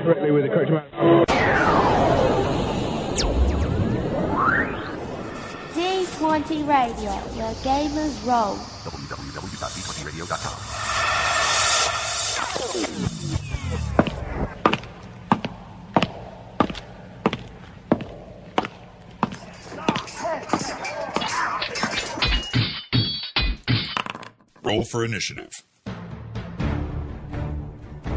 correctly with the correct amount. D20 Radio, where gamers roll. www.d20radio.com. Roll for Initiative.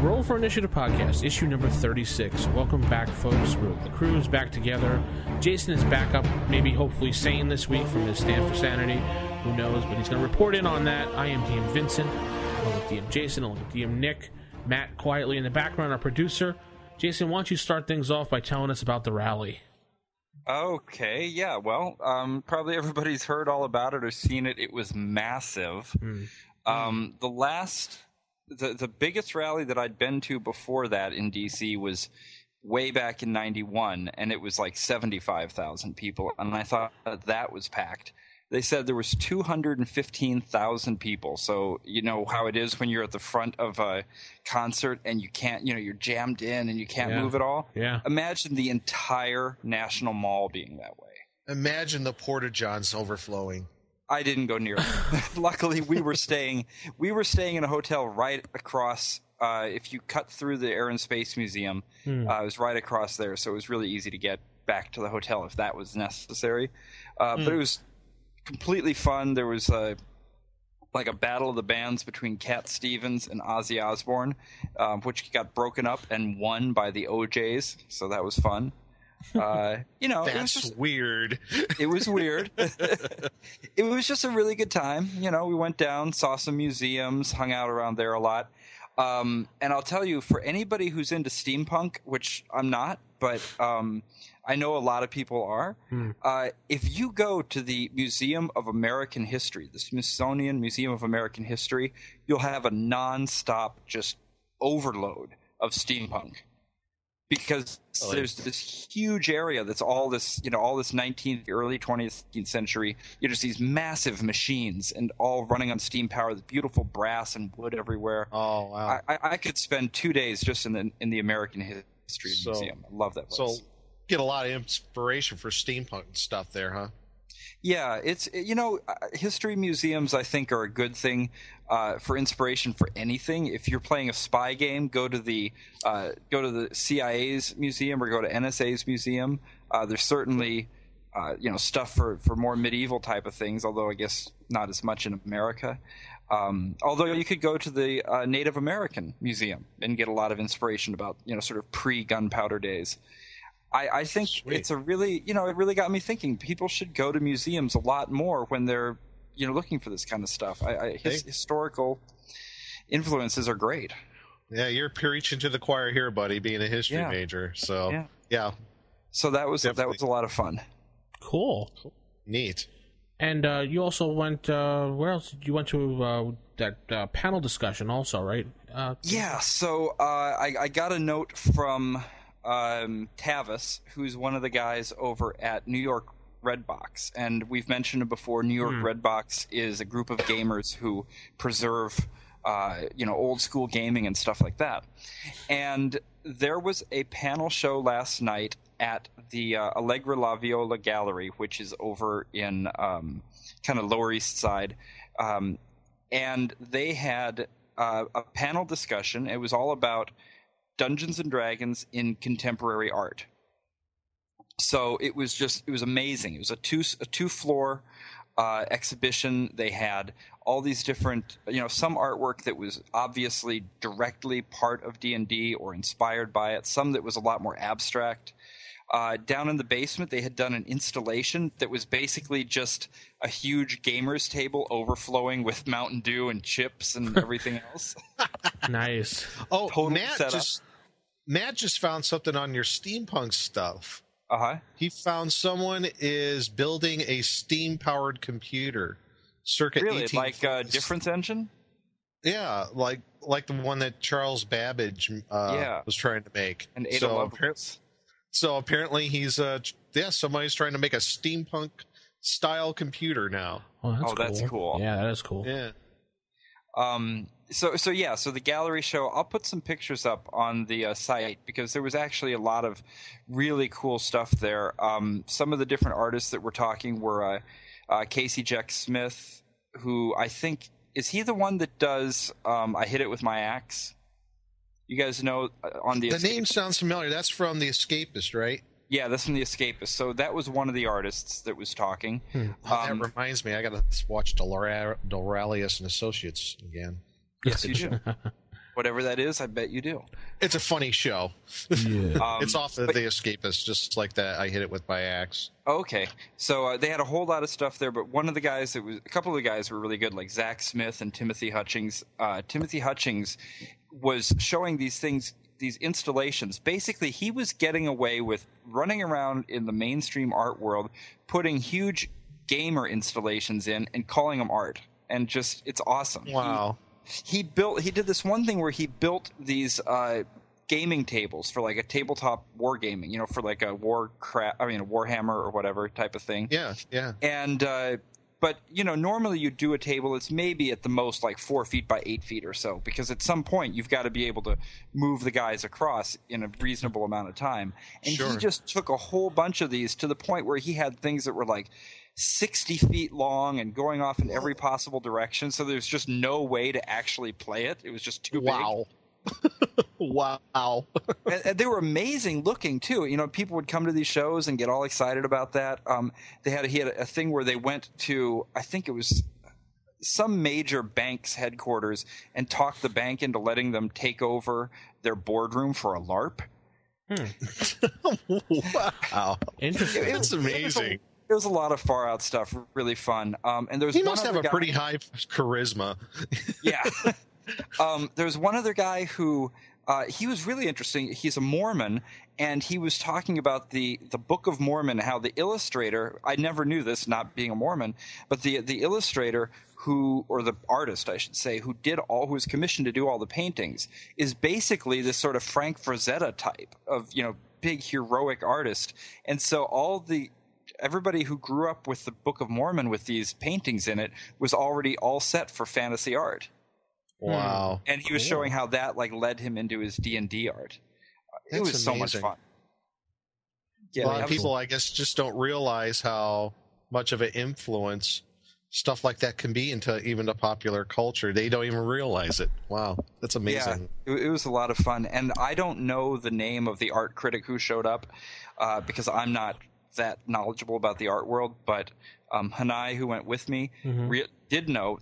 Roll for Initiative podcast, issue number 36. Welcome back, folks. The crew is back together. Jason is back up, maybe hopefully sane this week from his stand for sanity. Who knows? But he's going to report in on that. I am DM Vincent, along with DM Jason, along with DM Nick. Matt quietly in the background, our producer. Jason, why don't you start things off by telling us about the rally? Okay, yeah, well, probably everybody's heard all about it or seen it. It was massive. The biggest rally that I'd been to before that in DC was way back in 91, and it was like 75,000 people, and I thought that was packed. They said there was 215,000 people, so you know how it is when you're at the front of a concert and you can't, you're jammed in and you can't move at all. Yeah. Imagine the entire National Mall being that way. Imagine the Porta-Johns overflowing. I didn't go near it. Luckily, we were staying in a hotel right across. If you cut through the Air and Space Museum, it was right across there, so it was really easy to get back to the hotel if that was necessary. But it was completely fun. There was like a battle of the bands between Cat Stevens and Ozzy Osbourne, which got broken up and won by the OJs, so that was fun. That's it was just weird. It was weird. It was just a really good time. We went down, saw some museums, hung out around there a lot. And I'll tell you, for anybody who's into steampunk, which I'm not, but I know a lot of people are, if you go to the Museum of American History, the Smithsonian Museum of American History, you'll have a nonstop just overload of steampunk. Because there's this huge area that's all this 19th, early 20th century, just these massive machines and all running on steam power, the beautiful brass and wood everywhere. Oh, wow. I could spend 2 days just in the American History Museum. I love that place. So get a lot of inspiration for steampunk stuff there, huh? Yeah, it's history museums I think are a good thing for inspiration for anything. If you're playing a spy game, go to the CIA's museum or go to NSA's museum. There's certainly stuff for more medieval type of things, although I guess not as much in America. Although you could go to the Native American Museum and get a lot of inspiration about sort of pre-gunpowder days. I think Sweet. It's a really, it really got me thinking. People should go to museums a lot more when they're, looking for this kind of stuff. Historical influences are great. Yeah, you're preaching to the choir here, buddy, being a history major. So, yeah. So that was a lot of fun. Cool. Neat. And you also went, where else? You went to that panel discussion also, right? So I got a note from Tavis, who's one of the guys over at New York Redbox, and we've mentioned it before. New York Redbox is a group of gamers who preserve old school gaming and stuff like that. And there was a panel show last night at the Allegra La Viola Gallery, which is over in kind of Lower East Side, and they had a panel discussion. It was all about Dungeons and Dragons in contemporary art. So it was amazing. It was a two-floor exhibition. They had all these different, some artwork that was obviously directly part of D&D or inspired by it. Some that was a lot more abstract. Down in the basement, they had done an installation that was basically just a huge gamer's table overflowing with Mountain Dew and chips and everything else. Nice. Oh, Totally Matt just found something on your steampunk stuff. Uh-huh. He found someone is building a steam-powered computer. Circa Really? 18... Like a difference engine? Yeah, like the one that Charles Babbage was trying to make. And Ada Lovelace. So apparently he's somebody's trying to make a steampunk style computer now. Oh, that's cool. That's cool. Yeah, that is cool. Yeah. So the gallery show, I'll put some pictures up on the site because there was actually a lot of really cool stuff there. Some of the different artists that were talking were Casey Jack Smith, who I think, is he the one that does I Hit It With My Axe? You guys know on the name sounds familiar. That's from The Escapist, right? Yeah, that's from The Escapist. So that was one of the artists that was talking. That reminds me, I got to watch Doralius and Associates again. Yes, you do. Whatever that is, I bet you do. It's a funny show. Yeah. It's off of The Escapist, just like that. I Hit It With My Axe. Okay, so they had a whole lot of stuff there, but one of the guys a couple of the guys were really good, like Zach Smith and Timothy Hutchings. Timothy Hutchings was showing these installations. Basically, he was getting away with running around in the mainstream art world, putting huge gamer installations in and calling them art, and just it's awesome. Wow. He did this one thing where he built these gaming tables for like a tabletop wargaming, for like a Warhammer or whatever type of thing. Yeah. And but normally you do a table that's maybe at the most like 4 feet by 8 feet or so, because at some point you've got to be able to move the guys across in a reasonable amount of time. And Sure. He just took a whole bunch of these to the point where he had things that were like 60 feet long and going off in every possible direction. So there's just no way to actually play it. It was just too Wow. Wow. big. And they were amazing looking too. People would come to these shows and get all excited about that. He had a thing where they went to, I think it was some major bank's headquarters, and talked the bank into letting them take over their boardroom for a LARP. Wow. Interesting. It's amazing. There was a lot of far out stuff, really fun. And there was He one must have other a guy, pretty high charisma. Yeah. There was one other guy who he was really interesting. He's a Mormon, and he was talking about the Book of Mormon, how the illustrator, I never knew this, not being a Mormon, but the illustrator or the artist, I should say, who was commissioned to do all the paintings, is basically this sort of Frank Frazetta type of, big heroic artist. And so everybody who grew up with the Book of Mormon with these paintings in it was already all set for fantasy art. Wow. And he was showing how that led him into his D&D art. It That's was so much amazing. fun. Yeah, A lot of people, I guess, just don't realize how much of an influence stuff like that can be into even the popular culture. They don't even realize it. Wow. That's amazing. Yeah, it was a lot of fun. And I don't know the name of the art critic who showed up because I'm not that knowledgeable about the art world, but Hanai, who went with me, did know.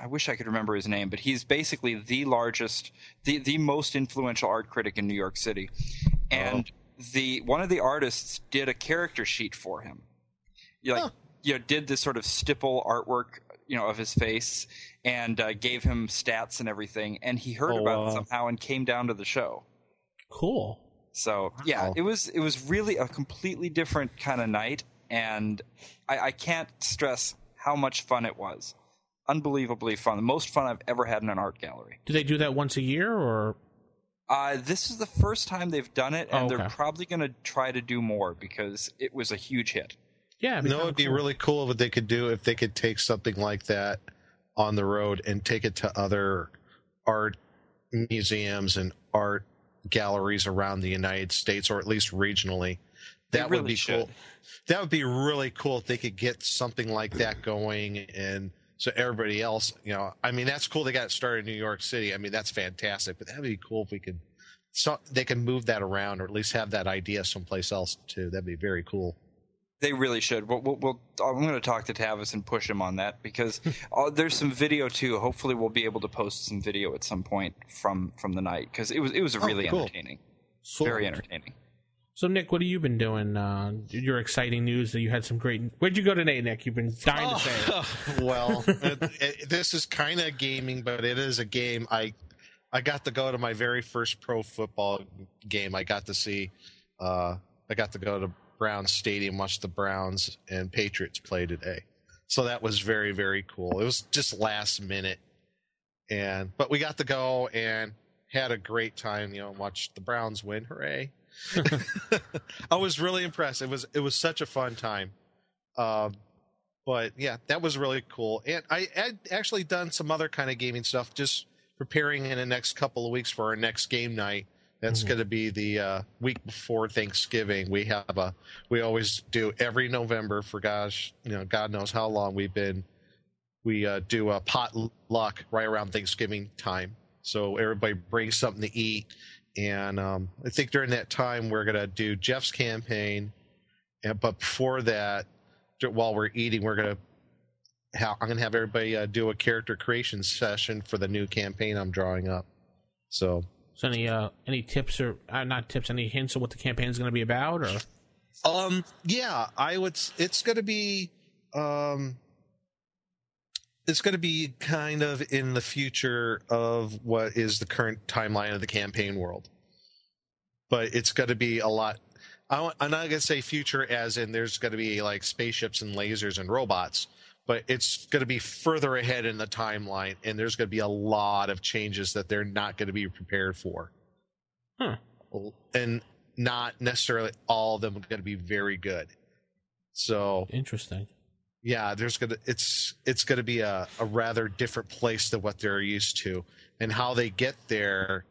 I wish I could remember his name, but he's basically the largest, the most influential art critic in New York City. And one of the artists did a character sheet for him. Did this sort of stipple artwork, of his face, and gave him stats and everything. And he heard about it somehow and came down to the show. Cool. So yeah, it was really a completely different kind of night, and I can't stress how much fun it was. Unbelievably fun. The most fun I've ever had in an art gallery. Do they do that once a year, or? This is the first time they've done it, and they're probably going to try to do more because it was a huge hit. Yeah, It'd be really cool what they could do if they could take something like that on the road and take it to other art museums and art galleries around the United States, or at least regionally. That would be cool. That would be really cool if they could get something like that going, and so everybody else, that's cool. They got it started in New York City. That's fantastic. But that'd be cool if we could, so they can move that around, or at least have that idea someplace else too. That'd be very cool. They really should. I'm going to talk to Tavis and push him on that because there's some video too. Hopefully, we'll be able to post some video at some point from the night because it was really entertaining, very entertaining. So, Nick, what have you been doing? Your exciting news that you had some great. Where'd you go today, Nick? You've been dying to say it. Well, this is kind of gaming, but it is a game. I got to go to my very first pro football game. I got to see. I got to go to Browns Stadium, watch the Browns and Patriots play today. So that was very, very cool. It was just last minute, but we got to go and had a great time. Watch the Browns win. Hooray! I was really impressed. It was such a fun time. But yeah, that was really cool. And I had actually done some other kind of gaming stuff, just preparing in the next couple of weeks for our next game night. That's going to be the week before Thanksgiving. We always do every November for gosh, God knows how long we do a potluck right around Thanksgiving time. So everybody brings something to eat. And I think during that time, we're going to do Jeff's campaign. But before that, while we're eating, I'm going to have everybody do a character creation session for the new campaign I'm drawing up. So any tips or not tips? Any hints of what the campaign is going to be about? Or yeah, it's going to be it's going to be kind of in the future of what is the current timeline of the campaign world, but it's going to be a lot. I'm not going to say future as in there's going to be like spaceships and lasers and robots, but it's going to be further ahead in the timeline, and there's going to be a lot of changes that they're not going to be prepared for. And not necessarily all of them are going to be very good. So interesting. Yeah, it's going to be a rather different place than what they're used to, and how they get there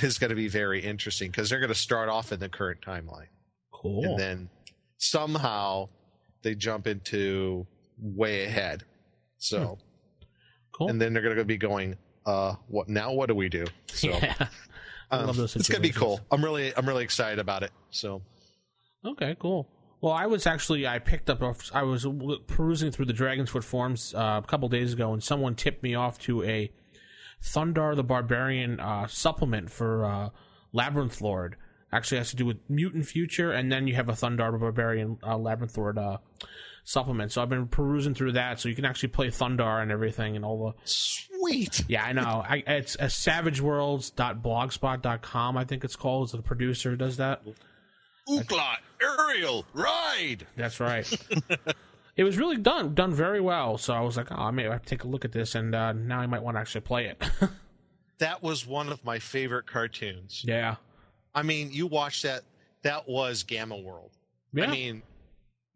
is going to be very interesting because they're going to start off in the current timeline. Cool. And then somehow they jump into way ahead. So, cool. And then they're going to be going, what now? What do we do? So, yeah. I love those situations. It's going to be cool. I'm really excited about it. So, okay, cool. Well, I was perusing through the Dragon's Foot forums a couple days ago, and someone tipped me off to a Thundar the Barbarian supplement for Labyrinth Lord. Actually has to do with Mutant Future, and then you have a Thundar the Barbarian Labyrinth Lord supplement. So I've been perusing through that, so you can actually play Thundar and everything and all the... Sweet! Yeah, I know. It's savageworlds.blogspot.com, I think it's called. It's the producer who does that. Ookla, Ariel, ride! That's right. It was really done very well, so I was like, I may have to take a look at this, and now I might want to actually play it. That was one of my favorite cartoons. Yeah. I mean, you watched that. That was Gamma World. Yeah. I mean,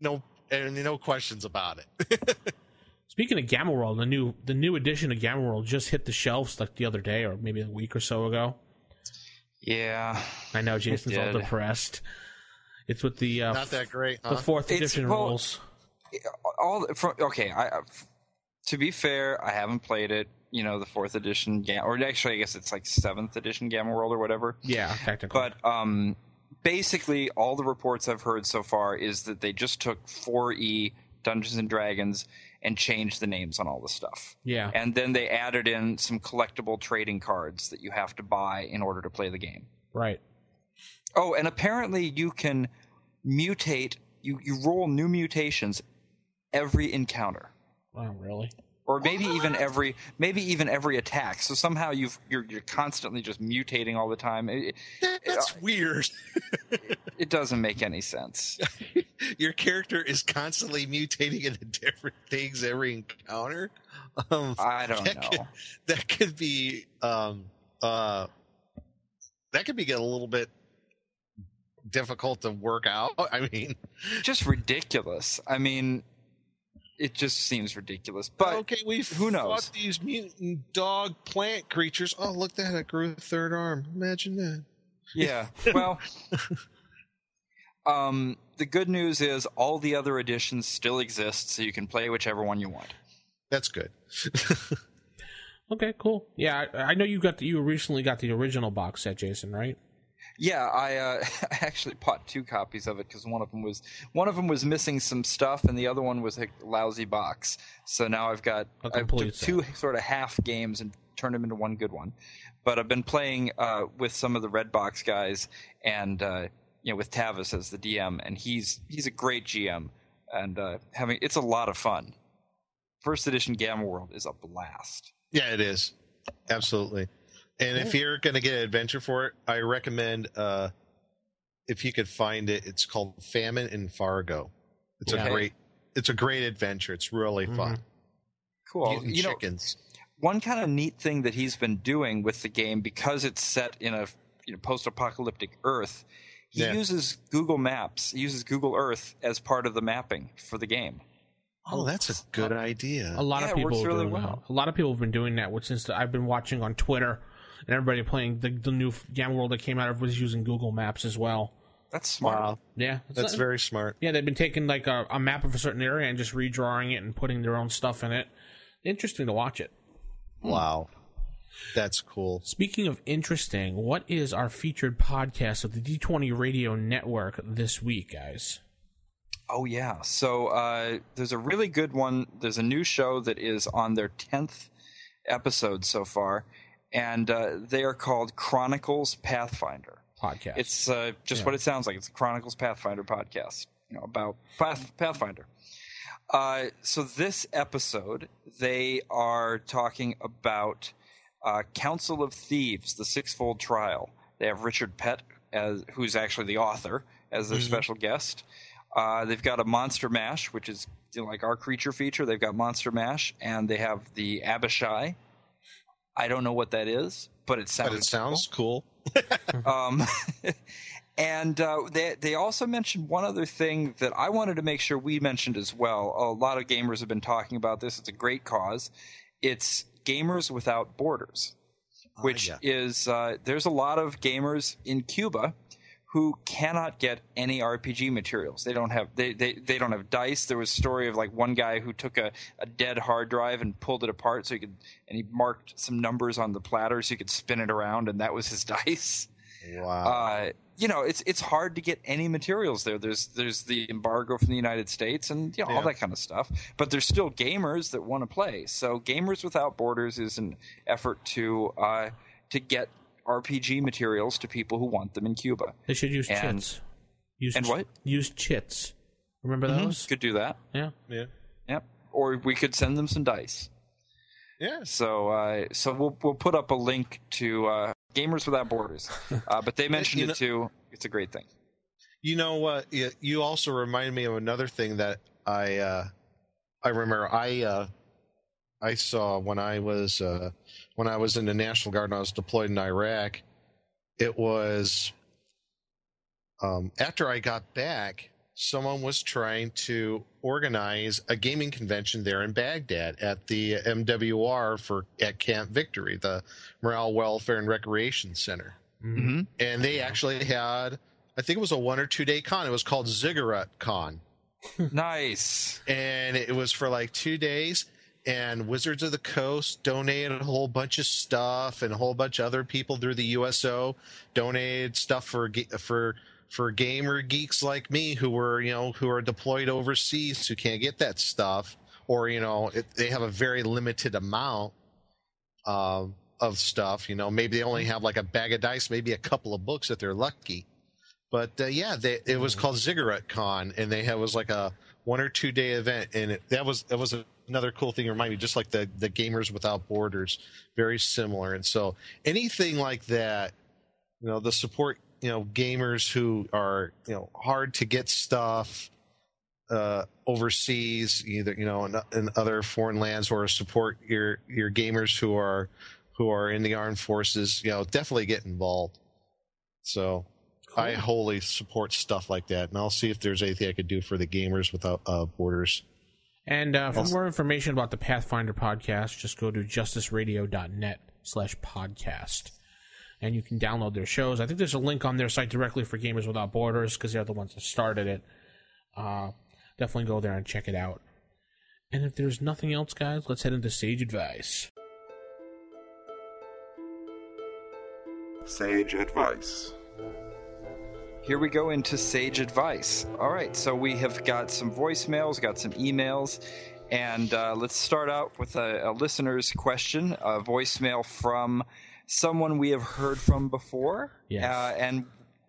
no questions about it. Speaking of Gamma World, the new edition of Gamma World just hit the shelves like the other day, or maybe a week or so ago. Yeah. I know Jason's all depressed. It's with the not that great, huh? The 4th edition rules. To be fair, I haven't played it. The 4th edition, or actually, I guess it's like 7th edition Gamma World or whatever. Yeah, technically. But basically, all the reports I've heard so far is that they just took 4E Dungeons and Dragons and changed the names on all the stuff. Yeah. And then they added in some collectible trading cards that you have to buy in order to play the game. Right. Oh, and apparently you can mutate. You roll new mutations every encounter. Wow, really? Or maybe even every attack. So somehow you're constantly just mutating all the time. That's weird. It doesn't make any sense. Your character is constantly mutating into different things every encounter. I don't know. That could be a little bit difficult to work out. I mean, just ridiculous. I mean, it just seems ridiculous. But okay, who knows? These mutant dog plant creatures. Oh, look at that! It grew a third arm. Imagine that. Yeah. Well, the good news is all the other editions still exist, so you can play whichever one you want. That's good. Okay, cool. Yeah, I know you recently got the original box set, Jason, right? Yeah, I actually bought 2 copies of it because one of them was missing some stuff, and the other one was a lousy box. So now I've took 2 sort of half games and turned them into one good one. But I've been playing with some of the Red Box guys, and with Tavis as the DM, and he's a great GM, and it's a lot of fun. First edition Gamma World is a blast. Yeah, it is. Absolutely. And if you're going to get an adventure for it, I recommend, if you could find it, it's called Famine in Fargo. It's a great adventure. It's really fun. Cool. Eating chickens. One kind of neat thing that he's been doing with the game, because it's set in a post-apocalyptic Earth, he uses Google Maps. He uses Google Earth as part of the mapping for the game. Oh, that's a good idea. A lot of people it works really doing well. A lot of people have been doing that since I've been watching on Twitter, and everybody playing the new Gamma World that came out. Everybody's using Google Maps as well. That's smart. Wow. Yeah, That's very smart. Yeah, they've been taking like a map of a certain area and just redrawing it and putting their own stuff in it. Interesting to watch it. Wow. That's cool. Speaking of interesting, what is our featured podcast of the D20 Radio Network this week, guys? Oh, yeah. So there's a really good one. There's a new show that is on their 10th episode so far, and they are called Chronicles Pathfinder. Podcast. It's just what it sounds like. It's a Chronicles Pathfinder podcast, about Pathfinder. So this episode, they are talking about Council of Thieves, the Sixfold Trial. They have Richard Pett, who's actually the author, as their special guest. They've got a Monster Mash, which is like our creature feature. They've got Monster Mash, and they have the Abishai. I don't know what that is, but it sounds cool. And they also mentioned one other thing that I wanted to make sure we mentioned as well. A lot of gamers have been talking about this. It's a great cause. It's Gamers Without Borders, which is there's a lot of gamers in Cuba who cannot get any RPG materials. They don't have they don't have dice. There was a story of like one guy who took a dead hard drive and pulled it apart and he marked some numbers on the platter so he could spin it around, and that was his dice. Wow. It's hard to get any materials there. There's the embargo from the United States and all that kind of stuff. But there's still gamers that want to play. So Gamers Without Borders is an effort to get RPG materials to people who want them in Cuba. They should use chits. What? Use chits. Remember those? Could do that. Yeah. Yep. Or we could send them some dice. Yeah. So we'll put up a link to Gamers Without Borders. But they mentioned it too. It's a great thing. You know what? You also reminded me of another thing that I remember. I saw when I was in the National Guard and I was deployed in Iraq. It was after I got back, someone was trying to organize a gaming convention there in Baghdad at the MWR at Camp Victory, the Morale, Welfare, and Recreation Center. Mm-hmm. And they actually had, I think it was a 1 or 2 day con. It was called Ziggurat Con. Nice. And it was for like 2 days. And Wizards of the Coast donated a whole bunch of stuff, and a whole bunch of other people through the USO donated stuff for gamer geeks like me who are deployed overseas who can't get that stuff, or they have a very limited amount of stuff. Maybe they only have like a bag of dice, maybe a couple of books if they're lucky. But it was called Ziggurat Con, and it was like a 1 or 2 day event, and that was another cool thing to remind me, just like the Gamers Without Borders, very similar. And so anything like that, the support, gamers who are, hard to get stuff overseas, either, in other foreign lands, or support your gamers who are in the armed forces, definitely get involved. So cool. I wholly support stuff like that, and I'll see if there's anything I could do for the Gamers Without Borders. And for more information about the Pathfinder podcast, just go to justiceradio.net/podcast. And you can download their shows. I think there's a link on their site directly for Gamers Without Borders, because they're the ones that started it. Definitely go there and check it out. And if there's nothing else, guys, let's head into Sage Advice. Sage Advice. Here we go into Sage Advice. All right, so we have got some voicemails, got some emails, and let's start out with a listener's question, a voicemail from someone we have heard from before, and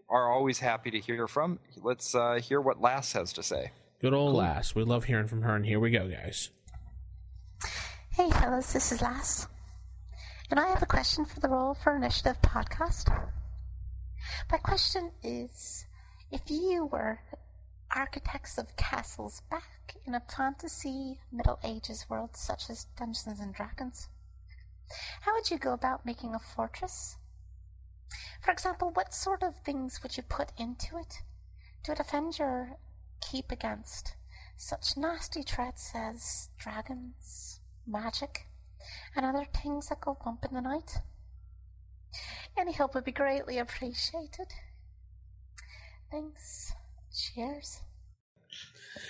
are always happy to hear from. Let's hear what Lass has to say. Good old Lass. We love hearing from her, and here we go, guys. Hey, fellas, this is Lass, and I have a question for the Roll for Initiative podcast. My question is, if you were architects of castles back in a fantasy Middle Ages world such as Dungeons and Dragons, how would you go about making a fortress? For example, what sort of things would you put into it to defend your keep against such nasty threats as dragons, magic, and other things that go bump in the night. Any help would be greatly appreciated. Thanks. Cheers.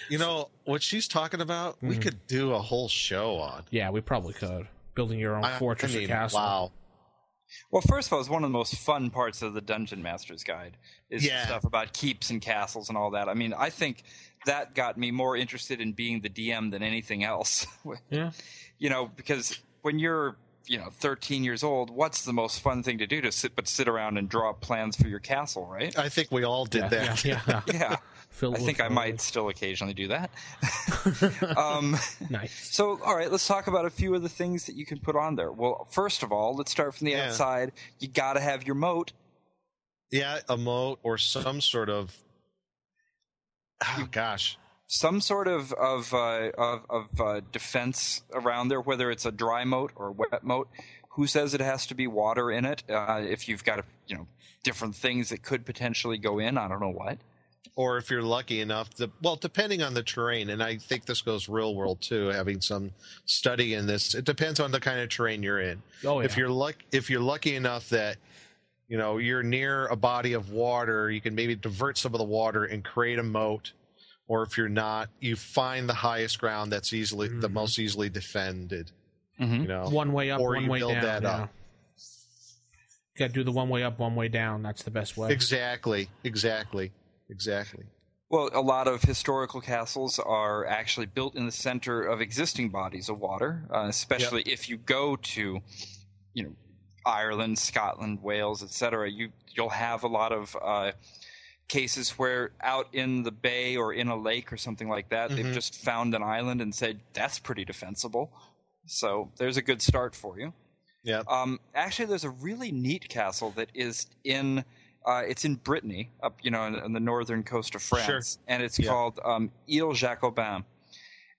You know, what she's talking about, we could do a whole show on. Yeah, we probably could. Building your own fortress or castle. Wow. Well, first of all, it's one of the most fun parts of the Dungeon Master's Guide is the stuff about keeps and castles and all that. I mean, I think that got me more interested in being the DM than anything else. Yeah. You know, because when you're, 13 years old, what's the most fun thing to do to sit around and draw up plans for your castle, right? I think we all did that. Yeah. Yeah. I think I might still occasionally do that. Nice. So, all right, let's talk about a few of the things that you can put on there. Well, first of all, let's start from the outside. You got to have your moat. Yeah, a moat or some sort of. Oh gosh. Some sort of defense around there, whether it's a dry moat or a wet moat. Who says it has to be water in it? If you've got different things that could potentially go in, I don't know what. Or if you're lucky enough depending on the terrain, and I think this goes real world too, having some study in this, it depends on the kind of terrain you're in. Oh, yeah. If you're lucky enough that you're near a body of water, you can maybe divert some of the water and create a moat. Or if you're not, you find the highest ground that's easily the most easily defended. Mm-hmm. One way up, or one you way build down. That up. You got to do the one way up, one way down. That's the best way. Exactly. Well, a lot of historical castles are actually built in the center of existing bodies of water, especially if you go to, Ireland, Scotland, Wales, etc. You'll have a lot of cases where out in the bay or in a lake or something like that, they've just found an island and said, that's pretty defensible. So there's a good start for you. Yeah. Actually, there's a really neat castle that is in it's in Brittany, up on the northern coast of France, and it's called Ile Jacobin.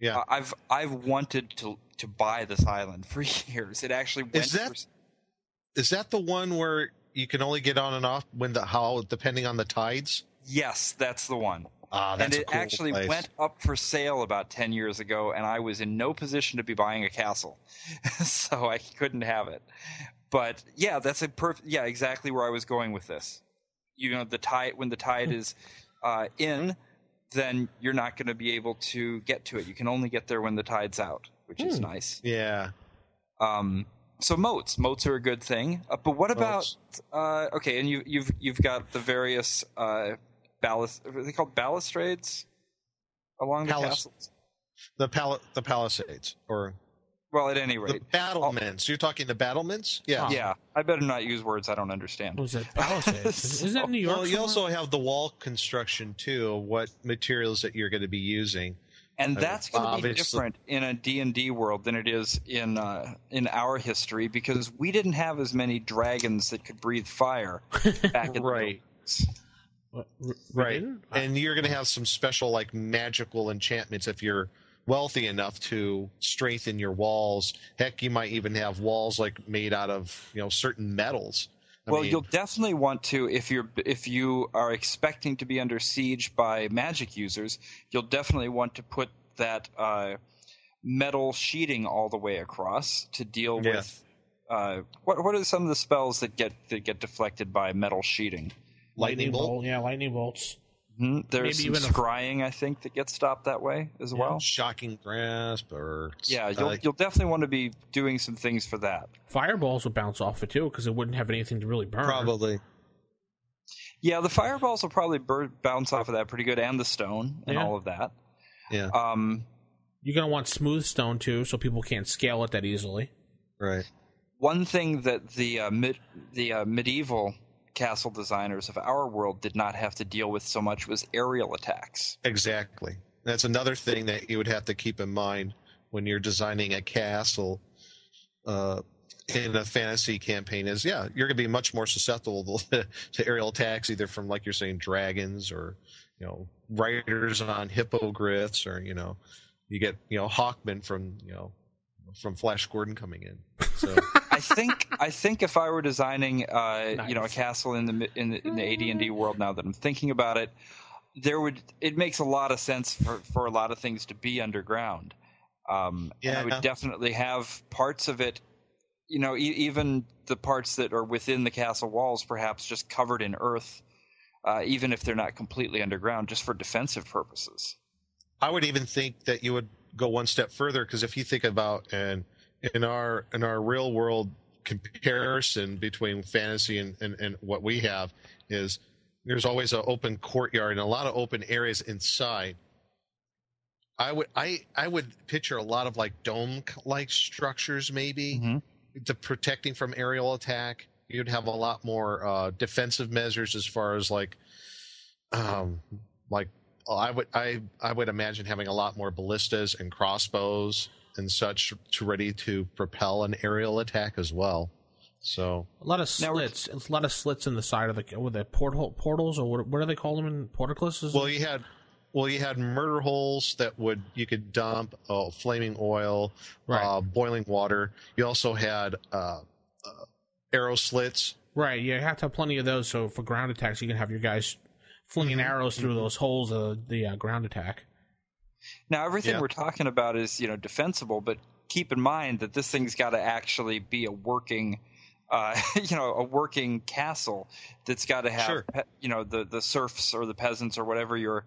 Yeah. I've wanted to buy this island for years. It actually went. Is that the one where you can only get on and off depending on the tides? Yes, that's the one. That's and it actually went up for sale about 10 years ago, and I was in no position to be buying a castle, so I couldn't have it. But yeah, that's exactly where I was going with this. The tide, when the tide is in, then you're not going to be able to get to it. You can only get there when the tide's out, which is nice. Yeah. So moats are a good thing. But what about and you've got the various are they called balustrades along the castles? The palisades, or at any rate, the battlements. You're talking the battlements? Yeah. Yeah. I better not use words I don't understand. What was that? Palisades? Isn't that in New York? Well, you also have the wall construction too. What materials that you're going to be using. And that's going to be different in a D&D world than it is in our history, because we didn't have as many dragons that could breathe fire back in the days. Right. And you're going to have some special magical enchantments if you're wealthy enough to strengthen your walls. Heck, you might even have walls made out of certain metals. You'll definitely want to, if you are expecting to be under siege by magic users, you'll definitely want to put that metal sheeting all the way across to deal with. What are some of the spells that get deflected by metal sheeting? Lightning bolt. Yeah, lightning bolts. Mm-hmm. There's some scrying, I think, that gets stopped that way as well. Shocking grasp, or you'll definitely want to be doing some things for that. Fireballs would bounce off it too, because it wouldn't have anything to really burn. Probably. Yeah, the fireballs will probably bounce off of that pretty good, and the stone and all of that. Yeah. You're gonna want smooth stone too, so people can't scale it that easily. Right. One thing that the medieval castle designers of our world did not have to deal with so much was aerial attacks. Exactly. That's another thing that you would have to keep in mind when you're designing a castle in a fantasy campaign is, you're going to be much more susceptible to aerial attacks, either from, like you're saying, dragons or, riders on hippogriffs, or, you get, Hawkmen from Flash Gordon coming in. So I think if I were designing a castle in the AD&D world, now that I'm thinking about it, it makes a lot of sense for a lot of things to be underground. And I would definitely have parts of it, even the parts that are within the castle walls, perhaps just covered in earth, even if they're not completely underground, just for defensive purposes. I would even think that you would go one step further, because if you think about in our real world comparison between fantasy and what we have, is there's always an open courtyard and a lot of open areas inside. I would picture a lot of like dome-like structures, maybe, to protecting from aerial attack. You'd have a lot more defensive measures as far as I would imagine having a lot more ballistas and crossbows and such ready to propel an aerial attack as well. So a lot of slits. It's a lot of slits in the side of the portals, or what do they call them in portcullises? Well, you had murder holes that you could dump flaming oil, right. Boiling water. You also had arrow slits. Right. You have to have plenty of those, so for ground attacks, you can have your guys flinging arrows through those holes of the ground attack. Now, everything we're talking about is defensible, but keep in mind that this thing's got to actually be a working. A working castle that's got to have, the serfs or the peasants or whatever your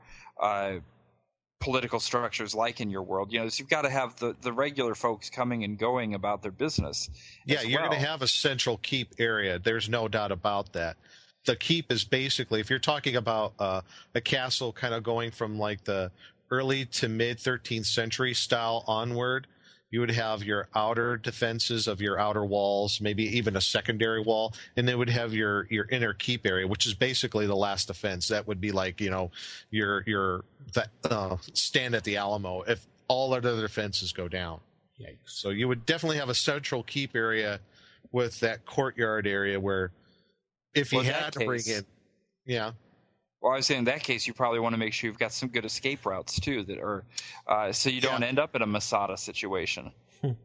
political structures like in your world. So you've got to have the regular folks coming and going about their business. Yeah, you're going to have a central keep area. There's no doubt about that. The keep is basically, if you're talking about a castle kind of going from like the early to mid 13th century style onward, you would have your outer defenses of your outer walls, maybe even a secondary wall, and then would have your inner keep area, which is basically the last defense. That would be like your stand at the Alamo if all other defenses go down. Yikes. So you would definitely have a central keep area with that courtyard area where, if you had to bring in, Well, I was saying in that case, you probably want to make sure you've got some good escape routes too, that are so you don't end up in a Masada situation.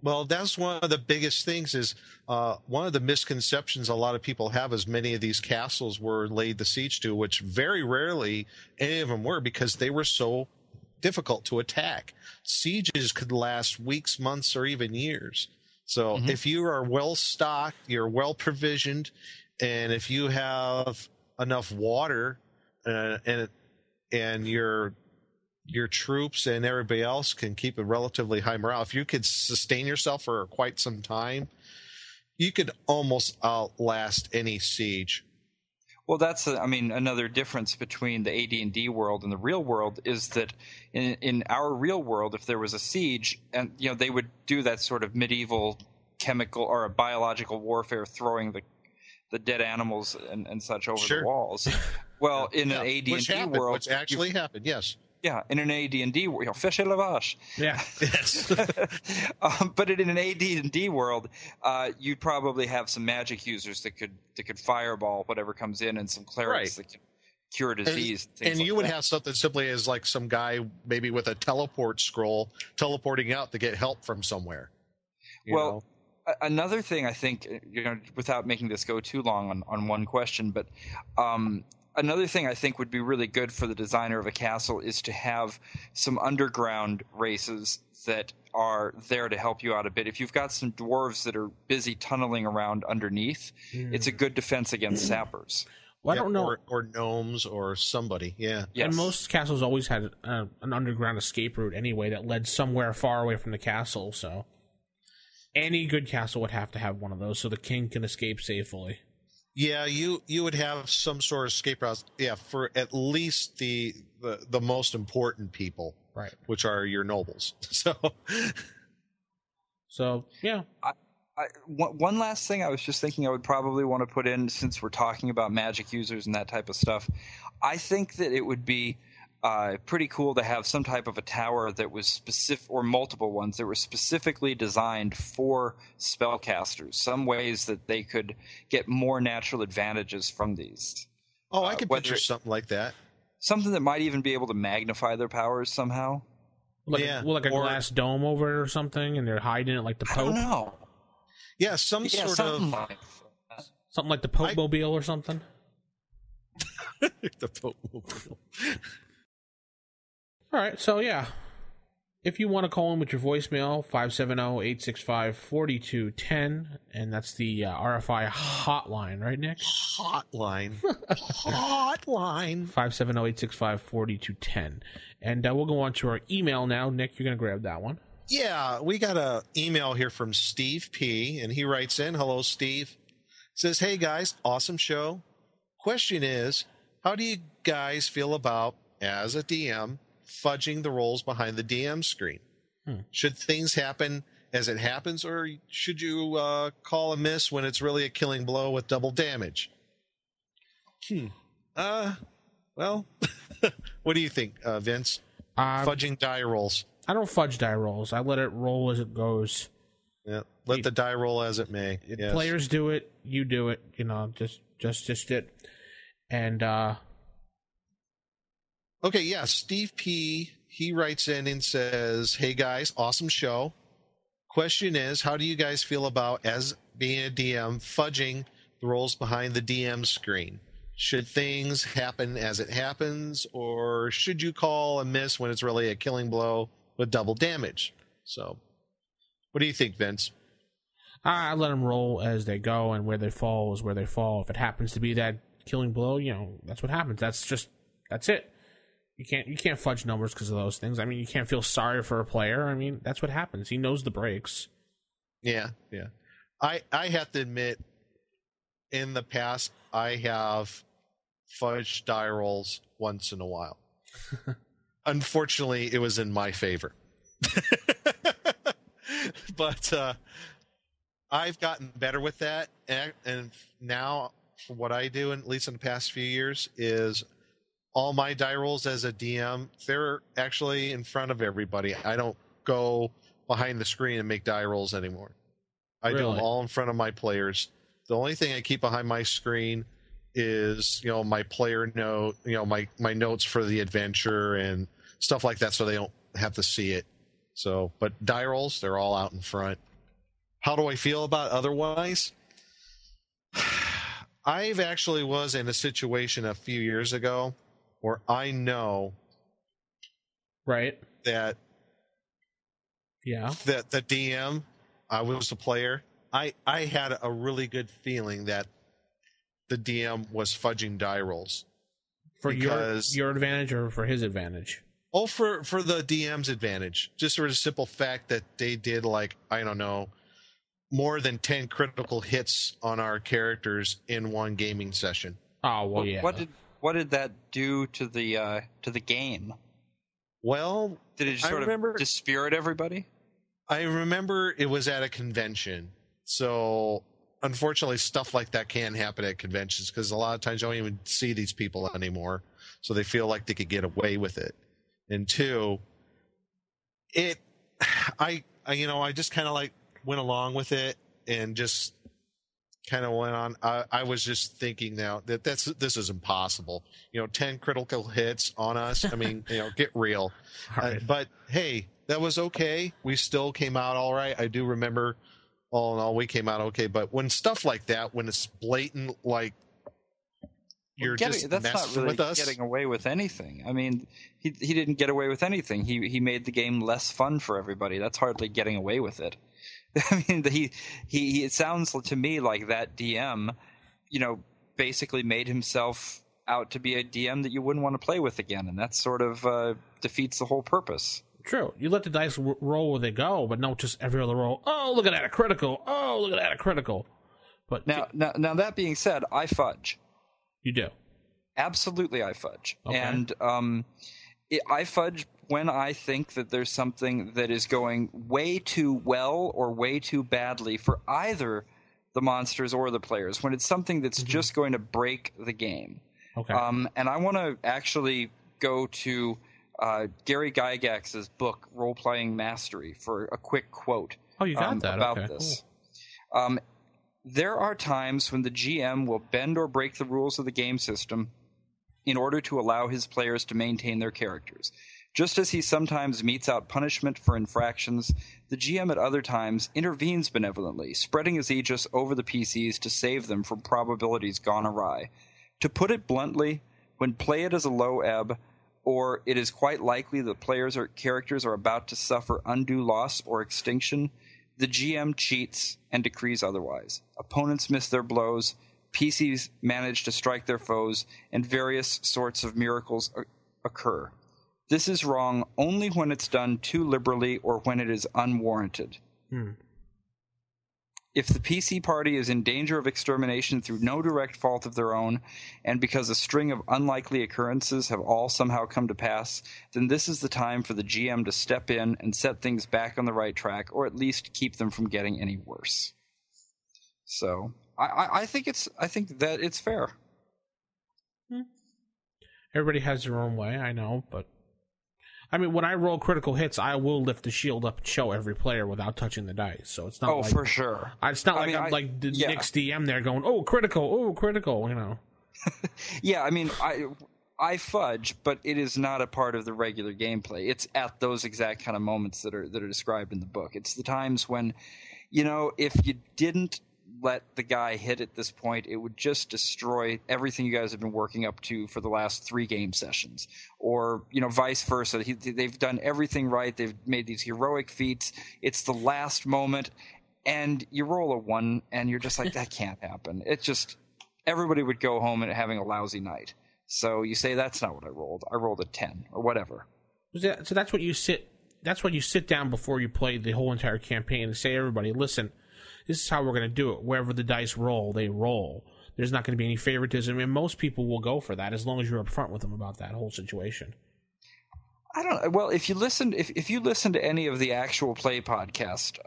Well, that's one of the biggest things. Is one of the misconceptions a lot of people have is many of these castles were laid the siege to, which very rarely any of them were, because they were so difficult to attack. Sieges could last weeks, months, or even years. So if you are well stocked, you're well provisioned, and if you have enough water. And your troops and everybody else can keep a relatively high morale. If you could sustain yourself for quite some time, you could almost outlast any siege. Well, that's another difference between the AD&D world and the real world is that in our real world, if there was a siege, and they would do that sort of medieval chemical or a biological warfare, throwing the dead animals and such over the walls. Well, in an AD&D world, which actually happened, yes. Yeah, in an AD&D world, fish et lavage. Yeah, yes. But in an AD&D world, you'd probably have some magic users that could fireball whatever comes in, and some clerics that could cure disease. And you would have something simply as like some guy maybe with a teleport scroll teleporting out to get help from somewhere. You know? Another thing I think, without making this go too long on one question, but another thing I think would be really good for the designer of a castle is to have some underground races that are there to help you out a bit. If you've got some dwarves that are busy tunneling around underneath, it's a good defense against sappers. Well, I don't know. Or gnomes or somebody, yeah. Yes. And most castles always had an underground escape route anyway that led somewhere far away from the castle, so any good castle would have to have one of those so the king can escape safely. Yeah, you would have some sort of escape route, for at least the most important people, right? Which are your nobles. So yeah. One last thing I was just thinking I would probably want to put in, since we're talking about magic users and that type of stuff. I think that it would be pretty cool to have some type of a tower that was specific, or multiple ones that were specifically designed for spellcasters. Some ways that they could get more natural advantages from these. Oh, I could picture something like that. Something that might even be able to magnify their powers somehow. Like a glass dome over it or something, and they're hiding it like the Pope. I don't know. Yeah, something like the Pope Mobile or something. The Pope Mobile. All right, so yeah. If you want to call in with your voicemail, 570-865-4210, and that's the RFI hotline, right, Nick? Hotline. Hotline. 570-865-4210. And we'll go on to our email now. Nick, you're going to grab that one. Yeah, we got an email here from Steve P., and he writes in, hello, Steve. Says, hey, guys, awesome show. Question is, how do you guys feel about, as a DM, fudging the rolls behind the DM screen? Should things happen as it happens, or should you call a miss when it's really a killing blow with double damage? Well, what do you think, Vince? Fudging die rolls. I don't fudge die rolls. I let it roll as it goes. Yeah, let the die roll as it may. Yes. Players do it, you do it. Just it. And okay, yeah, Steve P., he writes in and says, hey guys, awesome show. Question is, how do you guys feel about, as being a DM, fudging the rolls behind the DM screen? Should things happen as it happens, or should you call a miss when it's really a killing blow with double damage? So, what do you think, Vince? I let them roll as they go, and where they fall is where they fall. If it happens to be that killing blow, that's what happens. That's it. You can't fudge numbers because of those things. I mean, you can't feel sorry for a player. I mean, that's what happens. He knows the breaks. Yeah. I have to admit, in the past, I have fudged die rolls once in a while. Unfortunately, it was in my favor. But I've gotten better with that, and now what I do, at least in the past few years, is all my die rolls as a DM, they're actually in front of everybody. I don't go behind the screen and make die rolls anymore. I do them all in front of my players. The only thing I keep behind my screen is, my player note, my notes for the adventure and stuff like that, so they don't have to see it. So, but die rolls, they're all out in front. How do I feel about otherwise? I've actually was in a situation a few years ago where I know that that the DM, I was the player, I had a really good feeling that the DM was fudging die rolls. For your advantage or for his advantage? Oh, for the DM's advantage. Just for the simple fact that they did, more than 10 critical hits on our characters in one gaming session. Oh, well, yeah. What did that do to the game? Well, did it sort of dispirit everybody? I remember it was at a convention. So, unfortunately, stuff like that can happen at conventions because a lot of times you don't even see these people anymore. So they feel like they could get away with it. And two, I just kind of went along with it and just kind of went on. I was just thinking now that this is impossible. 10 critical hits on us. I mean, get real. Right. But hey, that was okay. We still came out all right. I do remember, all in all, we came out okay. But when stuff like that, when it's blatant, you're just that's messing not really with us. Getting away with anything. I mean, he didn't get away with anything. He made the game less fun for everybody. That's hardly getting away with it. I mean, it sounds to me like that DM, basically made himself out to be a DM that you wouldn't want to play with again, and that sort of defeats the whole purpose. True. You let the dice roll where they go, but not just every other roll. Oh, look at that, a critical. Oh, look at that, a critical. But now that being said, I fudge. You do? Absolutely, I fudge. Okay. And I fudge when I think that there's something that is going way too well or way too badly for either the monsters or the players, when it's something that's just going to break the game. Okay. And I want to actually go to Gary Gygax's book, Role-Playing Mastery, for a quick quote. Oh, you got that. About okay, this. Cool. There are times when the GM will bend or break the rules of the game system in order to allow his players to maintain their characters. Just as he sometimes metes out punishment for infractions, the GM at other times intervenes benevolently, spreading his aegis over the PCs to save them from probabilities gone awry. To put it bluntly, when played as a low ebb, or it is quite likely that players or characters are about to suffer undue loss or extinction, the GM cheats and decrees otherwise. Opponents miss their blows, PCs manage to strike their foes, and various sorts of miracles occur. This is wrong only when it's done too liberally or when it is unwarranted. If the PC party is in danger of extermination through no direct fault of their own, and because a string of unlikely occurrences have all somehow come to pass, then this is the time for the GM to step in and set things back on the right track, or at least keep them from getting any worse. So I think that it's fair. Everybody has their own way, I know, but I mean, when I roll critical hits, I will lift the shield up and show every player without touching the dice. So it's not for sure. It's not I'm like the Nick's DM there going, oh, critical, you know. Yeah, I mean, I fudge, but it is not a part of the regular gameplay. It's at those exact kind of moments that are described in the book. It's the times when, you know, if you didn't let the guy hit at this point, it would just destroy everything you guys have been working up to for the last 3 game sessions, or, you know, vice versa. They've done everything right. They've made these heroic feats. It's the last moment, and you roll a 1, and you're just like, that can't happen. It's just, everybody would go home and having a lousy night. So you say, that's not what I rolled. I rolled a 10 or whatever. So that's what you sit down before you play the whole entire campaign and say, everybody, listen, this is how we're going to do it. Wherever the dice roll, they roll. There's not going to be any favoritism, and most people will go for that as long as you're upfront with them about that whole situation. I don't know. Well, if you listen to any of the actual play podcast,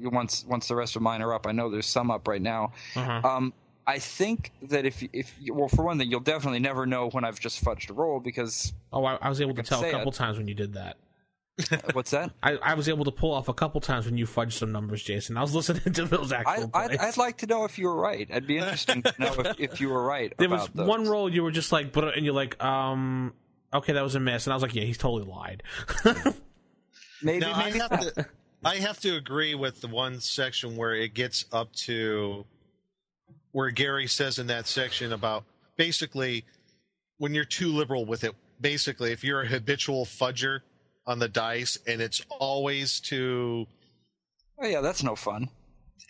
once the rest of mine are up, I know there's some up right now. I think that if for one thing, you'll definitely never know when I've just fudged a roll because I was able to tell a couple times when you did that. What's that? I was able to pull off a couple times when you fudged some numbers, Jason. I was listening to those actual plays. I'd like to know if you were right. I'd be interesting to know if you were right. There was one roll you were just like, and you're like, okay, that was a miss, and I was like, yeah, he's totally lied. maybe I have to agree with the one section where it gets up to where Gary says in that section about basically when you're too liberal with it. Basically, if you're a habitual fudger on the dice, and it's always to... Oh, yeah, that's no fun.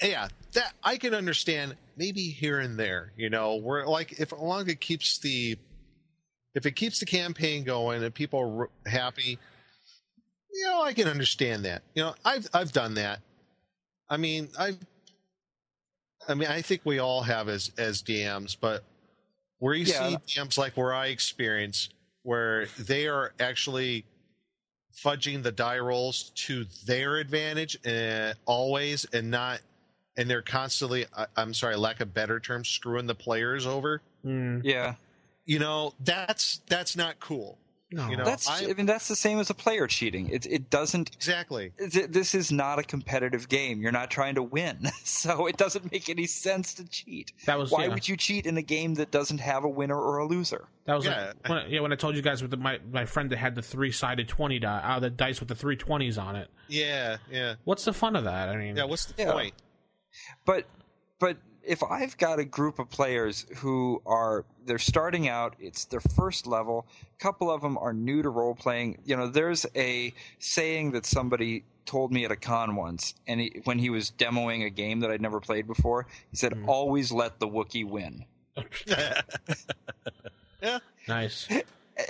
Yeah, that I can understand maybe here and there, you know, where, like, if it keeps the campaign going and people are happy, you know, I can understand that. You know, I've done that. I mean, I think we all have as DMs, but where you see DMs like where I experience, where they are actually fudging the die rolls to their advantage always, and they're constantly, I'm sorry, lack of better term, screwing the players over. Yeah, you know, that's not cool. No. You know, that's the same as a player cheating. It doesn't exactly. This is not a competitive game. You're not trying to win, so it doesn't make any sense to cheat. Why would you cheat in a game that doesn't have a winner or a loser? That was when I told you guys with my friend that had the 3-sided 20 die, the dice with the 3 20s on it. Yeah. What's the fun of that? I mean, what's the point? But if I've got a group of players who they're starting out, it's their first level, a couple of them are new to role playing. You know, there's a saying that somebody told me at a con once, and when he was demoing a game that I'd never played before, he said, always let the Wookiee win. Yeah. Nice.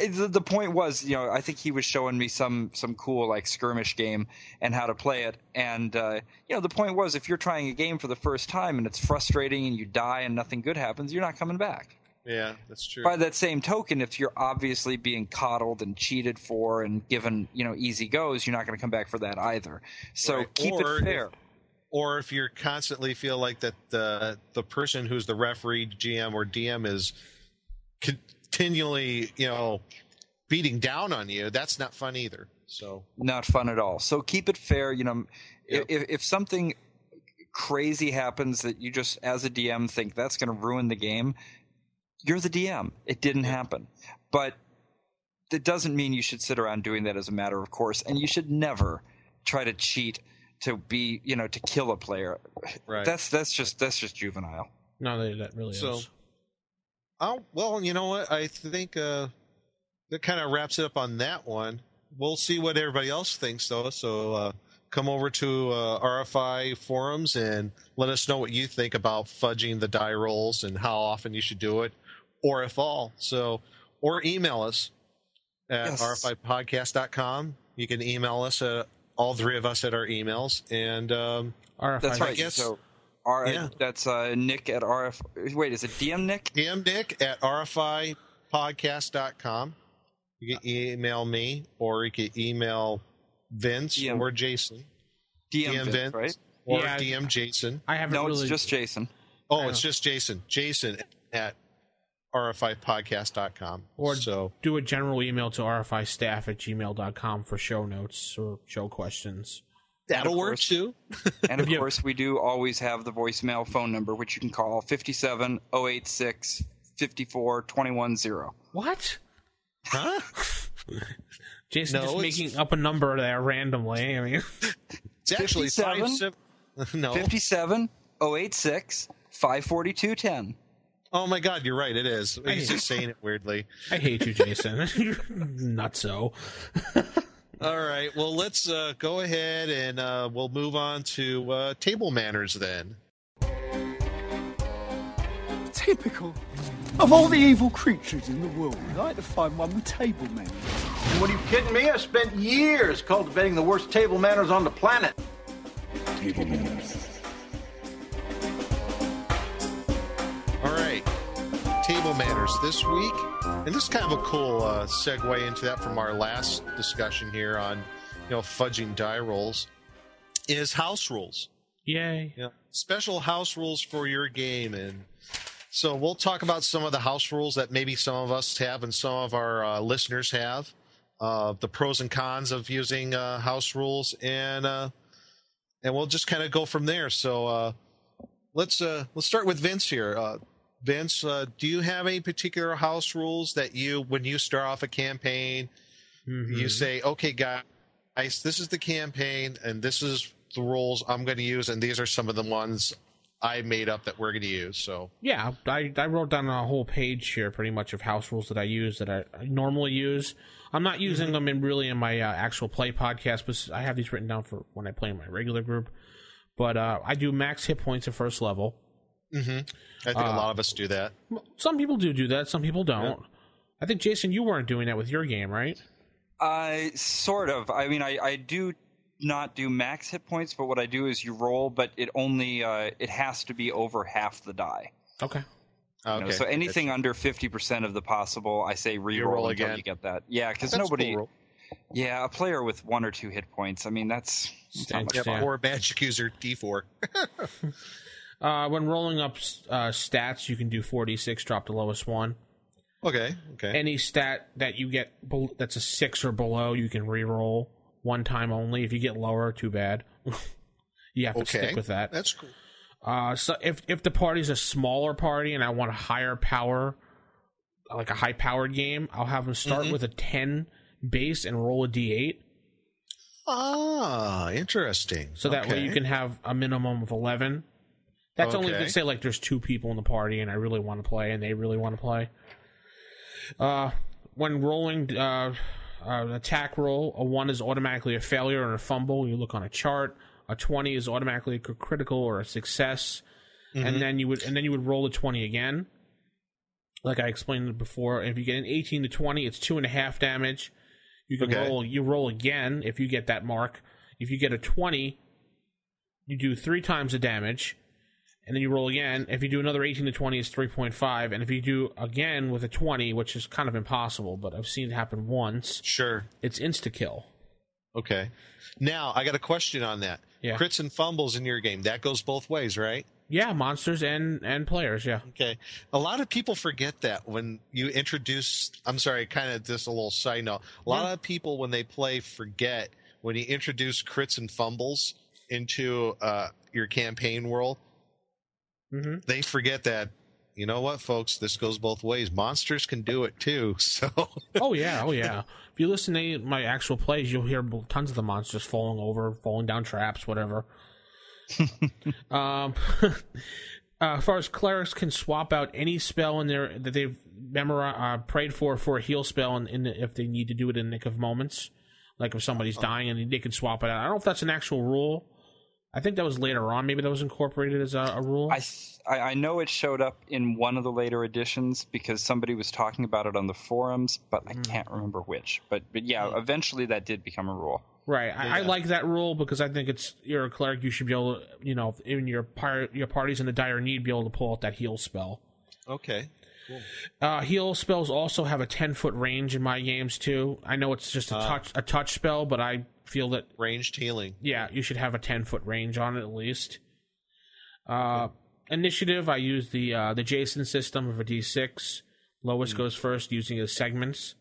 The point was, you know, I think he was showing me some cool like skirmish game and how to play it. And, you know, the point was, if you're trying a game for the first time and it's frustrating and you die and nothing good happens, you're not coming back. Yeah, that's true. By that same token, if you're obviously being coddled and cheated for and given, you know, easy goes, you're not going to come back for that either. So keep it fair. Or if you constantly feel like that the person who's the referee, GM, or DM is continually, you know, beating down on you, that's not fun either. So not fun at all. So keep it fair. You know, if something crazy happens that you just as a DM think that's going to ruin the game, you're the DM. It didn't happen. But that doesn't mean you should sit around doing that as a matter of course, and you should never try to cheat to be, you know, to kill a player. Right. That's just juvenile. No, that really is. Oh, well, you know what? I think there's that kind of wraps it up on that one. We'll see what everybody else thinks, though. So come over to RFI forums and let us know what you think about fudging the die rolls and how often you should do it, or if all. So, or email us at rfipodcast.com. You can email us, all three of us, at our emails. And RFI. That's right. I guess, So, yeah. that's Nick at RF. Wait, is it DM Nick? DM Nick at rfipodcast.com. You can email me, or you can email Vince or Jason. DM Vince, right? Or DM Jason. I haven't really... it's just Jason. Oh, it's just Jason. Jason at rfipodcast.com. Or do a general email to rfistaff@gmail.com for show notes or show questions. That'll work too. And of course, we do always have the voicemail phone number, which you can call 57-086-54-210. What? Huh? Jason just making up a number there randomly. I mean, it's actually 57-086-542-10. Oh my God, you're right. It is. He's just saying it weirdly. I hate you, Jason. Nutso. All right. Well, let's go ahead and we'll move on to table manners then. Typical. Of all the evil creatures in the world, I'd like to find one with table manners. What, are you kidding me? I spent years cultivating the worst table manners on the planet. Table manners. All right. Table manners this week. And this is kind of a cool segue into that from our last discussion here on, fudging die rolls, is house rules. Yay. Yeah. Special house rules for your game. And so we'll talk about some of the house rules that maybe some of us have and some of our listeners have, the pros and cons of using house rules, and we'll just kind of go from there. So let's start with Vince here. Vince, do you have any particular house rules that when you start off a campaign, you say, okay, guys, this is the campaign, and this is the rules I'm going to use, and these are some of the ones I made up that we're going to use. So yeah, I wrote down a whole page here pretty much of house rules that I use that I normally use. I'm not using them in my actual play podcast, but I have these written down for when I play in my regular group. But I do max hit points at first level. Mm-hmm. I think a lot of us do that. Some people do that. Some people don't. Yeah. I think, Jason, you weren't doing that with your game, right? Sort of. I mean, I do not do max hit points, but what I do is you roll, but it only it has to be over half the die. Okay. Okay. So anything under 50% of the possible, I say re-roll until again. you get that. Yeah, because nobody. Cool. Yeah, a player with 1 or 2 hit points. I mean, that's not much fun. Or a magic user D4. When rolling up stats, you can do 4d6, drop the lowest one. Okay. Any stat that you get that's a 6 or below, you can re-roll one time only. If you get lower, too bad. You have to stick with that. That's cool. So if the party's a smaller party and I want a higher power, like a high-powered game, I'll have them start with a 10 base and roll a d8. Ah, interesting. So that way you can have a minimum of 11. That's only to say, like, there's 2 people in the party and I really want to play and they really want to play. When rolling an attack roll, a 1 is automatically a failure or a fumble. You look on a chart. A 20 is automatically a critical or a success, and then you would roll a 20 again. Like I explained before, if you get an 18 to 20, it's 2.5 damage. You can roll again if you get that mark. If you get a 20, you do 3 times the damage, and then you roll again. If you do another 18 to 20, it's 3.5, and if you do again with a 20, which is kind of impossible, but I've seen it happen once. Sure, it's insta kill. Okay. Now I got a question on that. Yeah. Crits and fumbles in your game, that goes both ways, right? Yeah, monsters and players, yeah. Okay. A lot of people forget that when you introduce, I'm sorry, kind of just a little side note. A lot of people, when they play, forget when you introduce crits and fumbles into your campaign world, they forget that, you know what, folks, this goes both ways. Monsters can do it too, so. Oh, yeah. If you listen to my actual plays, you'll hear tons of the monsters falling over, falling down traps, whatever. As far as clerics can swap out any spell in there that they've prayed for a heal spell, if they need to do it in the nick of moments, like if somebody's dying and they can swap it out. I don't know if that's an actual rule. I think that was later on. Maybe that was incorporated as a rule. I know it showed up in one of the later editions because somebody was talking about it on the forums, but I can't remember which. But yeah, eventually that did become a rule. Right. I like that rule because I think you're a cleric. You should be able to, in your party's in the dire need, be able to pull out that heal spell. Okay. Cool. Heal spells also have a 10-foot range in my games too. I know it's just a touch spell, but I feel that ranged healing. Yeah, you should have a 10-foot range on it at least. Initiative, I use the Jason system of a D6. Lowest goes first, using as segments.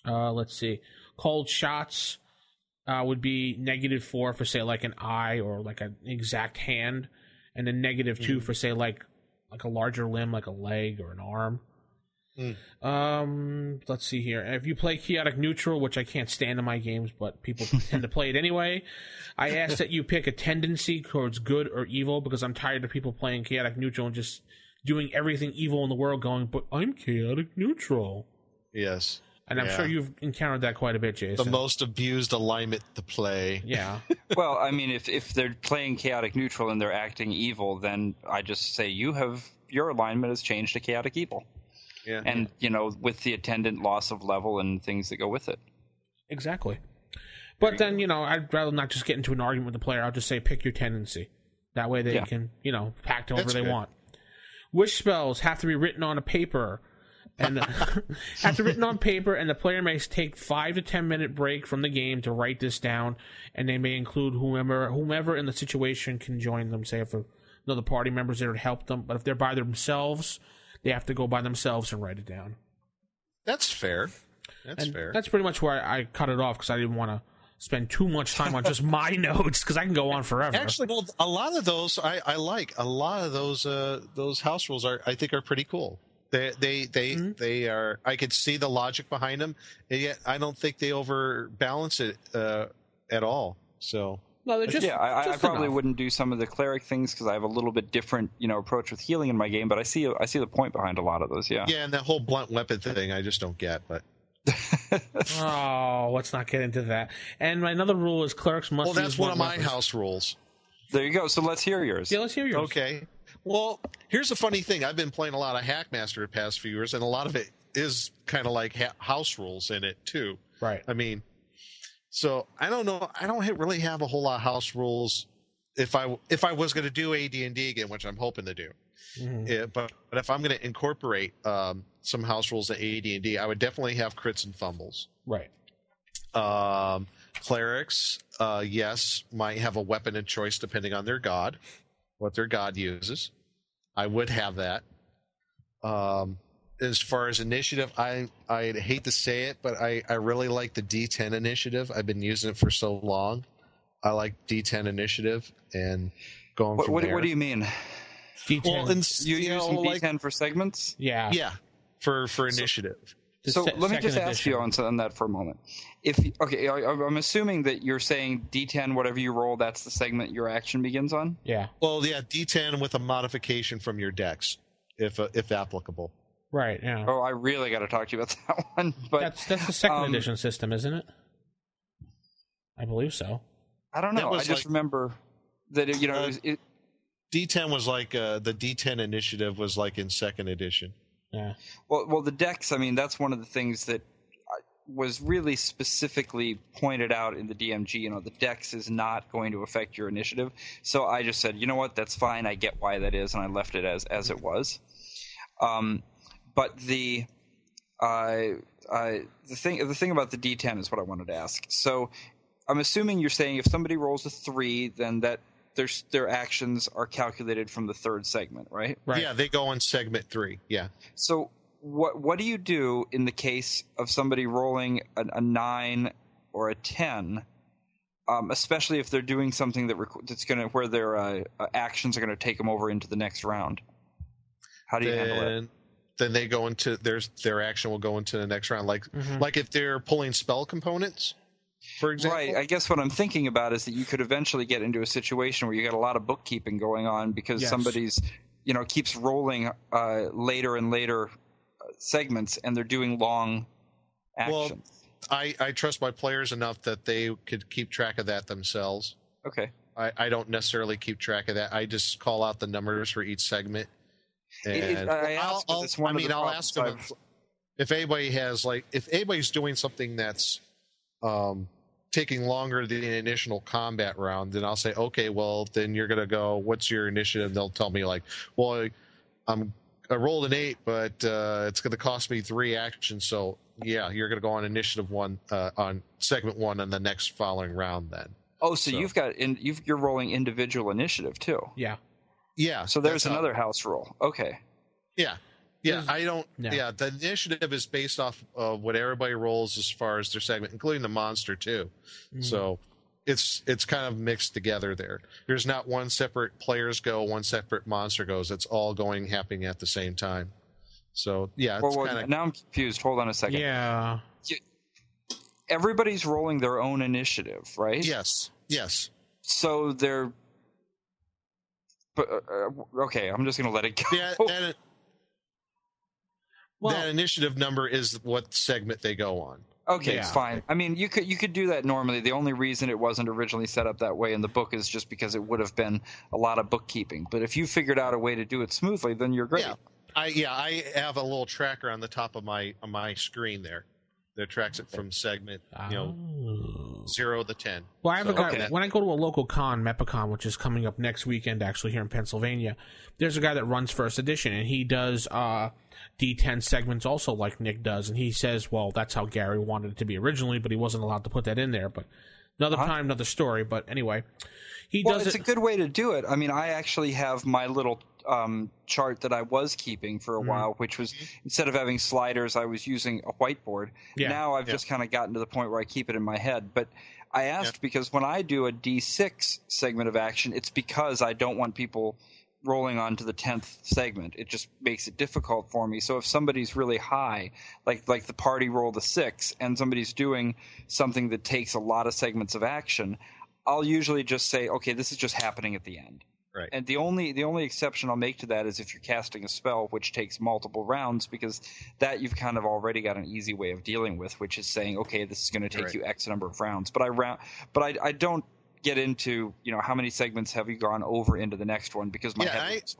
Let's see. Cold shots would be -4 for say like an eye or like an exact hand, and then -2 for say like a larger limb, like a leg or an arm. Let's see here. If you play chaotic neutral, which I can't stand in my games, but people tend to play it anyway, I ask that you pick a tendency towards good or evil, because I'm tired of people playing chaotic neutral and just doing everything evil in the world going, but I'm chaotic neutral. Yes. And I'm sure you've encountered that quite a bit, Jason. The most abused alignment to play. Yeah. Well, I mean, if they're playing chaotic neutral and they're acting evil, then I just say your alignment has changed to chaotic evil. Yeah. And, with the attendant loss of level and things that go with it. Exactly. But then, I'd rather not just get into an argument with the player. I'll just say, pick your tendency. That way they can, pact however they want. Wish spells have to be written on a paper. And the player may take 5 to 10 minute break from the game to write this down, and they may include whomever in the situation can join them. Say if another party member's there to help them, but if they're by themselves, they have to go by themselves and write it down. That's fair. That's fair. That's pretty much where I cut it off, because I didn't want to spend too much time on just my notes, because I can go on forever. Actually, well, a lot of those I like. A lot of those house rules I think are pretty cool. They are. I could see the logic behind them, and yet I don't think they overbalance it at all. So. No, they're just, I probably wouldn't do some of the cleric things because I have a little bit different, approach with healing in my game. But I see the point behind a lot of those. Yeah. Yeah, and that whole blunt weapon thing, I just don't get. But oh, let's not get into that. And another rule is clerics must. Well, that's one of my house rules. There you go. So let's hear yours. Yeah, let's hear yours. Okay. Well, here's the funny thing. I've been playing a lot of Hackmaster the past few years, and a lot of it is kind of like house rules in it too. Right. I mean. So I don't know. I don't really have a whole lot of house rules. If I was going to do AD&D again, which I'm hoping to do, but if I'm going to incorporate some house rules in AD&D, I would definitely have crits and fumbles. Right. Clerics, yes, might have a weapon of choice depending on their god, what their god uses. I would have that. As far as initiative, I hate to say it, but I really like the D10 initiative. I've been using it for so long. I like D10 initiative and going from there. What do you mean? D10. Well, you're using D10 for segments? Yeah. Yeah, for initiative. So let me just ask you on that for a moment. I'm assuming that you're saying D10, whatever you roll, that's the segment your action begins on? Yeah. Well, yeah, D10 with a modification from your dex, if applicable. Right, yeah. Oh, I really got to talk to you about that one. But that's the second edition system, isn't it? I believe so. I don't know. I just remember that D10 was like the D10 initiative was like in second edition. Yeah. Well, the dex. I mean, that's one of the things that was really specifically pointed out in the DMG. The dex is not going to affect your initiative. So I just said, you know what, that's fine. I get why that is, and I left it as it was. But the thing about the D10 is what I wanted to ask. So I'm assuming you're saying if somebody rolls a 3, then that their actions are calculated from the third segment, right? Right. Yeah, they go on segment 3. Yeah. So what do you do in the case of somebody rolling a 9 or a 10, especially if they're doing something that's going to where their actions are going to take them over into the next round? How do you handle it? Then they go into their action will go into the next round, like if they're pulling spell components, for example. Right. I guess what I'm thinking about is that you could eventually get into a situation where you got a lot of bookkeeping going on because somebody's keeps rolling later and later segments and they're doing long actions. Well, I trust my players enough that they could keep track of that themselves. Okay. I don't necessarily keep track of that. I just call out the numbers for each segment. And I'll ask them if anybody has if anybody's doing something that's taking longer than the initial combat round, then I'll say, okay, well, then you're gonna go. What's your initiative? And they'll tell me well, I rolled an 8, but it's gonna cost me 3 actions. So yeah, you're gonna go on initiative 1 on segment 1 on the next following round then. Oh, so you're rolling individual initiative too. Yeah. Yeah. So there's another house rule. Okay. Yeah. Yeah. I don't. Yeah. The initiative is based off of what everybody rolls as far as their segment, including the monster too. Mm. So it's kind of mixed together there. There's not one separate players go, one separate monster goes. It's all happening at the same time. So yeah. Now I'm confused. Hold on a second. Yeah. Everybody's rolling their own initiative, right? Yes. Yes. So they're. But okay, I'm just going to let it go. Yeah. That initiative number is what segment they go on. Okay, fine. I mean, you could do that normally. The only reason it wasn't originally set up that way in the book is just because it would have been a lot of bookkeeping. But if you figured out a way to do it smoothly, then you're great. Yeah, I have a little tracker on the top of my screen there that tracks it from segment 0 to 10. Well, I have a guy when I go to a local con, Mepicon, which is coming up next weekend, actually here in Pennsylvania. There's a guy that runs First Edition, and he does D10 segments also, like Nick does. And he says, well, that's how Gary wanted it to be originally, but he wasn't allowed to put that in there. But another time, another story. But anyway, it's a good way to do it. I mean, I actually have my little chart that I was keeping for a while, which was instead of having sliders, I was using a whiteboard. Yeah. Now I've just kind of gotten to the point where I keep it in my head. But I asked because when I do a D6 segment of action, it's because I don't want people rolling on to the 10th segment. It just makes it difficult for me. So if somebody's really high, like the party rolled a 6, and somebody's doing something that takes a lot of segments of action, I'll usually just say, okay, this is just happening at the end. Right. And the only exception I'll make to that is if you're casting a spell which takes multiple rounds, because that you've kind of already got an easy way of dealing with, which is saying, okay, this is going to take you X number of rounds. But I don't get into how many segments have you gone over into the next one, because my head is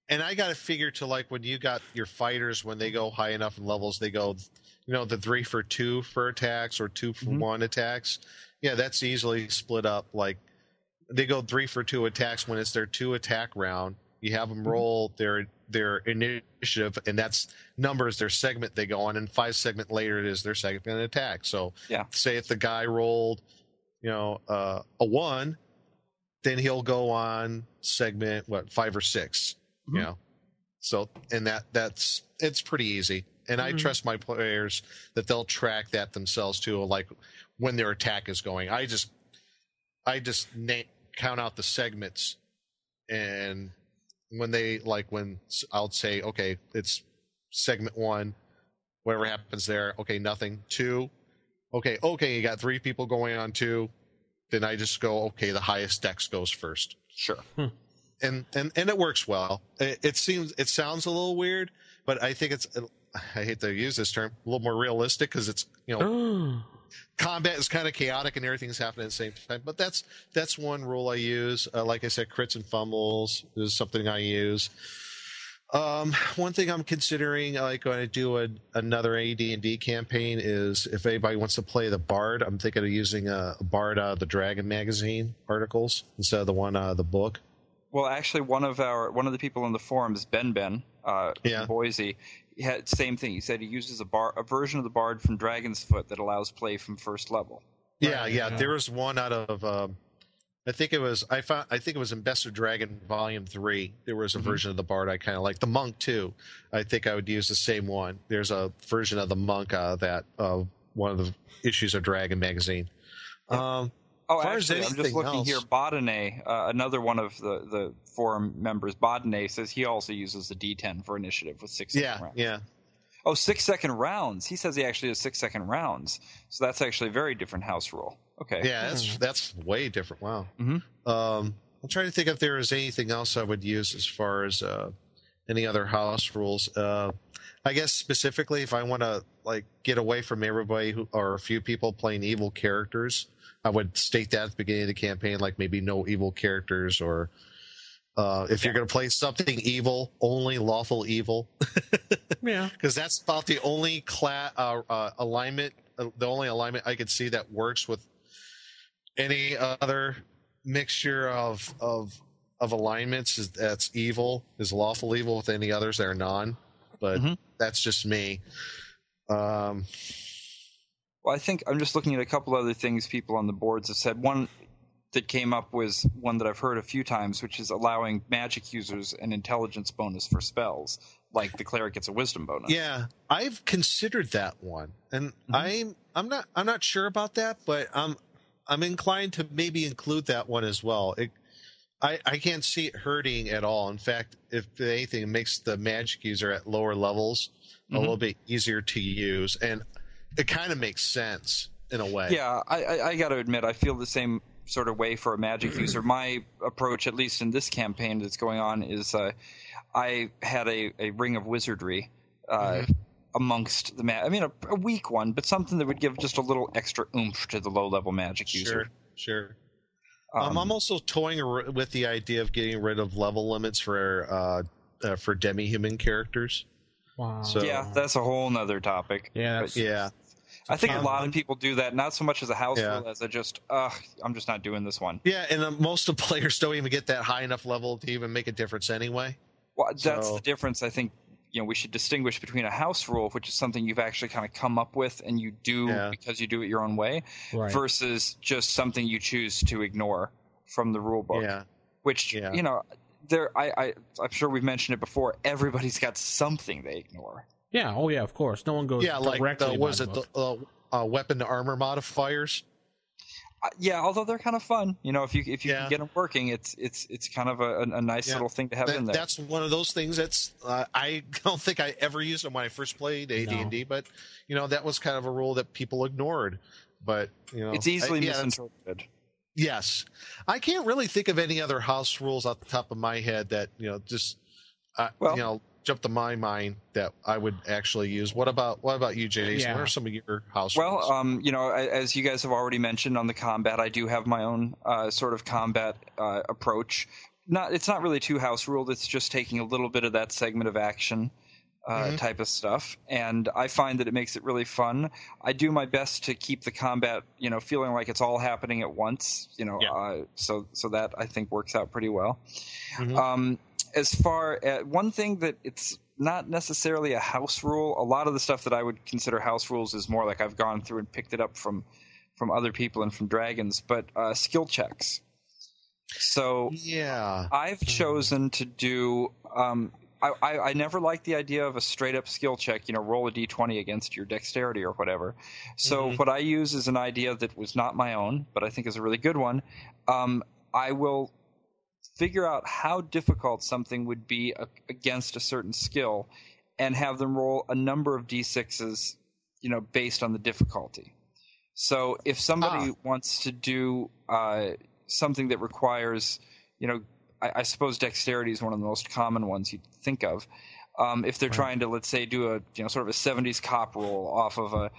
and I got to figure to when you got your fighters, when they go high enough in levels, they go the 3 for 2 for attacks or 2 for 1 attacks. Yeah, that's easily split up. They go 3 for 2 attacks when it's their 2 attack round. You have them roll their initiative, and that's numbers their segment they go on, and 5 segment later it is their segment attack. So say if the guy rolled a 1, then he'll go on segment 5 or 6. So and that's it's pretty easy, and I trust my players that they'll track that themselves too, when their attack is going. I just count out the segments, and when they when I'll say, okay, it's segment 1, whatever happens there, okay, nothing. 2, okay, you got 3 people going on 2, then I just go, okay, the highest dex goes first. Sure. And it works well. It sounds a little weird, but I think I hate to use this term, a little more realistic, because it's combat is kind of chaotic and everything's happening at the same time. But that's one rule I use. Like I said, crits and fumbles is something I use. One thing I'm considering, when I do another AD&D campaign, is if anybody wants to play the Bard, I'm thinking of using a Bard the Dragon magazine articles instead of the one the book. Well, actually, one of the people in the forums, Ben from Boise, he had same thing. He said he uses a version of the Bard from Dragon's Foot that allows play from first level. Yeah. There was one out of I think it was in Best of Dragon Volume 3. There was a version of the Bard I kind of like. The Monk too. I think I would use the same one. There's a version of the Monk that one of the issues of Dragon magazine. Actually, I'm just looking here. Bodine, another one of the forum members, Bodine, says he also uses the D10 for initiative with 6 second rounds. Yeah. Oh, 6 second rounds. He says he actually has 6 second rounds. So that's actually a very different house rule. Okay. Yeah, that's way different. Wow. I'm trying to think if there is anything else I would use as far as any other house rules. I guess specifically, if I want to like get away from everybody or a few people playing evil characters, I would state that at the beginning of the campaign, like maybe no evil characters, or if you're going to play something evil, only lawful evil. Yeah, because that's about the only alignment, the only alignment I could see that works with any other mixture of alignments that's evil, is lawful evil with any others that are non. But that's just me. Well, I think I'm just looking at a couple other things people on the boards have said. One that came up was one that I've heard a few times, which is allowing magic users an intelligence bonus for spells, like the cleric gets a wisdom bonus. Yeah, I've considered that one, and I'm not sure about that, but I'm inclined to maybe include that one as well. I can't see it hurting at all. In fact, if anything, it makes the magic user at lower levels a little bit easier to use, and it kind of makes sense in a way. Yeah, I got to admit, I feel the same sort of way for a magic user. My approach, at least in this campaign that's going on, is I had a ring of wizardry amongst the I mean, a weak one, but something that would give just a little extra oomph to the low-level magic user. Sure. I'm also toying with the idea of getting rid of level limits for demi-human characters. Wow. So, yeah, that's a whole nother topic. Yeah, I think a lot of people do that, not so much as a house rule as I'm just not doing this one. Yeah, and most of the players don't even get that high enough level to even make a difference anyway. Well, that's the difference. I think we should distinguish between a house rule, which is something you've actually kind of come up with and you do because you do it your own way, versus just something you choose to ignore from the rule book. Yeah. Which I'm sure we've mentioned it before. Everybody's got something they ignore. Yeah. Oh, yeah. Of course, no one goes. Yeah, like the weapon to armor modifiers. Yeah, although they're kind of fun. If you can get them working, it's kind of a nice little thing to have in there. That's one of those things that's I don't think I ever used them when I first played AD&D, but that was kind of a rule that people ignored. But it's easily misinterpreted. Yes, I can't really think of any other house rules off the top of my head that jumped to my mind that I would actually use. What about you, Jason? What are some of your house rules? Well, as you guys have already mentioned on the combat, I do have my own sort of combat approach. It's not really too house ruled. It's just taking a little bit of that segment of action type of stuff, and I find that it makes it really fun. I do my best to keep the combat, feeling like it's all happening at once. So that I think works out pretty well. As far as one thing that it's not necessarily a house rule, a lot of the stuff that I would consider house rules is more like I've gone through and picked it up from other people and from dragons, but skill checks. So I've chosen to do I never liked the idea of a straight up skill check, roll a d20 against your dexterity or whatever. So what I use is an idea that was not my own, but I think is a really good one. I will figure out how difficult something would be against a certain skill and have them roll a number of d6s, based on the difficulty. So if somebody wants to do something that requires, I suppose dexterity is one of the most common ones you'd think of. If they're trying to, let's say, do a sort of a 70s cop roll off of a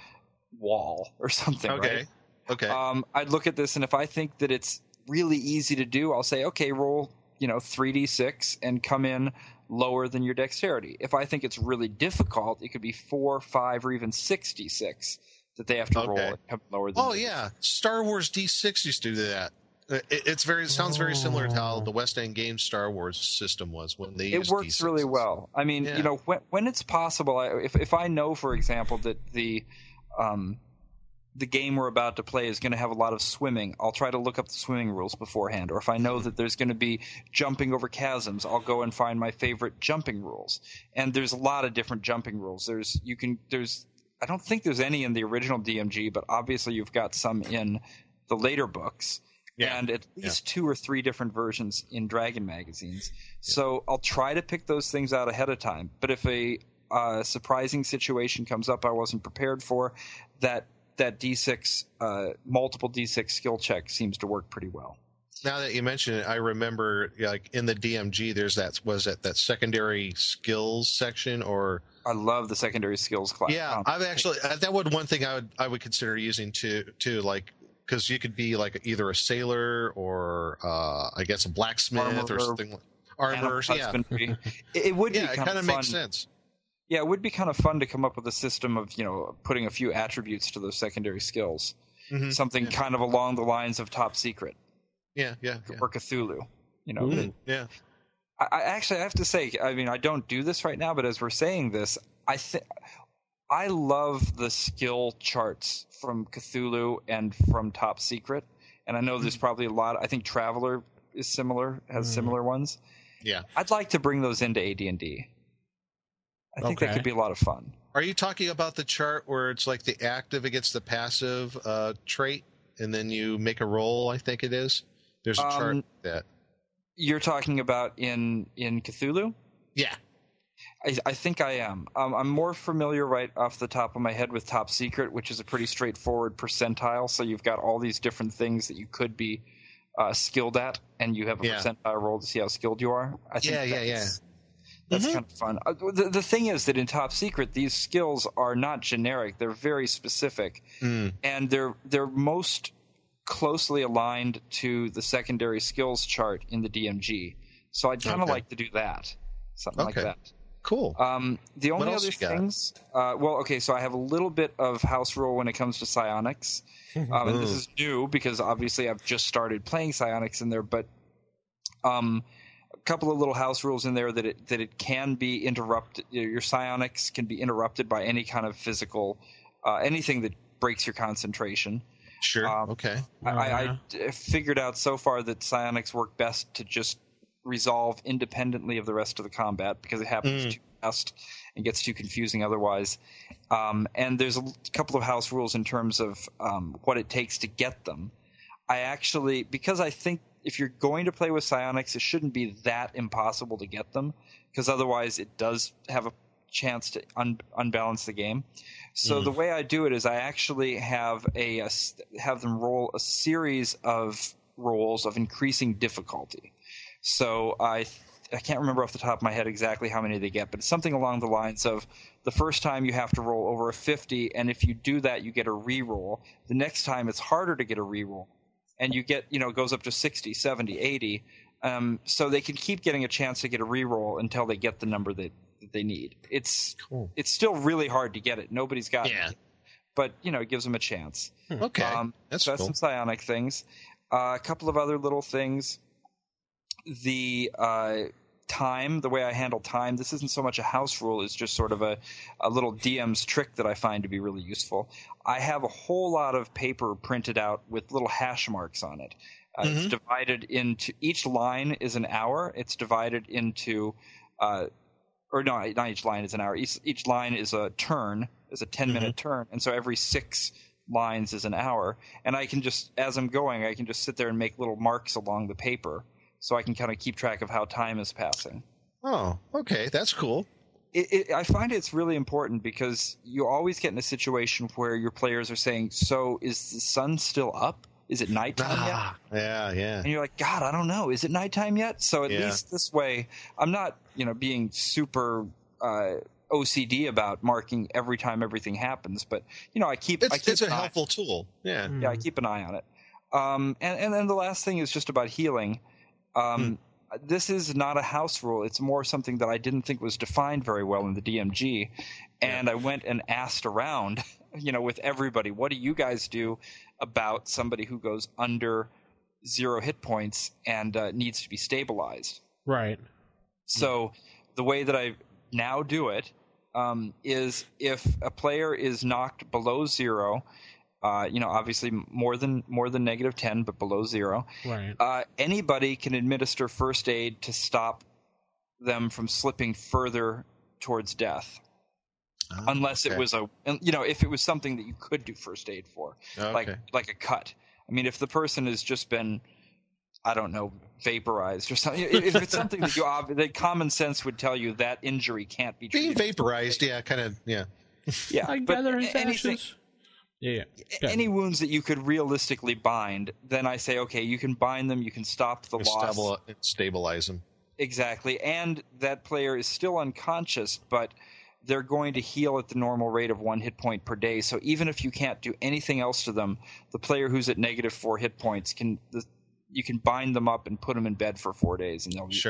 wall or something, right? Okay. I'd look at this, and if I think that it's really easy to do, I'll say, okay, roll 3d6 and come in lower than your dexterity. If I think it's really difficult, it could be 4, 5, or even 6d6 that they have to roll and come lower than. Oh yeah, Star Wars D6 used to do that. It sounds very similar to how the West End Games Star Wars system was when they used it works D6s. really well. I mean, when it's possible, if I know, for example, that the game we're about to play is going to have a lot of swimming, I'll try to look up the swimming rules beforehand. Or if I know that there's going to be jumping over chasms, I'll go and find my favorite jumping rules. And there's a lot of different jumping rules. I don't think there's any in the original DMG, but obviously you've got some in the later books. And at least 2 or 3 different versions in Dragon magazines. So I'll try to pick those things out ahead of time. But if a surprising situation comes up I wasn't prepared for, that D6 multiple D6 skill check seems to work pretty well. Now that you mention it, I remember like in the DMG, there's that secondary skills section, or I love the secondary skills class. Yeah, I've actually that would one thing I would consider using too, like because you could be like either a sailor or I guess a blacksmith or something like armor. Yeah, it would be it kind of makes sense. Yeah, it would be kind of fun to come up with a system of putting a few attributes to those secondary skills, something kind of along the lines of Top Secret. Yeah. Or Cthulhu, Yeah. I actually have to say, I mean, I don't do this right now, but as we're saying this, I love the skill charts from Cthulhu and from Top Secret, and I know there's probably a lot. I think Traveler is similar, has similar ones. Yeah, I'd like to bring those into AD&D. I think that could be a lot of fun. Are you talking about the chart where it's like the active against the passive trait, and then you make a roll? I think it is. There's a chart like that. You're talking about in Cthulhu? Yeah. I think I am. I'm more familiar right off the top of my head with Top Secret, which is a pretty straightforward percentile. So you've got all these different things that you could be skilled at, and you have a percentile roll to see how skilled you are. I think that's kind of fun. The thing is that in Top Secret, these skills are not generic. They're very specific, and they're most closely aligned to the secondary skills chart in the DMG. So I'd kind of like to do that, something like that. Cool. The only other things, so I have a little bit of house rule when it comes to psionics, and this is new because obviously I've just started playing psionics in there, but a couple of little house rules in there that it can be interrupted. Your psionics can be interrupted by any kind of physical, anything that breaks your concentration. Sure. Okay. I figured out so far that psionics work best to just resolve independently of the rest of the combat because it happens too fast and gets too confusing otherwise. And there's a couple of house rules in terms of what it takes to get them. Because I think if you're going to play with psionics, it shouldn't be that impossible to get them because otherwise it does have a chance to unbalance the game. So the way I do it is I actually have them roll a series of rolls of increasing difficulty. So I can't remember off the top of my head exactly how many they get, but it's something along the lines of the first time you have to roll over a 50, and if you do that, you get a re-roll. The next time it's harder to get a re-roll, and you get, it goes up to 60, 70, 80. So they can keep getting a chance to get a re-roll until they get the number that they need. It's still really hard to get it. Nobody's got it, but it gives them a chance. Okay, that's cool. Some psionic things. A couple of other little things. The time, the way I handle time, this isn't so much a house rule, it's just sort of a little DM's trick that I find to be really useful. I have a whole lot of paper printed out with little hash marks on it. It's divided into, each line is an hour. It's divided into, not each line is an hour. Each line is a turn, is a 10-minute turn. And so every 6 lines is an hour. And I can just, as I'm going, I can just sit there and make little marks along the paper. So I can kind of keep track of how time is passing. Oh, okay. That's cool. I find it's really important because you always get in a situation where your players are saying, so is the sun still up? Is it nighttime yet? Yeah. And you're like, God, I don't know. Is it nighttime yet? So at least this way, I'm not, being super OCD about marking every time everything happens. But, I keep it's a helpful tool. Yeah. Yeah, I keep an eye on it. And then the last thing is just about healing. This is not a house rule. It's more something that I didn't think was defined very well in the DMG. And I went and asked around, with everybody, what do you guys do about somebody who goes under 0 hit points and needs to be stabilized? Right. So the way that I now do it is if a player is knocked below 0, obviously more than -10, but below 0. Right. Anybody can administer first aid to stop them from slipping further towards death, unless it was if it was something that you could do first aid for, like a cut. I mean, if the person has just been, I don't know, vaporized or something. If it's something that common sense would tell you that injury can't be treated. Being vaporized, yeah. I gather his ashes. Yeah. Any wounds that you could realistically bind, then I say, okay, you can bind them, you can stop the loss. Stabilize them. Exactly. And that player is still unconscious, but they're going to heal at the normal rate of 1 hit point per day. So even if you can't do anything else to them, the player who's at -4 hit points you can bind them up and put them in bed for 4 days, and they'll be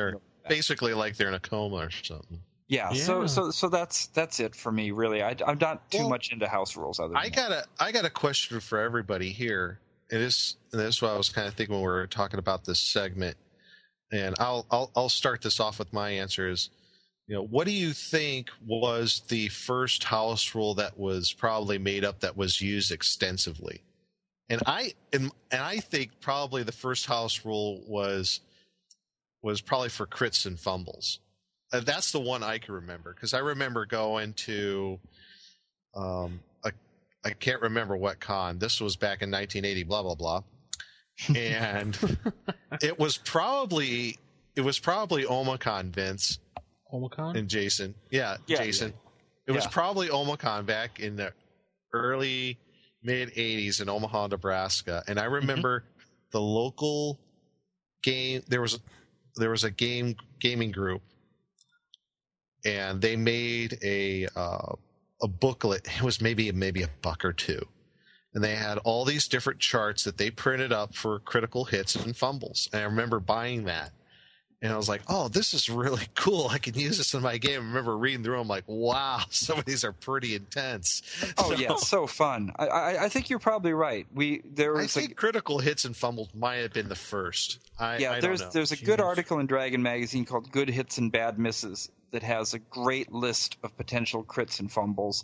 basically like they're in a coma or something. Yeah. So that's it for me, really. I'm not too much into house rules. I got a question for everybody here. And this is what I was kind of thinking when we were talking about this segment. And I'll start this off with my answer is, what do you think was the first house rule that was probably made up that was used extensively? And I think probably the first house rule was probably for crits and fumbles. That's the one I can remember, because I remember going to I can't remember what con. This was back in 1980, blah blah blah, and it was probably Omicron, Vince. Omicron? And Jason. Yeah, Jason. It was probably Omicron back in the early mid 80s in Omaha, Nebraska. And I remember the local game, there was a gaming group, and they made a booklet. It was maybe a buck or two. And they had all these different charts that they printed up for critical hits and fumbles. And I remember buying that. And I was like, oh, this is really cool. I can use this in my game. I remember reading through them like, wow, some of these are pretty intense. Oh, yeah, so fun. I think you're probably right. I think critical hits and fumbles might have been the first. There's a good article in Dragon Magazine called Good Hits and Bad Misses that has a great list of potential crits and fumbles.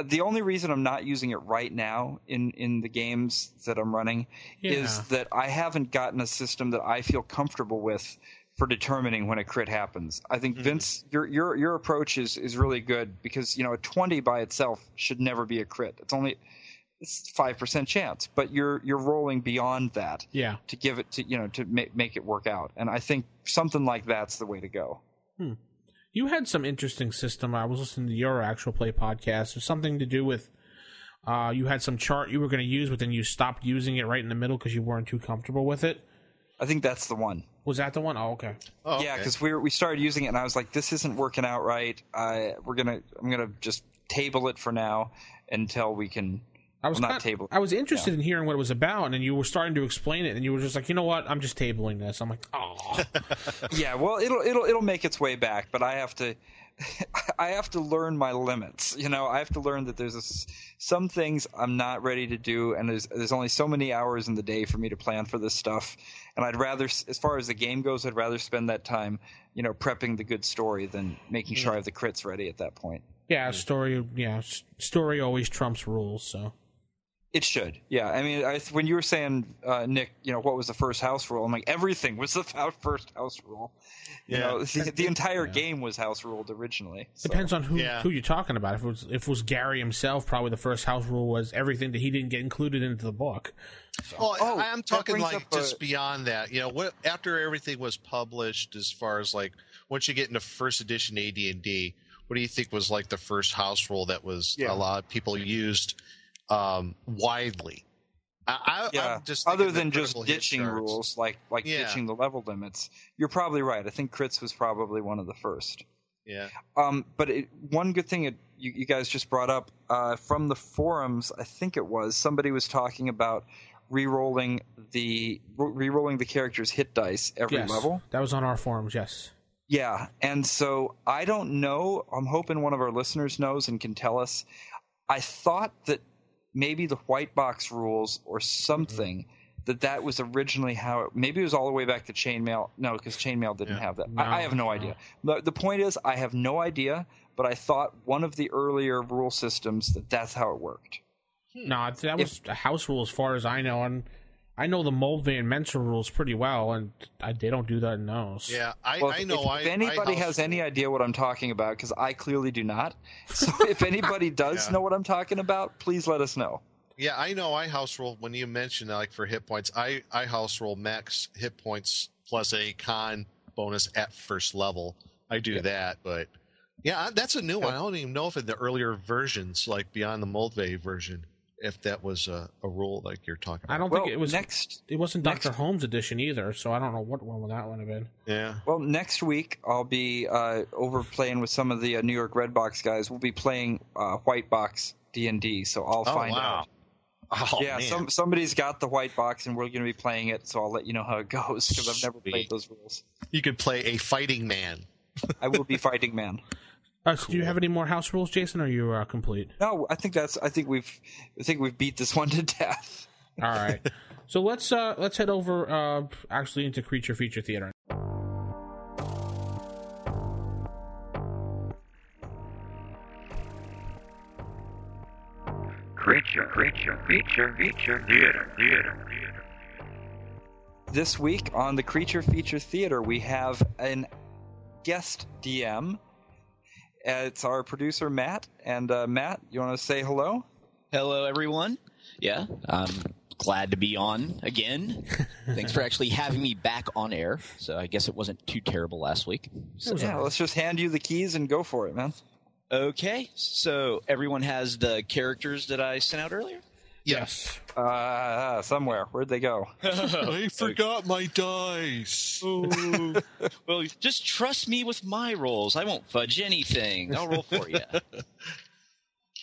The only reason I'm not using it right now in the games that I'm running is that I haven't gotten a system that I feel comfortable with for determining when a crit happens. I think Vince, your approach is really good, because a 20 by itself should never be a crit. It's 5% chance, but you're rolling beyond that to give it to make it work out. And I think something like that's the way to go. You had some interesting system. I was listening to your actual play podcast. It was something to do with you had some chart you were going to use, but then you stopped using it right in the middle because you weren't too comfortable with it. I think that's the one. Was that the one? Oh, okay. Oh, yeah, because we started using it, and I was like, this isn't working out right. I'm gonna just table it for now until we can. I was interested in hearing what it was about, and then you were starting to explain it, and you were just like, you know what? I'm just tabling this. I'm like, oh. Yeah, well, it'll make its way back, but I have to learn my limits. I have to learn that there's some things I'm not ready to do, and there's only so many hours in the day for me to plan for this stuff. And I'd rather, as far as the game goes, I'd rather spend that time, prepping the good story than making sure I have the crits ready at that point. Yeah, story always trumps rules, so. It should, yeah. I mean, when you were saying, Nick, what was the first house rule? I'm like, everything was the first house rule. The entire game was house ruled originally. So. Depends on who you're talking about. If it was Gary himself, probably the first house rule was everything that he didn't get included into the book. So. Well, I'm talking like just beyond that. After everything was published, as far as like once you get into first edition AD&D, what do you think was like the first house rule that was a lot of people used? Widely. I'm just other than just ditching rules, like ditching the level limits. You're probably right. I think crits was probably one of the first. Yeah. But one good thing you guys just brought up from the forums, I think it was somebody was talking about re-rolling the character's hit dice every level. That was on our forums. Yes. Yeah, and so I don't know. I'm hoping one of our listeners knows and can tell us. I thought that maybe the white box rules or something that was originally how maybe it was all the way back to chainmail. No, because chainmail didn't have that. No, I have no idea. The point is, I have no idea, but I thought one of the earlier rule systems that's how it worked. No, that was a house rule as far as I know, and I know the Moldvay and Mensa rules pretty well, and they don't do that in those. Yeah, I know. If anybody has any idea what I'm talking about, because I clearly do not, so if anybody does know what I'm talking about, please let us know. Yeah, I know. I house roll when you mentioned like for hit points. I house roll max hit points plus a con bonus at first level. I do that, but Yeah, that's a new one. I don't even know if in the earlier versions, like beyond the Moldvay version, if that was a rule like you're talking about. I don't think it was. It wasn't Dr. Holmes edition either, so I don't know what one that would have been. Yeah. Well, next week I'll be over playing with some of the New York Red Box guys. We'll be playing White Box D&D, so I'll find out. Oh, yeah, man. somebody's got the White Box, and we're going to be playing it, so I'll let you know how it goes, because I've never played those rules. You could play a fighting man. I will be fighting man. So do you have any more house rules, Jason, or are you complete? No, I think we've beat this one to death. All right. So let's head over actually into Creature Feature Theater. Creature Feature Theater. This week on the Creature Feature Theater, we have an guest DM. It's our producer, Matt. And Matt, you want to say hello? Hello, everyone. Yeah, I'm glad to be on again. Thanks for actually having me back on air. So I guess it wasn't too terrible last week. So, yeah, let's just hand you the keys and go for it, man. Okay, so everyone has the characters that I sent out earlier? Yes. Somewhere. Where'd they go? I forgot my dice. Well, just trust me with my rolls. I won't fudge anything. I'll roll for you. I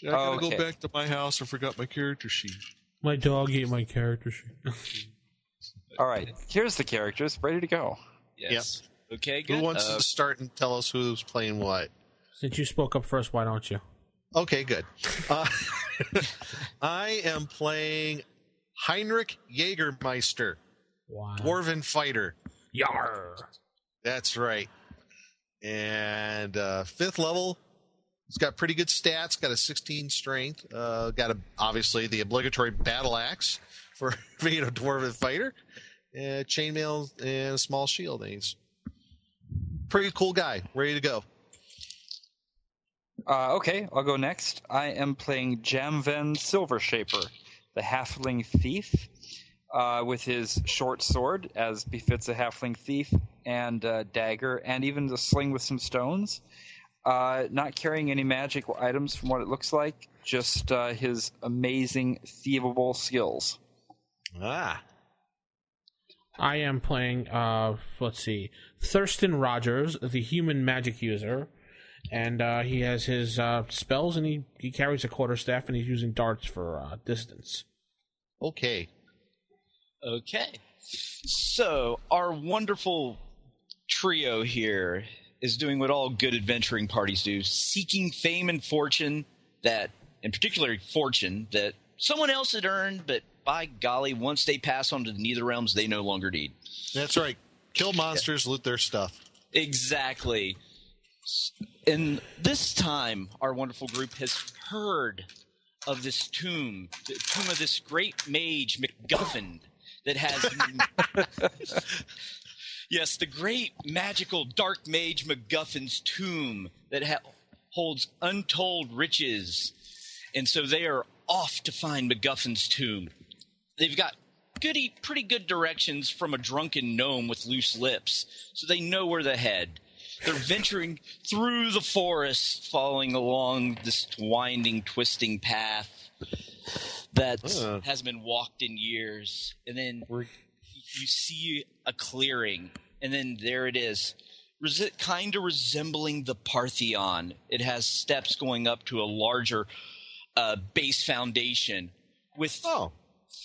gotta go back to my house. I forgot my character sheet. My dog ate my character sheet. All right. Here's the characters. Ready to go. Yes. Yep. Okay, good. Who wants to start and tell us who's playing what? Since you spoke up first, why don't you? Okay, good. I am playing Heinrich Jägermeister, Wow. Dwarven Fighter. Yarr. That's right. And 5th level. He's got pretty good stats. Got a 16 strength. Got obviously the obligatory battle axe for being a Dwarven Fighter. Chainmail and a small shield. And he's a pretty cool guy. Ready to go. Okay, I'll go next. I am playing Jamven Silvershaper, the halfling thief, with his short sword, as befits a halfling thief, and dagger, and even the sling with some stones. Not carrying any magical items from what it looks like, just his amazing thievable skills. Ah. I am playing, Thurston Rogers, the human magic user. And he has his spells, and he carries a quarterstaff, and he's using darts for distance. Okay. So, our wonderful trio here is doing what all good adventuring parties do, seeking fame and fortune that, in particular, fortune that someone else had earned, but by golly, once they pass on to the Nether Realms, they no longer need. That's right. Kill monsters, loot their stuff. Exactly. And this time, our wonderful group has heard of this tomb, the tomb of this great mage, MacGuffin, that has... Yes, the great magical dark mage MacGuffin's tomb that holds untold riches. And so they are off to find MacGuffin's tomb. They've got pretty good directions from a drunken gnome with loose lips, so they know where to head. They're venturing through the forest, following along this winding, twisting path that hasn't been walked in years. And then you see a clearing, and then there it is, kind of resembling the Parthenon. It has steps going up to a larger base foundation with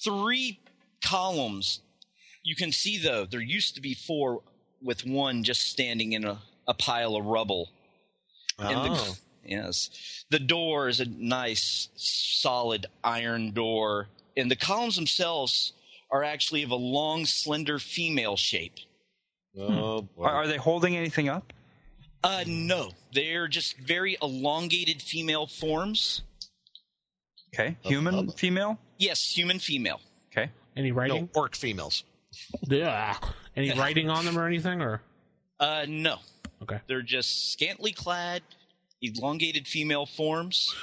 3 columns. You can see, though, there used to be 4 with one just standing in a pile of rubble. Yes. The door is a nice, solid iron door, and the columns themselves are actually of a long, slender female shape. Oh, boy. Are they holding anything up? No. They're just very elongated female forms. Okay. Human, female? Yes, human female. Okay. Any writing? No, orc females. Yeah. Any writing on them or anything? Or no. Okay. They're just scantily clad, elongated female forms.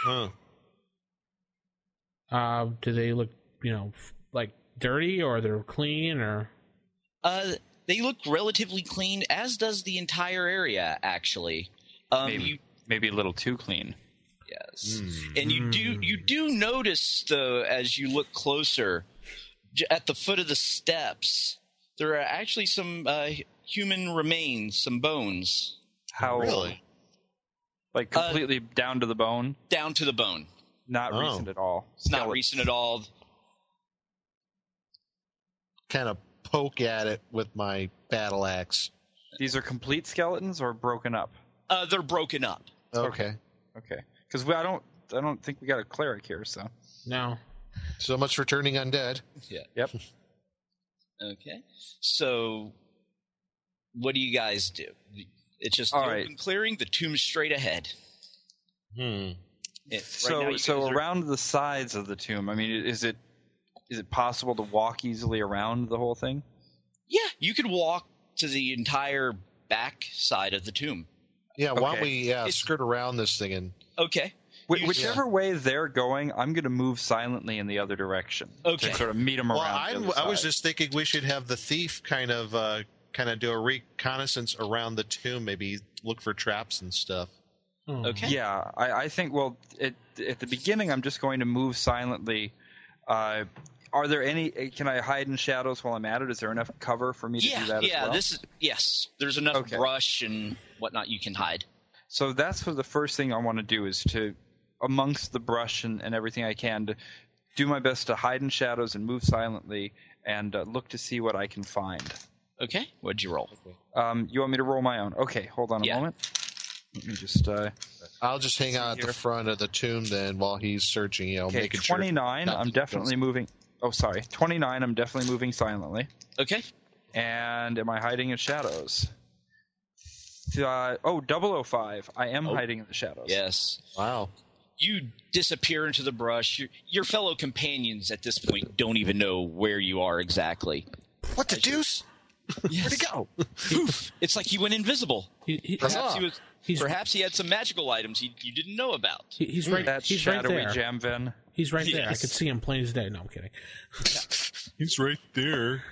Huh. Do they look, like dirty, or they're clean, or? They look relatively clean, as does the entire area, actually. Maybe a little too clean. Yes, and you do notice though, as you look closer, at the foot of the steps, there are actually some human remains, some bones. How Really? Like completely down to the bone? Down to the bone. Not recent at all. Not recent at all. Kind of poke at it with my battle axe. These are complete skeletons or broken up? They're broken up. Okay. Because I don't think we got a cleric here, so. No. So much for turning undead. Yeah. Yep. Okay. So, what do you guys do? It's just All the right. open clearing, the tomb's straight ahead. So around the sides of the tomb, I mean, is it possible to walk easily around the whole thing? Yeah, you could walk to the entire back side of the tomb. Yeah, why don't we skirt around this thing and... Okay. Whichever way they're going, I'm going to move silently in the other direction. Okay. To sort of meet them around. I was just thinking we should have the thief kind of do a reconnaissance around the tomb, maybe look for traps and stuff. Okay. Yeah, I think, well, at the beginning, I'm just going to move silently. Are there any? Can I hide in shadows while I'm at it? Is there enough cover for me to do that as well? Yes. There's enough brush and whatnot you can hide. So that's what the first thing I want to do is to, amongst the brush and everything I can, to do my best to hide in shadows and move silently and look to see what I can find. Okay. What'd you roll? You want me to roll my own? Okay, hold on a moment. Let me just... I'll just hang out at the front of the tomb then while he's searching, making sure... 29, I'm definitely moving... Oh, sorry. 29, I'm definitely moving silently. Okay. And am I hiding in shadows? 005. I am hiding in the shadows. Yes. Wow. You disappear into the brush. Your fellow companions at this point don't even know where you are exactly. What the deuce? Yes. Where'd he go? Poof! It's like he went invisible. Perhaps he had some magical items you didn't know about. He's right. That he's shadowy right there. Jamvin. He's right there. I Yes. could see him plain as day. No, I'm kidding. He's right there.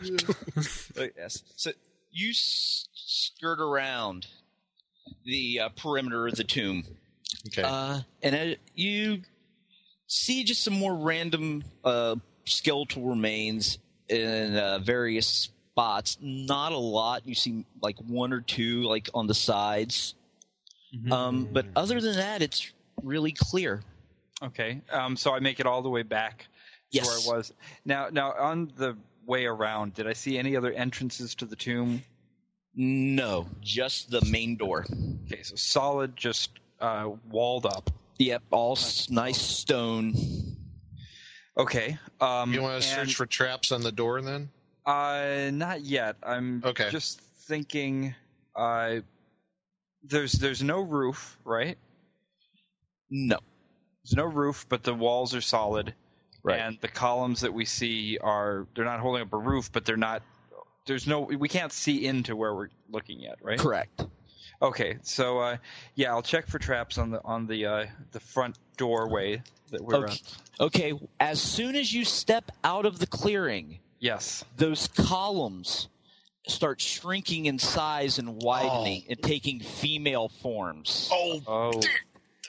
Yes. So you skirt around the perimeter of the tomb. Okay. And you see just some more random skeletal remains in various spots. Not a lot. You see like one or two like on the sides. But other than that, it's really clear. Okay. So I make it all the way back to where I was. Now on the way around, did I see any other entrances to the tomb? No, just the main door. Okay, so solid, just walled up. Yep, all nice stone. Okay. You want to search for traps on the door then? Not yet. I'm just thinking. There's no roof, right? No. There's no roof, but the walls are solid. Right. And the columns that we see they're not holding up a roof, but we can't see into where we're looking at, right? Correct. Okay, so I'll check for traps on the front doorway that we're on. Okay, as soon as you step out of the clearing, yes, those columns start shrinking in size and widening and taking female forms. Oh.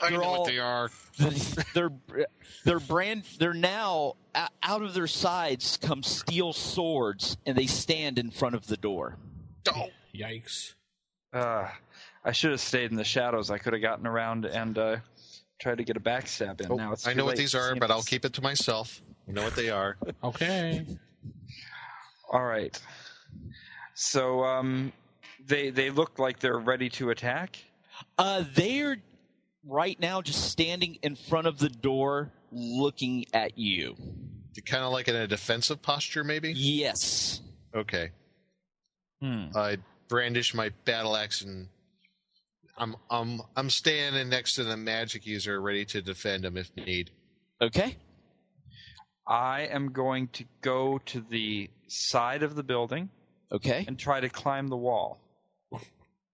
I know what they are. They're now out of their sides come steel swords, and they stand in front of the door. Oh, yikes! I should have stayed in the shadows. I could have gotten around and tried to get a backstab in. Now it's I know too what late. these are, but I'll keep it to myself. I know what they are. Okay. All right. So they look like they're ready to attack. They're right now just standing in front of the door looking at you. Kind of like in a defensive posture, maybe? Yes. Okay. I brandish my battle axe and I'm standing next to the magic user ready to defend him if need. Okay. I am going to go to the side of the building. Okay. And try to climb the wall.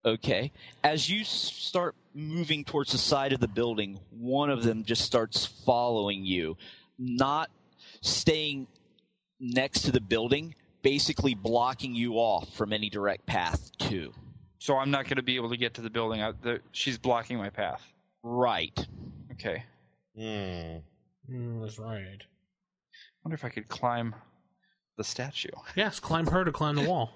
Okay. As you start moving towards the side of the building, one of them just starts following you, not staying next to the building, basically blocking you off from any direct path to. So I'm not going to be able to get to the building. She's blocking my path. Right. Okay. That's right. I wonder if I could climb the statue. Yes, climb her to climb the wall.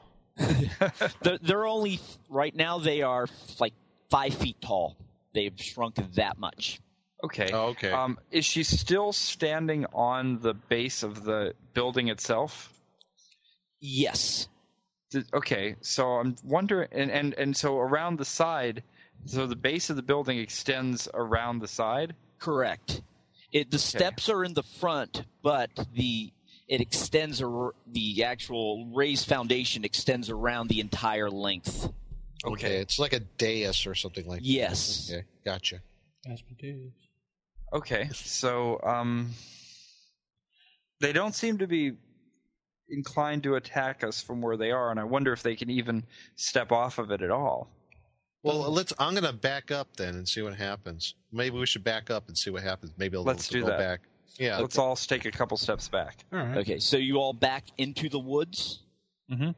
They're only, right now they are like 5 feet tall. They've shrunk that much. Okay. Oh, okay. Is she still standing on the base of the building itself? Yes. Okay, so I'm wondering, and so around the side, so the base of the building extends around the side? Correct. The steps are in the front, but it extends, the actual raised foundation extends around the entire length. Okay, it's like a dais or something like that. Yes. Okay, gotcha. Okay, so they don't seem to be inclined to attack us from where they are, and I wonder if they can even step off of it at all. Well, I'm going to back up then and see what happens. Maybe we should back up and see what happens. Maybe Let's do go that. back. Yeah. Let's all take a couple steps back. All right. Okay, so you all back into the woods? Mm-hmm.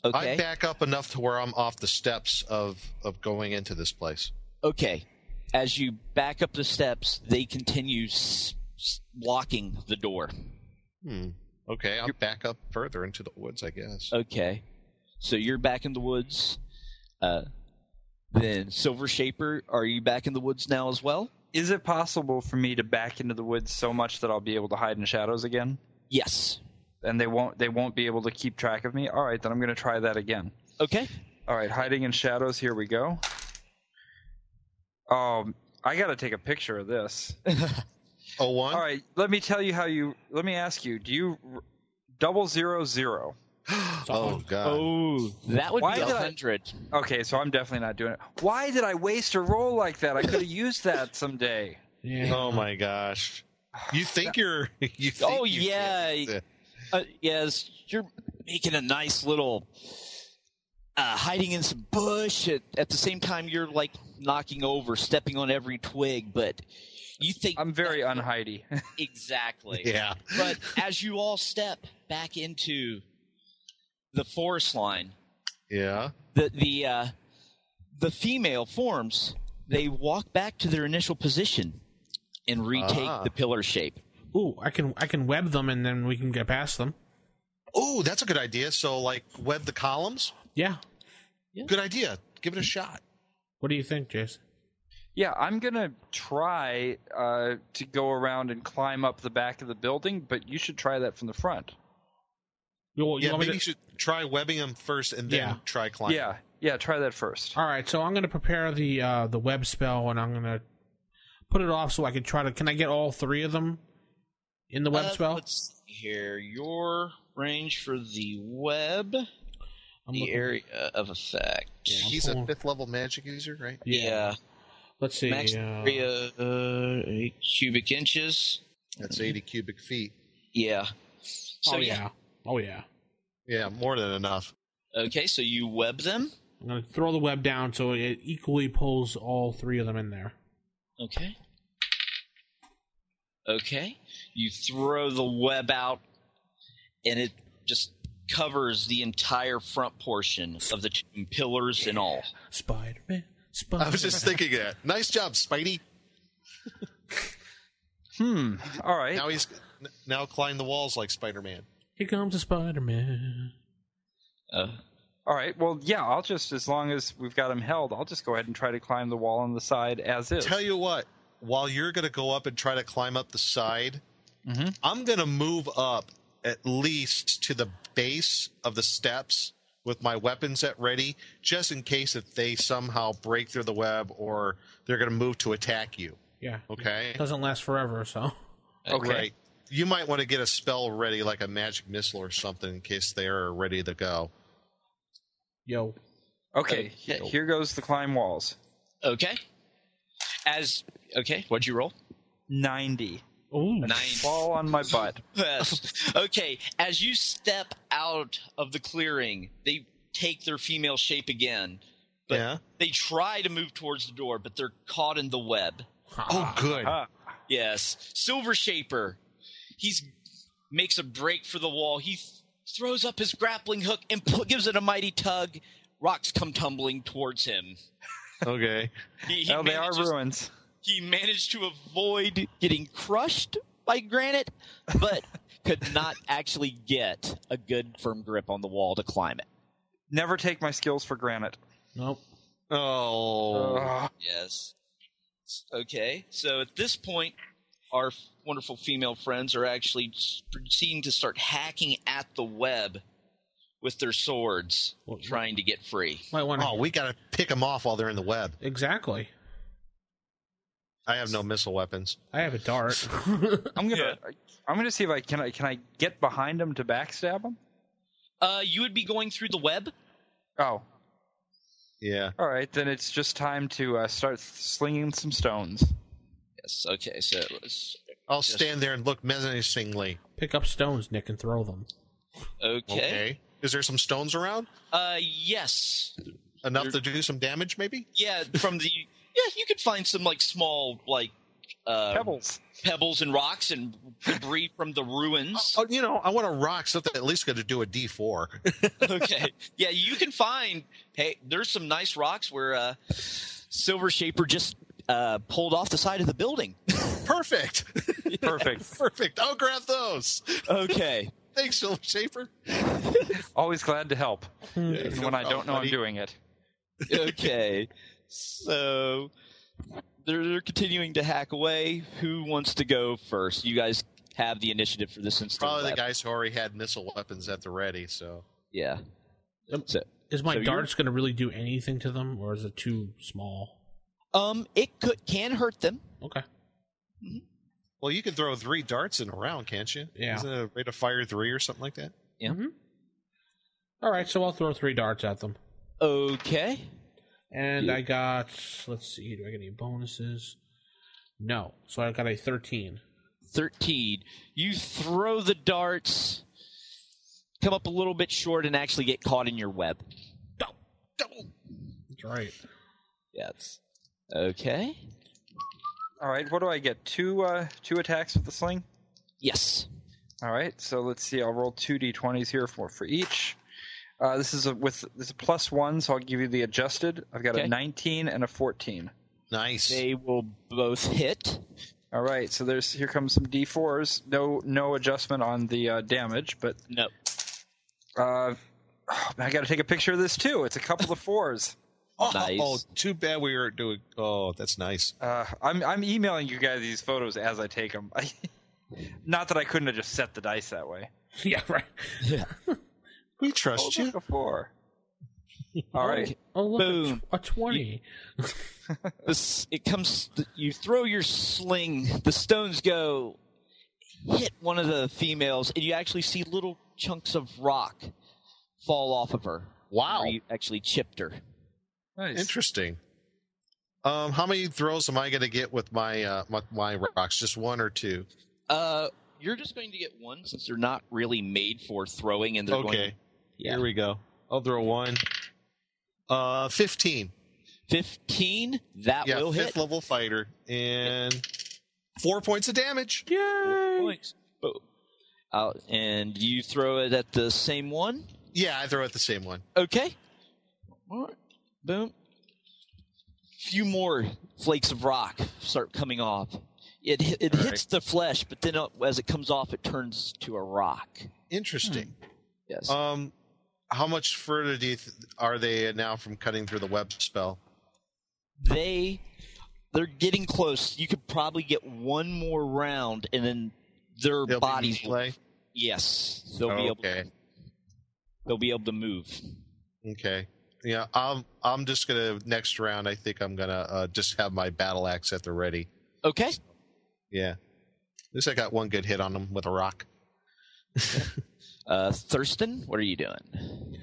Okay. I back up enough to where I'm off the steps of going into this place. Okay. As you back up the steps, they continue blocking the door. Okay, I'll back up further into the woods, I guess. Okay. So you're back in the woods. Then Silver Shaper, are you back in the woods now as well? Is it possible for me to back into the woods so much that I'll be able to hide in shadows again? Yes. And they won't be able to keep track of me? All right, then I'm going to try that again. Okay. All right, hiding in shadows, here we go. I got to take a picture of this. 01? All right, let me ask you, do you 000? Oh, God. Oh, that would Why be did 100. Okay, so I'm definitely not doing it. Why did I waste a roll like that? I could have used that someday. Yeah. Oh, my gosh. You think you're... Oh, yeah. Yes, you're making a nice little... hiding in some bush. At the same time, you're like knocking over, stepping on every twig, but you think... I'm very unhidey. Exactly. Yeah. But as you all step back into the forest line, Yeah. the female forms, they walk back to their initial position and retake the pillar shape. Ooh, I can web them and then we can get past them. Oh, that's a good idea. So, like, web the columns? Yeah. Good idea. Give it a shot. What do you think, Jason? Yeah, I'm going to try to go around and climb up the back of the building, but you should try that from the front. Maybe you should try webbing them first and then try climbing. Yeah, try that first. All right, so I'm going to prepare the web spell, and I'm going to put it off so I can try to... Can I get all 3 of them in the web spell? Let's see here. Your range for the web... area of effect. Yeah, he's a 5th level magic user, right? Yeah. Let's see. Max area 8 cubic inches. That's 80 cubic feet. Yeah. So, Oh, yeah. Yeah, more than enough. Okay, so you web them. I'm going to throw the web down so it equally pulls all 3 of them in there. Okay. Okay. You throw the web out, and it just covers the entire front portion of the tomb, pillars and all. Spider-Man. I was just thinking that. Nice job, Spidey. All right. Now climb the walls like Spider-Man. Here comes a Spider-Man. All right. Well, yeah, I'll just, as long as we've got him held, I'll just go ahead and try to climb the wall on the side as is. Tell you what, while you're going to go up and try to climb up the side, I'm going to move up at least to the base of the steps with my weapons at ready, just in case if they somehow break through the web or they're going to move to attack you. Yeah. Okay? It doesn't last forever, so... Okay. Right. You might want to get a spell ready, like a magic missile or something, in case they're ready to go. Yo. Okay, here goes the climb walls. Okay. What'd you roll? 90. Ooh. 9. Fall on my butt. Okay, as you step out of the clearing, they take their female shape again. But they try to move towards the door, but they're caught in the web. Oh, good. Yes. Silver Shaper. Makes a break for the wall. He throws up his grappling hook and gives it a mighty tug, rocks come tumbling towards him. Okay. He They are manages- ruins. He managed to avoid getting crushed by granite, but could not actually get a good firm grip on the wall to climb it. Never take my skills for granted. Nope. Oh. Yes. Okay, so at this point, our wonderful female friends are actually proceeding to start hacking at the web with their swords, trying to get free. Oh, we got to pick them off while they're in the web. Exactly. I have no missile weapons. I have a dart. I'm gonna see if I can get behind them to backstab them. You would be going through the web. Oh. Yeah. All right, then it's just time to start slinging some stones. Yes. Okay. So I'll stand there and look menacingly. Pick up stones, Nick, and throw them. Okay. Is there some stones around? Yes. Enough to do some damage, maybe? Yeah. You could find some small pebbles and rocks and debris from the ruins. Oh, I want a rock, so that at least got to do a D4. Okay. Yeah, you can find. Hey, there's some nice rocks where Silver Shaper just pulled off the side of the building. Perfect. Perfect. I'll grab those. Okay. Thanks, Silver Shaper. Always glad to help, even when I don't know buddy. I'm doing it. Okay. So they're continuing to hack away. Who wants to go first? You guys have the initiative for this instance. Probably the guys who already had missile weapons at the ready, so. Yeah. Is my darts going to really do anything to them, or is it too small? It can hurt them. Okay. Mm-hmm. Well, you can throw 3 darts in a round, can't you? Yeah. Isn't it a rate of fire 3 or something like that? Yeah. Mm-hmm. All right, so I'll throw 3 darts at them. Okay. And I got, let's see, do I get any bonuses? No. So I got a 13. 13. You throw the darts, come up a little bit short, and actually get caught in your web. That's right. Yes. Okay. All right, what do I get? 2 attacks with the sling? Yes. All right, so let's see. I'll roll 2 d20s here for each. This is a +1, so I'll give you the adjusted. I've got a 19 and a 14. Nice. They will both hit. All right, so here comes some d4s. No adjustment on the damage, but no. I got to take a picture of this too. It's a couple of 4s. Nice. Oh, too bad we were doing. Oh, that's nice. I'm emailing you guys these photos as I take them. Not that I couldn't have just set the dice that way. Yeah, right. Yeah. We trust you. A 4. All right. Oh, look, Boom. a 20. You throw your sling, the stones go, hit one of the females, and you actually see little chunks of rock fall off of her. Wow. Where you actually chipped her. Nice. Interesting. How many throws am I going to get with my my rocks? Just 1 or 2? You're just going to get 1 since they're not really made for throwing, and they're going to... Here we go. I'll throw 1. 15. 15? That will hit. 5th level fighter. And 4 points of damage. Yay! Points. Boom. And you throw it at the same one? Yeah, I throw at the same one. Okay. All right. Boom. Few more flakes of rock start coming off. It hits the flesh, but then as it comes off, it turns to a rock. Interesting. Yes. How much further are they now from cutting through the web spell? They're getting close. You could probably get 1 more round, and then their bodies will. Yes, they'll be able to move. Okay. Yeah, I'm just gonna next round. I think I'm gonna just have my battle axe at the ready. Okay. Yeah. At least I got 1 good hit on them with a rock. Thurston, what are you doing?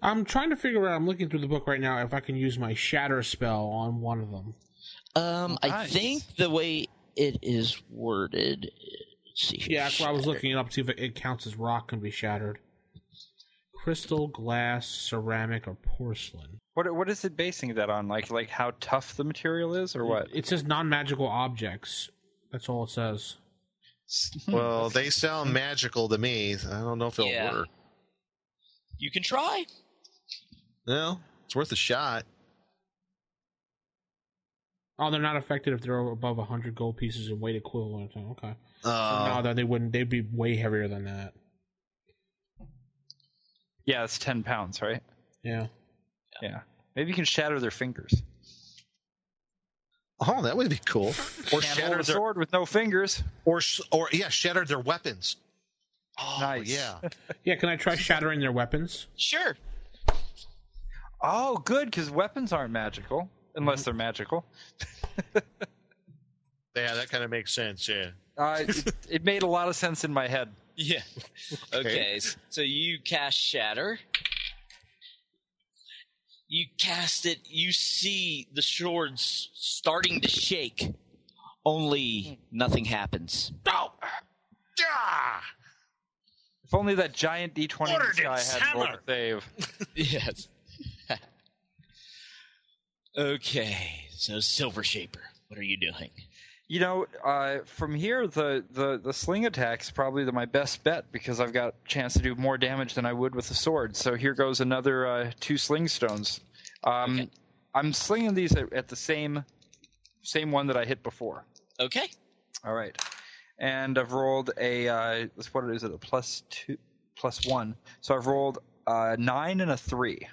I'm trying to figure out, I'm looking through the book right now, if I can use my shatter spell on one of them. I think the way it is worded... Let's see here. Yeah, that's why I was looking it up to see if it counts as rock can be shattered. Crystal, glass, ceramic, or porcelain. What is it basing that on? Like how tough the material is, or what? It says non-magical objects. That's all it says. Well, they sound magical to me. I don't know if it'll work. You can try. No, it's worth a shot. Oh, they're not affected if they're above 100 gold pieces in weight equivalent. Okay. So no, they wouldn't. They'd be way heavier than that. Yeah, it's 10 pounds, right? Yeah. Yeah. Maybe you can shatter their fingers. Oh, that would be cool. Or Can't shatter hold a their sword with no fingers. or shatter their weapons. Oh, Nice. yeah. Yeah, can I try shattering their weapons? Sure. Oh, good, because weapons aren't magical. Unless they're magical. Yeah, that kind of makes sense, yeah. It made a lot of sense in my head. Yeah. Okay, so you cast Shatter. You cast it. You see the swords starting to shake. Only nothing happens. Oh! Ah! If only that giant D20 in the sky had rolled a save. Yes. Okay, so Silver Shaper, what are you doing? You know, from here, the sling attack's probably my best bet because I've got a chance to do more damage than I would with the sword. So here goes another 2 sling stones. Okay. I'm slinging these at the same one that I hit before. Okay. All right. And I've rolled a what is it? A +1. So I've rolled a 9 and a 3.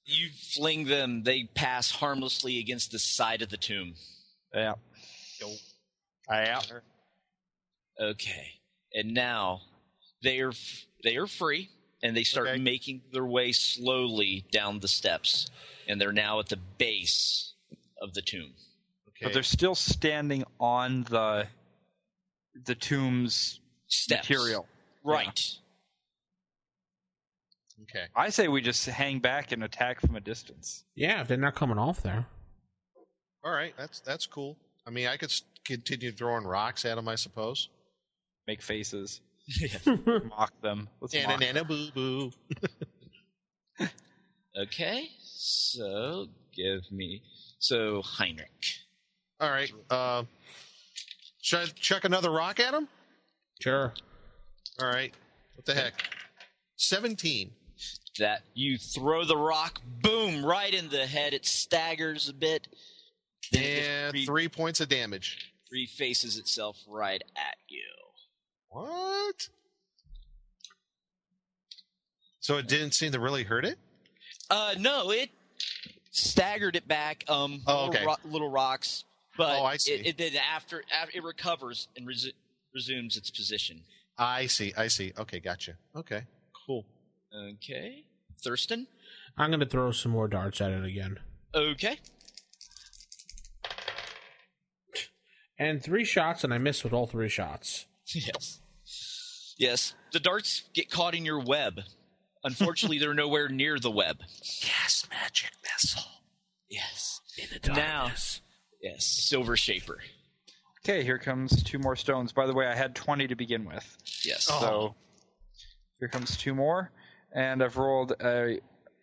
You fling them, they pass harmlessly against the side of the tomb. Yeah. Yeah. Okay. And now they are free, and they start making their way slowly down the steps, and they're now at the base of the tomb. Okay. But they're still standing on the tomb's Steps. material. Right. Okay. I say we just hang back and attack from a distance. Yeah, if they're not coming off there. All right, that's cool. I mean, I could continue throwing rocks at them, I suppose. Make faces. Mock them. Let's mock them. Boo boo. Okay. So Heinrich. All right. Should I chuck another rock at him? Sure. All right. What the heck? 17. That you throw the rock, boom, right in the head. It staggers a bit. And 3 points of damage. Refaces itself right at you. What? So it didn't seem to really hurt it? No, it staggered it back. Okay. Little rocks, but I see. it then after it recovers and resumes its position. I see. Okay, gotcha. Okay, cool. Okay, Thurston. I'm going to throw some more darts at it again. Okay. And 3 shots, and I missed with all 3 shots. Yes. The darts get caught in your web. Unfortunately, they're nowhere near the web. Yes, magic missile. Yes. In the darkness. Now, yes, Silver Shaper. Okay, here comes 2 more stones. By the way, I had 20 to begin with. Yes. So here comes 2 more. And I've rolled a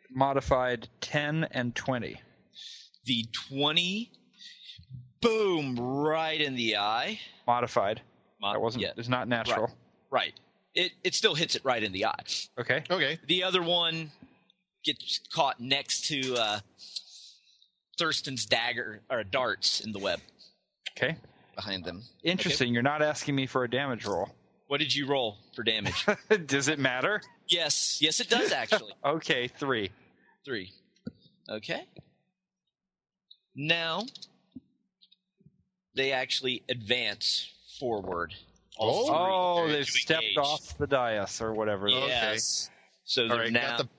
modified 10 and 20. The 20, boom, right in the eye. Modified. That wasn't. It's not natural. Right. It still hits it right in the eye. Okay. The other one gets caught next to Thurston's dagger or darts in the web. Okay. Behind them. Interesting. Okay. You're not asking me for a damage roll. What did you roll for damage? Does it matter? Yes, it does actually. Okay, 3. 3. Okay. Now they actually advance forward. Oh, they've stepped off the dais or whatever. Yes. So they're now got the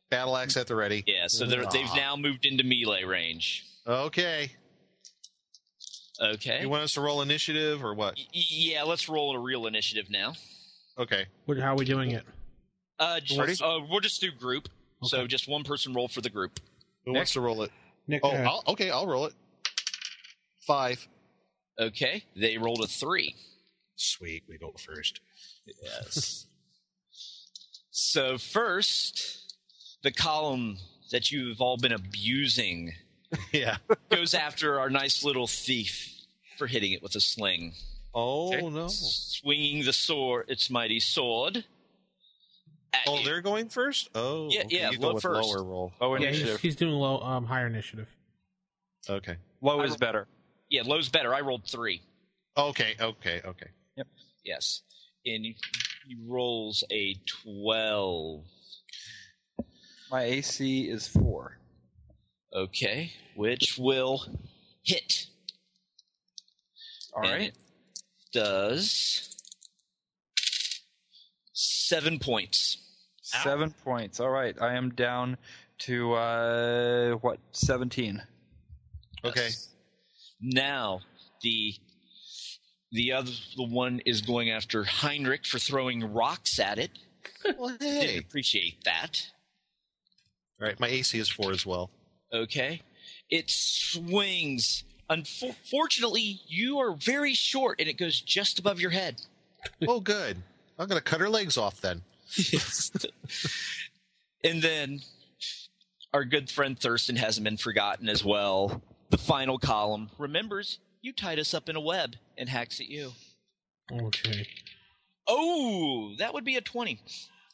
battle axe at the ready. Yeah, so they've now moved into melee range. Okay. Okay. You want us to roll initiative or what? Yeah, let's roll a real initiative now. Okay. How are we doing it? We'll just do group. Okay. So just one person roll for the group. Who wants to roll it? Nick. I'll roll it. 5. Okay. They rolled a 3. Sweet, we go first. Yes. So first, the column that you've all been abusing goes after our nice little thief for hitting it with a sling. Oh, no. Swinging the sword, its mighty sword. Oh, they're going first? Oh, Yeah, okay. yeah, You go with first. lower roll. Low Yeah, initiative. he's doing low, higher initiative. Okay. Low is better. Yeah, low's better. I rolled 3. Okay. Yep. Yes. And he rolls a 12. My AC is 4. Okay, which will hit. All And right. it does 7 points. 7 points. All right. I am down to 17. Okay. Now the one is going after Heinrich for throwing rocks at it. Well, Didn't hey. appreciate that. All right, my AC is 4 as well. Okay. It swings. Unfortunately, you are very short, and it goes just above your head. Oh, good. I'm going to cut her legs off then. And then our good friend Thurston hasn't been forgotten as well. The final column remembers you tied us up in a web and hacks at you. Okay. Oh, that would be a 20.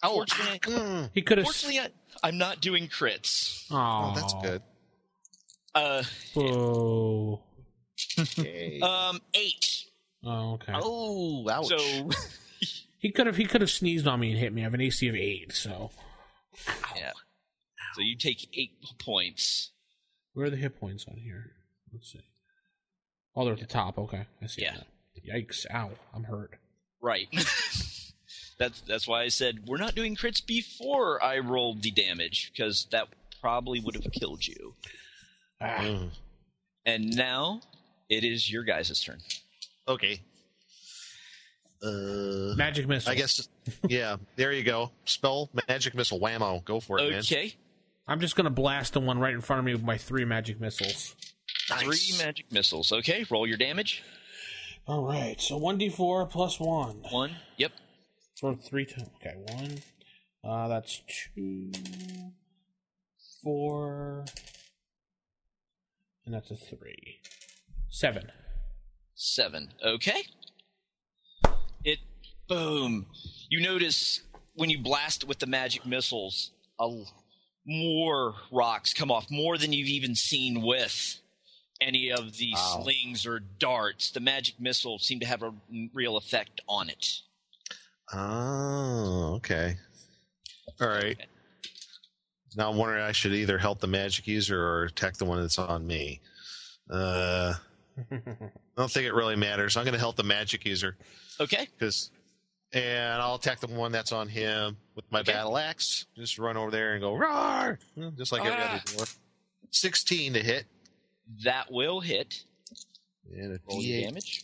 Oh, Fortunately, He could have. fortunately I'm not doing crits. Oh, that's good. Whoa. Okay. 8. Oh, okay. Oh, ouch. So He could have sneezed on me and hit me. I have an AC of 8, so. yeah. So you take 8 points. Where are the hit points on here? Let's see. Oh, they're at the top. Okay, I see. Yeah. That. Yikes! Ow! I'm hurt. Right. That's why I said we're not doing crits before I rolled the damage, because that probably would have killed you. And now it is your guys' turn. Okay. Magic missile. I guess, yeah, there you go. Spell magic missile, whammo. Go for it, man. Okay. I'm just gonna blast the one right in front of me with my 3 magic missiles. Nice. 3 magic missiles. Okay, roll your damage. All right, so 1d4 plus 1. 1. Yep. For 3 times. Okay, 1. That's 2, 4, and that's a 3. 7. 7. Okay. It boom. You notice when you blast it with the magic missiles, more rocks come off, more than you've even seen with any of the slings or darts. The magic missiles seem to have a real effect on it. Oh, okay. All right. Okay. Now I'm wondering I should either help the magic user or attack the one that's on me. I don't think it really matters. I'm going to help the magic user. Okay. And I'll attack the one that's on him with my battle axe. Just run over there and go, roar! Just like every other dwarf. 16 to hit. That will hit. And a roll D8. Damage.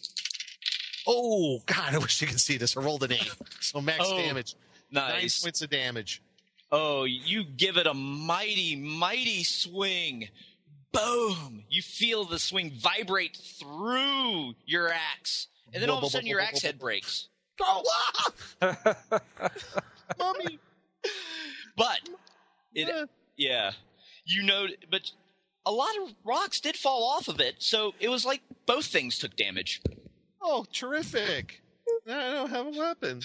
Oh, God, I wish you could see this. I rolled an 8. So max damage. Nice. 9 points of damage. Oh, you give it a mighty, mighty swing. Boom! You feel the swing vibrate through your axe. And then all of a sudden your axe head breaks. Oh, Mommy! But, you know, but a lot of rocks did fall off of it, so it was like both things took damage. Oh, terrific. I don't have a weapon.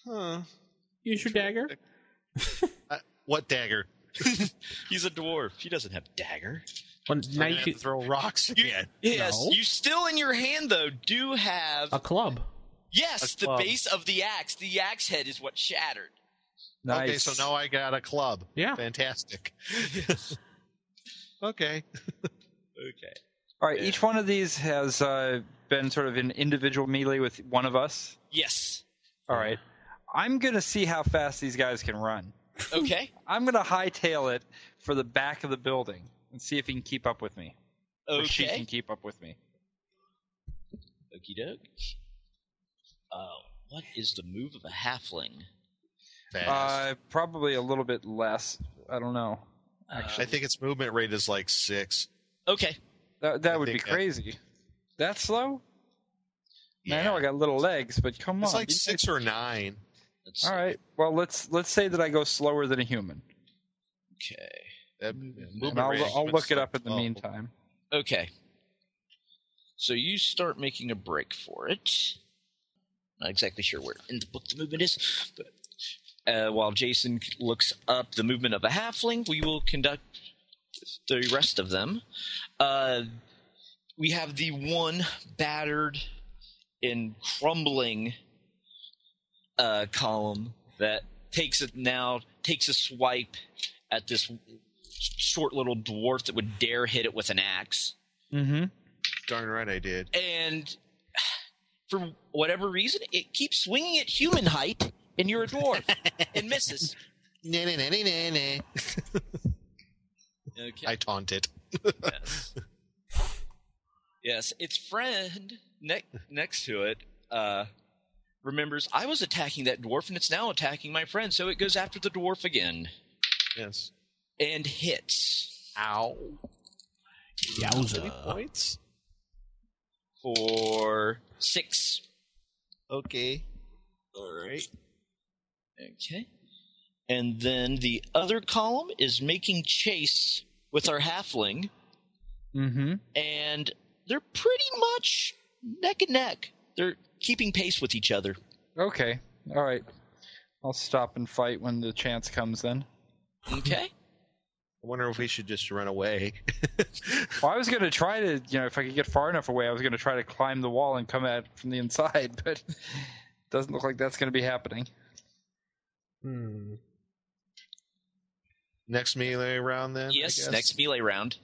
Huh. Use your dagger. What dagger? He's a dwarf. He doesn't have dagger. Have to throw rocks again. Yes, No. you still in your hand, though, do have... A club. Yes, the base of the axe. The axe head is what shattered. Nice. Okay, so now I got a club. Yeah. Fantastic. Okay. Okay. All right, each one of these has been sort of an individual melee with one of us. Yes. All right. I'm going to see how fast these guys can run. Okay. I'm going to hightail it for the back of the building and see if he can keep up with me. Okay. Or she can keep up with me. Okie doke. What is the move of a halfling? Probably a little bit less. I don't know. Actually, I think its movement rate is like 6. Okay. That would be crazy. That slow? Yeah. I know I got little legs, but come on. It's like 6 or 9. All right. Well, let's say that I go slower than a human. Okay. And I'll look it up in the meantime. Okay. So you start making a break for it. Not exactly sure where in the book the movement is, but while Jason looks up the movement of a halfling, we will conduct the rest of them. We have the one battered and crumbling column that takes a swipe at this short little dwarf that would dare hit it with an axe. Mm-hmm. Darn right I did. And for whatever reason, it keeps swinging at human height, and you're a dwarf, and misses. Okay. Okay. I taunt it. Yes. Yes, its friend next to it remembers, I was attacking that dwarf, and it's now attacking my friend, so it goes after the dwarf again. Yes. And hits. Ow. Yowza. How many points? For 6. Okay. All right. Okay. And then the other column is making chase with our halfling. Mm-hmm. And they're pretty much neck and neck. They're keeping pace with each other. Okay. All right. I'll stop and fight when the chance comes then. Okay. I wonder if we should just run away. Well, I was going to try to, if I could get far enough away, I was going to try to climb the wall and come at it from the inside, but it doesn't look like that's going to be happening. Next melee round then? Yes, I guess? next melee round.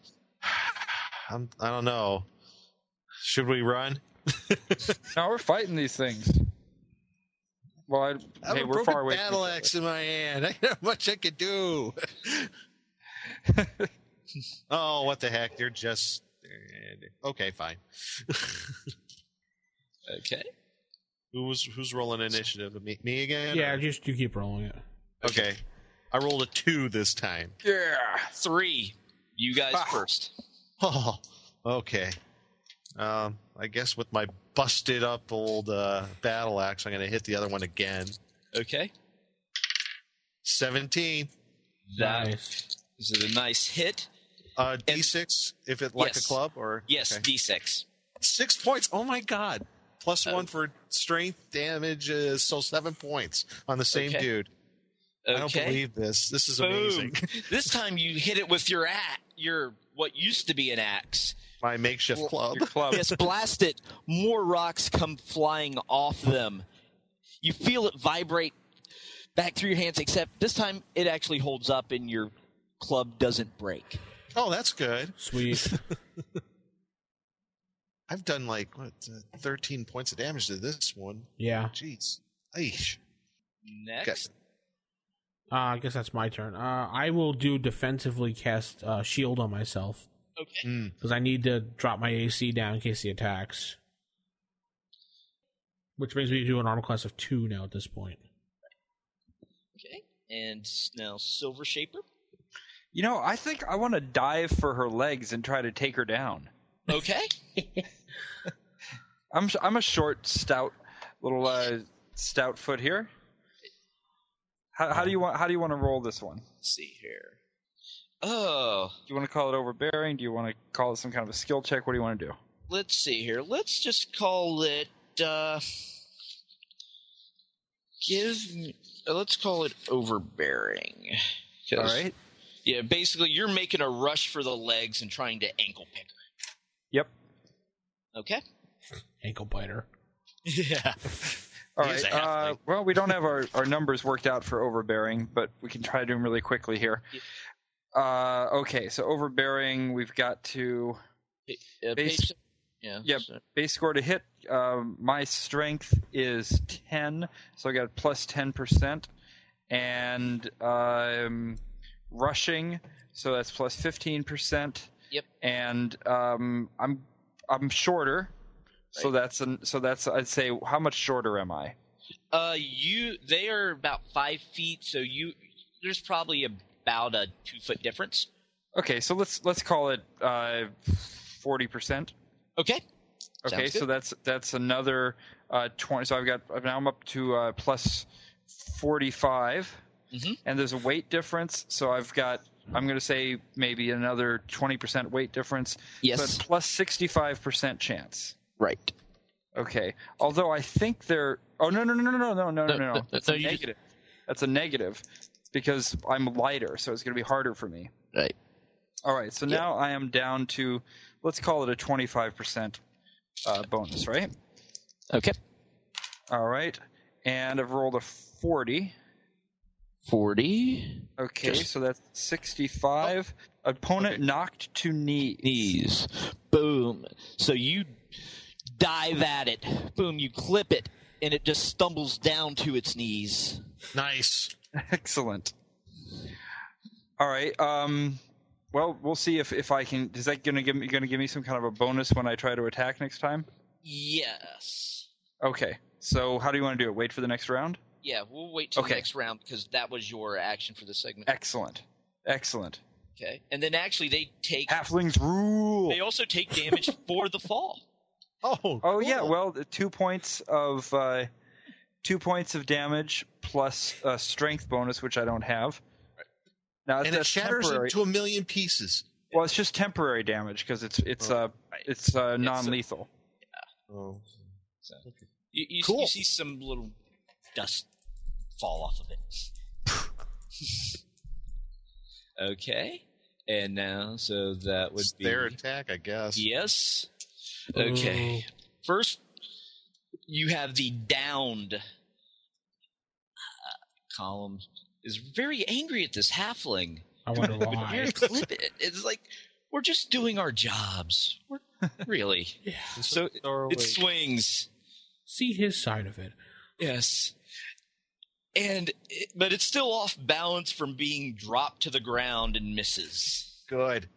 I don't know. Should we run? No, we're fighting these things. Well, I have a we're broken far away. battle axe in my hand. I don't know how much I could do. Oh, what the heck? They're just... Okay, fine. Okay. Who's rolling initiative? Me again? Yeah, or? just you keep rolling it. Okay. I rolled a 2 this time. Yeah. 3. You guys first. Oh, okay. I guess with my busted up old battle axe, I'm going to hit the other one again. Okay. 17. That Nice. is a nice hit. D6 if it like Yes. a club or Yes, okay. D6. 6 points. Oh my god. Plus 1 for strength damage, so 7 points on the same Okay. dude. Okay. I don't believe this. This is Boom. amazing. This time you hit it with your what used to be an axe. My makeshift club. Your club. Yes, blast it. More rocks come flying off them. You feel it vibrate back through your hands, except this time it actually holds up and your club doesn't break. Oh, that's good. Sweet. I've done 13 points of damage to this one. Yeah. Jeez. Eesh. Next. I guess that's my turn. I will do defensively cast shield on myself Okay. because I need to drop my AC down in case he attacks. Which brings me to an armor class of 2 now at this point. Okay. And now Silver Shaper. I think I want to dive for her legs and try to take her down. Okay. I'm a short, stout, little stout foot here. How do you want to roll this one? Let's see here. Oh, Do you want to call it overbearing? Do you want to call it some kind of a skill check? What do you want to do? let's see here. Let's just call it. Let's call it overbearing. All right. Yeah, basically, you're making a rush for the legs and trying to ankle pick her. Yep. Okay. Ankle biter. Yeah. All He's right. a halfling. Well, we don't have our numbers worked out for overbearing, but we can try to do them really quickly here. Okay, so overbearing, we've got to base. Yeah. Yep. So- Base score to hit. My strength is 10, so I got plus 10%, and rushing, so that's plus 15%. Yep. And I'm shorter. So that's I'd say, how much shorter am I? They are about 5 feet, so there's probably about a 2-foot difference. Okay, so let's call it 40%. Okay. Okay, Sounds so good. that's another 20. So now I'm up to plus 45, and there's a weight difference. So I'm going to say maybe another 20% weight difference. Yes. So it's plus 65% chance. Right. Okay. Although I think they're. Oh no! That's No, a you just- negative. That's a negative because I'm lighter, so it's going to be harder for me. Right. All right, so now I am down to, let's call it a 25% bonus, right? Okay. All right, and I've rolled a 40. 40. Okay, so that's 65. Opponent knocked to knees. Boom. So you dive at it. Boom, you clip it, and it just stumbles down to its knees. Nice. Excellent. All right. Well, we'll see if I can. Is that going to give me some kind of a bonus when I try to attack next time? Yes. Okay. So how do you want to do it? Wait for the next round? Yeah, we'll wait till the next round because that was your action for the segment. Excellent. Okay. And then actually they take... Halflings rule! They also take damage for the fall. Oh, cool. Yeah. Well, 2 points of 2 points of damage plus a strength bonus, which I don't have. Now, and it shatters into a million pieces. Well, it's just temporary damage because it's non-lethal. Yeah. Oh. So, you Cool. You see some little dust fall off of it. Okay. And now, so that would be their attack, I guess. Yes. Okay. First, you have the downed column is very angry at this halfling. I wonder why. Here, clip it. It's like, we're just doing our jobs. Really. Yeah. So it swings. See his side of it. Yes. But it's still off balance from being dropped to the ground and misses. Good.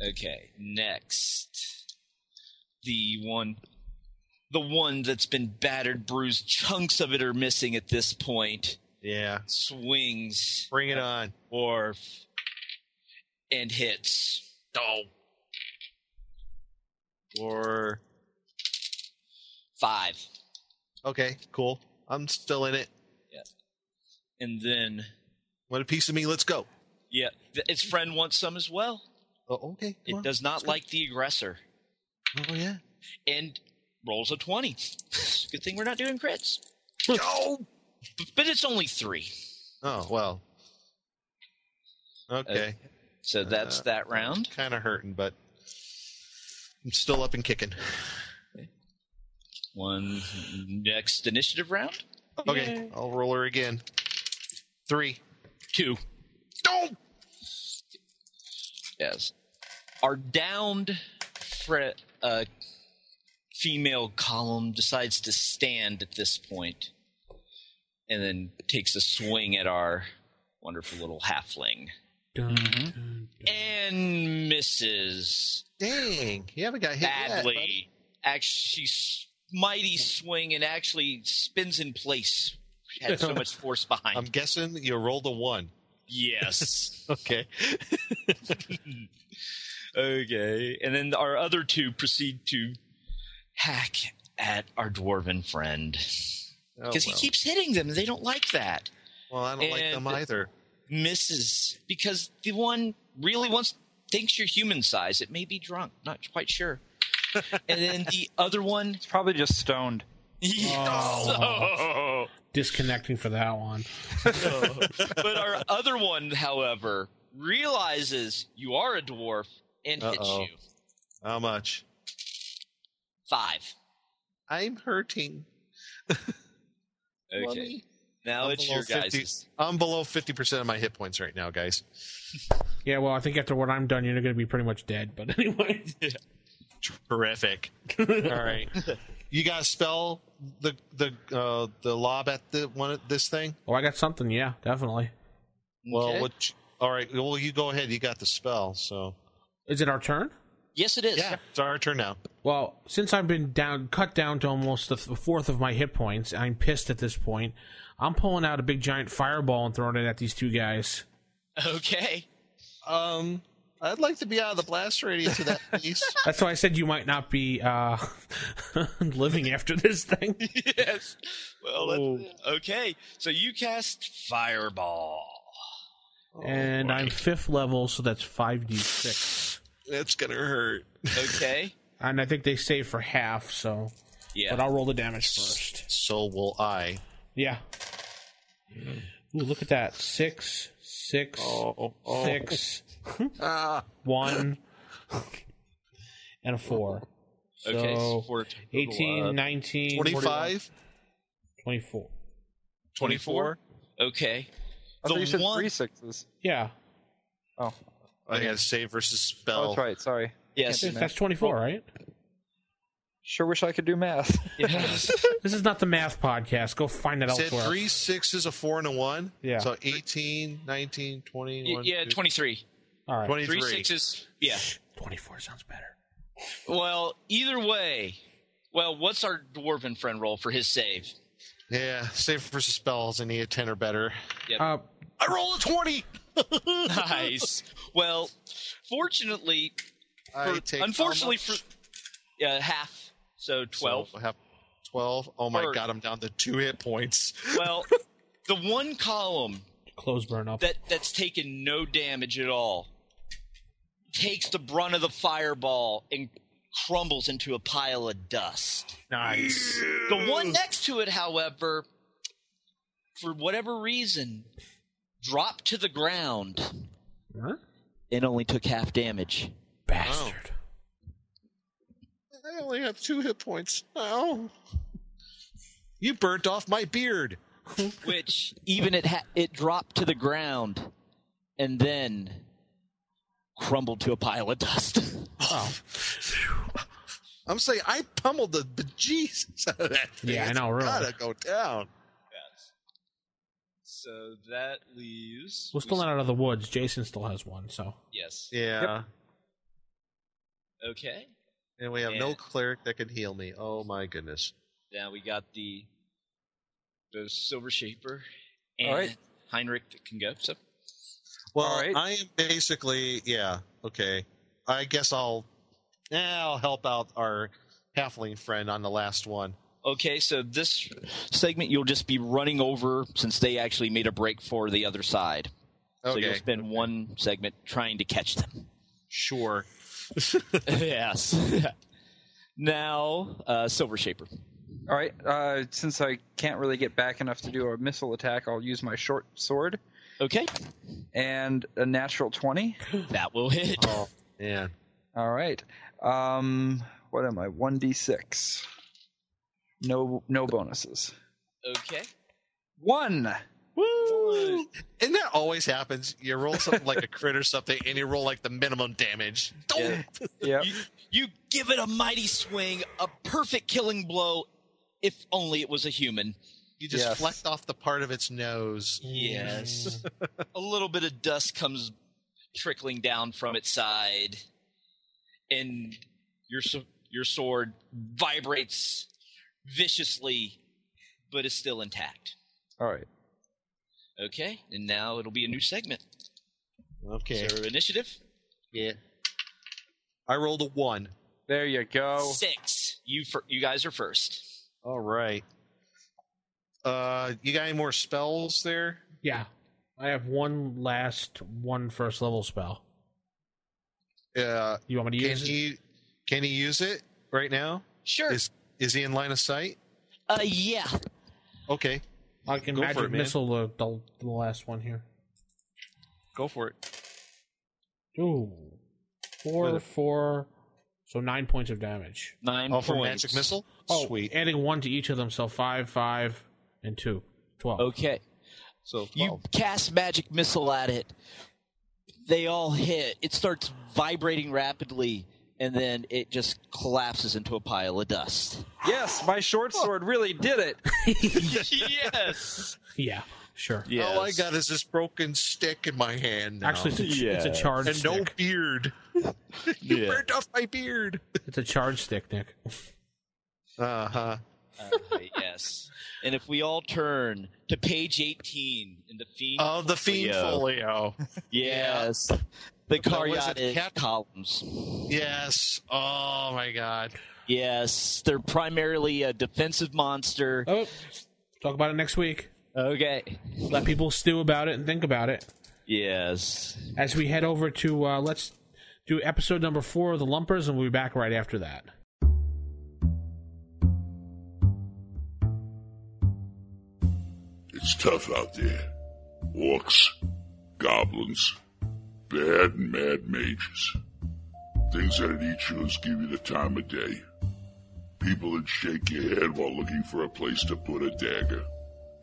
Okay, next. The one that's been battered, bruised, chunks of it are missing at this point. Yeah. Swings. Bring it on. And hits. Oh. For 5. Okay, cool. I'm still in it. Yeah. And then... Want a piece of me? Let's go. Yeah. Its friend wants some as well. Oh, okay. It does not like the aggressor. Oh, yeah. And rolls a 20. Good thing we're not doing crits. Go! But it's only 3. Oh, well. Okay. So that's that round. Kind of hurting, but I'm still up and kicking. One next initiative round. Okay, Yay. I'll roll her again. 3. 2. Oh! Yes. Our downed female column decides to stand at this point and then takes a swing at our wonderful little halfling. Dun, dun, dun. And misses. Dang, you haven't got hit badly. Actually, mighty swing and actually spins in place. Had so much force behind. I'm guessing you rolled a 1. Yes. Okay. Okay. And then our other 2 proceed to hack at our dwarven friend. Because he keeps hitting them. They don't like that. Well, I don't like them either. Misses. Because the one really thinks you're human size. It may be drunk. Not quite sure. And then the other one... It's probably just stoned. Oh. Disconnecting for that one. But our other one, however, realizes you are a dwarf and hits you. How much? 5. I'm hurting. Okay. Money. Now it's your guys'. I'm below 50% of my hit points right now, guys. Yeah, well, I think after what I'm done, you're going to be pretty much dead. But anyway. Yeah. Terrific. All right. You got to spell the lob at this thing? Oh, I got something. Yeah, definitely. Well, Okay. all right. Well, you go ahead. You got the spell. So, is it our turn? Yes, it is. Yeah, it's our turn now. Well, since I've been cut down to almost a fourth of my hit points, I'm pissed at this point. I'm pulling out a big giant fireball and throwing it at these 2 guys. Okay. I'd like to be out of the blast radius of that, please. That's why I said you might not be living after this thing. Yes. Well, okay. So you cast Fireball. And I'm 5th level, so that's 5d6. That's going to hurt. Okay. And I think they save for half, so... Yeah. But I'll roll the damage first. So will I. Yeah. Ooh, look at that. 6, 6, 6, 1, and a 4. So, Okay, so for 18, 19, 25? 24. 24? Okay. I thought you said 3 sixes. Yeah. Oh. I got save versus spell. Oh, that's right. Sorry. Yes. That's 24, right? Sure wish I could do math. Yes. This is not the math podcast. Go find it Said elsewhere. 3 6s, a 4, and a 1. Yeah. So 18, 19, 20. Yeah, 23. All right. 23. 3 6s. Yeah. 24 sounds better. Well, either way. Well, what's our dwarven friend roll for his save? Yeah, save versus spells. I need a 10 or better. Yep. I roll a 20! Nice. Well, fortunately, I take unfortunately for half, so 12. So I have 12. Oh my Or- god, I'm down to 2 hit points. Well, the one column Clothes burn up. that's taken no damage at all takes the brunt of the fireball and crumbles into a pile of dust. Nice. The one next to it, however, for whatever reason, dropped to the ground Huh? and only took half damage. Bastard. I only have 2 hit points. Oh. You burnt off my beard. Which even it dropped to the ground and then crumbled to a pile of dust. Oh. I'm saying I pummeled the bejesus out of that thing. Yeah, I know, really. It's gotta go down. Yes. So that leaves. We're still not out of the woods. Jason still has one, so. Yes. Yeah. Okay. And we have no cleric that can heal me. Oh my goodness. Now we got the Silver Shaper and All right. Heinrich that can go. So Well, All right. I am basically, okay. I guess I'll help out our halfling friend on the last one. okay, so this segment you'll just be running over since they actually made a break for the other side. So Okay. you'll spend one segment trying to catch them. Sure. Yes. Now, Silver Shaper. All right. Since I can't really get back enough to do a missile attack, I'll use my short sword Okay. and a natural 20. That will hit. Oh, man. All right. What am I? 1d6. No bonuses. Okay. 1. Woo! And that always happens. You roll something like a crit or something, and you roll like the minimum damage. Yeah. Yep. You give it a mighty swing, a perfect killing blow, if only it was a human. You just Yes. flecked off the part of its nose. Yes. A little bit of dust comes trickling down from its side, and your sword vibrates viciously, but is still intact. All right. Okay, and now it'll be a new segment. Okay. So initiative? Yeah. I rolled a 1. There you go. 6. You guys are first. All right. You got any more spells there? Yeah. I have one first level spell. You want me to use it? Can he use it right now? Sure. Is he in line of sight? Yeah. Okay. I can Go for magic it, man. missile the last one here. Go for it. Ooh. 4, so 9 points of damage. 9 Oh, points. for magic missile? Oh, Sweet. adding 1 to each of them, so 5, 5, and 2. 12. Okay. So You cast magic missile at it. They all hit. It starts vibrating rapidly, and then it just collapses into a pile of dust. Yes, my short sword really did it. Yes. Yeah, sure. Yes. all I got is this broken stick in my hand now. Actually, it's a charged and stick. no beard. You burnt off my beard. It's a charged stick, Nick. Uh-huh. Yes. And if we all turn to page 18 in the Fiend Oh, the Fiend Folio. Yes. The Caryatid columns. Yes. Oh, my God. Yes. They're primarily a defensive monster. Oh, talk about it next week. Okay. Let people stew about it and think about it. Yes. As we head over to, let's do episode number 4 of The Lumpers, and we'll be back right after that. It's tough out there. Orcs, goblins, bad and mad mages. Things that'd eat you and give you the time of day. People that shake your head while looking for a place to put a dagger.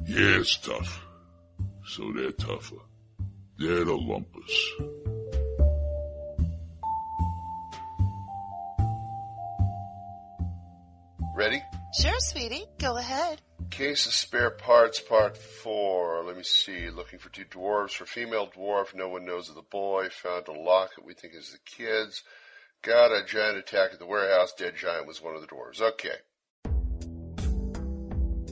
Yeah, it's tough. So they're tougher. They're the lumpers. Ready? Sure, sweetie. Go ahead. Case of spare parts, part 4. Let me see. Looking for 2 dwarves. For female dwarf, no one knows of the boy. Found a locket we think is the kid's. Got a giant attack at the warehouse. Dead giant was one of the dwarves. Okay.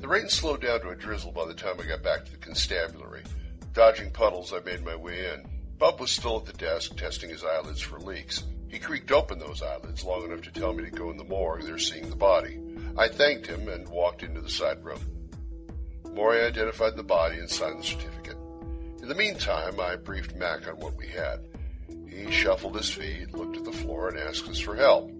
The rain slowed down to a drizzle by the time I got back to the constabulary. Dodging puddles, I made my way in. Bub was still at the desk, testing his eyelids for leaks. He creaked open those eyelids long enough to tell me to go in the morgue. They're seeing the body. I thanked him and walked into the side room. Moria identified the body and signed the certificate. In the meantime, I briefed Mac on what we had. He shuffled his feet, looked at the floor, and asked us for help.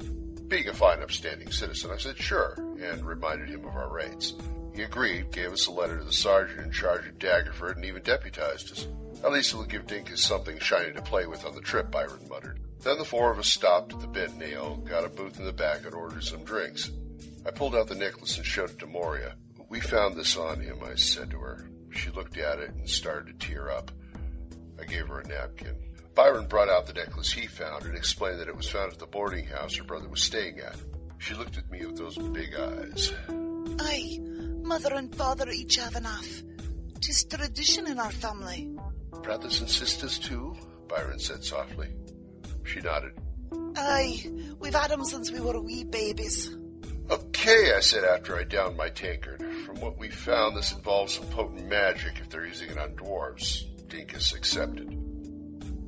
Being a fine, upstanding citizen, I said sure, and reminded him of our rates. He agreed, gave us a letter to the sergeant in charge of Daggerford, and even deputized us. At least it'll give Dinkus something shiny to play with on the trip, Byron muttered. Then the 4 of us stopped at the Bent Nail, got a booth in the back, and ordered some drinks. I pulled out the necklace and showed it to Moria. We found this on him, I said to her. She looked at it and started to tear up. I gave her a napkin. Byron brought out the necklace he found and explained that it was found at the boarding house her brother was staying at. She looked at me with those big eyes. Aye, mother and father each have enough. 'Tis tradition in our family. Brothers and sisters too? Byron said softly. She nodded. Aye, we've had 'em since we were wee babies. Okay, I said after I downed my tankard. From what we found, this involves some potent magic if they're using it on dwarves. Dinkus accepted.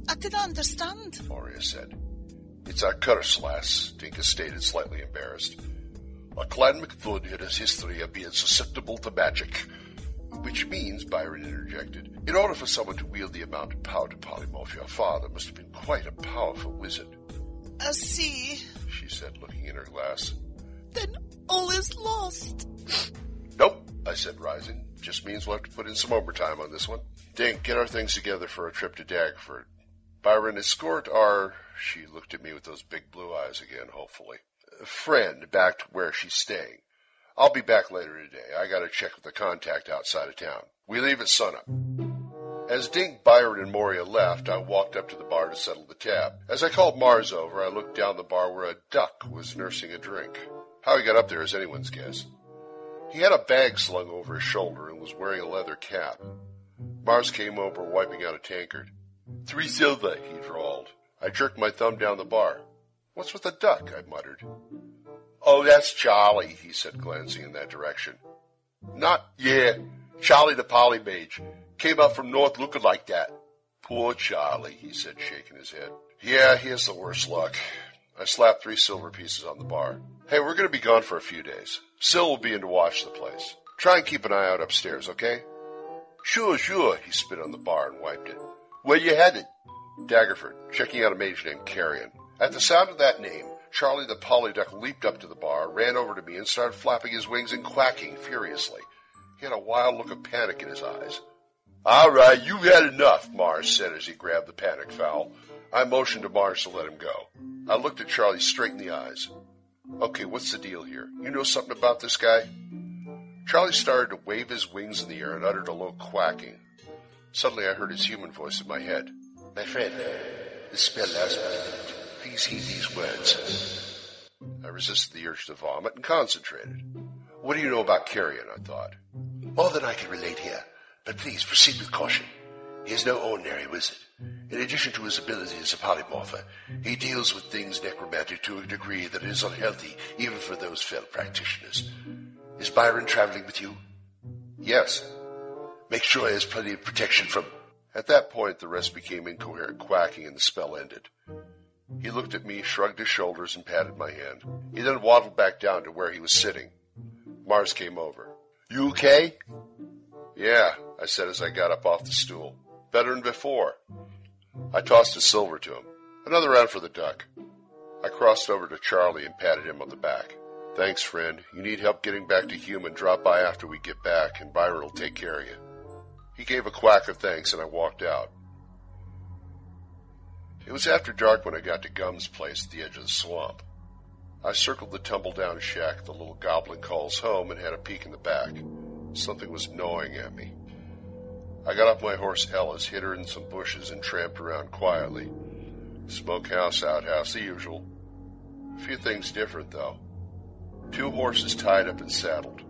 I didn't understand, Moria said. It's our curse, lass, Dinkus stated, slightly embarrassed. Our clan McFood had a history of being susceptible to magic. Which means, Byron interjected, in order for someone to wield the amount of power to polymorph your father must have been quite a powerful wizard. I see, she said, looking in her glass. Then all is lost. Nope, I said, rising. Just means we'll have to put in some overtime on this one. Dink, get our things together for a trip to Daggerford. Byron, escort our... She looked at me with those big blue eyes again, hopefully. Friend back to where she's staying. I'll be back later today. I gotta check with the contact outside of town. We leave at sunup. As Dink, Byron, and Moria left, I walked up to the bar to settle the tab. As I called Mars over, I looked down the bar where a duck was nursing a drink. How he got up there is anyone's guess. He had a bag slung over his shoulder and was wearing a leather cap. Mars came over, wiping out a tankard. 3 silver, he drawled. I jerked my thumb down the bar. What's with the duck? I muttered. Oh, that's Charlie, he said, glancing in that direction. Charlie the polymage. Came up from north looking like that. Poor Charlie, he said, shaking his head. Yeah, he has the worst luck. I slapped 3 silver pieces on the bar. Hey, we're going to be gone for a few days. Sil will be in to watch the place. Try and keep an eye out upstairs, okay? Sure, he spit on the bar and wiped it. Where you headed? Daggerford, checking out a mage named Carrion. At the sound of that name, Charlie the polyduck leaped up to the bar, ran over to me, and started flapping his wings and quacking furiously. He had a wild look of panic in his eyes. All right, you've had enough, Mars said as he grabbed the panic fowl. I motioned to Mars to let him go. I looked at Charlie straight in the eyes. Okay, what's the deal here? You know something about this guy? Charlie started to wave his wings in the air and uttered a low quacking. Suddenly I heard his human voice in my head. My friend, this spell lasts but a minute. Please heed these words. I resisted the urge to vomit and concentrated. What do you know about Carrion, I thought. More than I can relate here, but please proceed with caution. He is no ordinary wizard. In addition to his ability as a polymorpher, he deals with things necromantic to a degree that is unhealthy even for those fell practitioners. Is Byron traveling with you? Yes. Make sure he has plenty of protection from... At that point, the rest became incoherent quacking and the spell ended. He looked at me, shrugged his shoulders, and patted my hand. He then waddled back down to where he was sitting. Mars came over. You okay? Yeah, I said as I got up off the stool. Better than before. I tossed a silver to him. Another round for the duck. I crossed over to Charlie and patted him on the back. Thanks, friend. You need help getting back to human, drop by after we get back, and Byron will take care of you. He gave a quack of thanks, and I walked out. It was after dark when I got to Gum's place at the edge of the swamp. I circled the tumble-down shack the little goblin calls home and had a peek in the back. Something was gnawing at me. I got off my horse Ellis, hid her in some bushes, and tramped around quietly. Smokehouse, outhouse, the usual. A few things different, though. 2 horses tied up and saddled.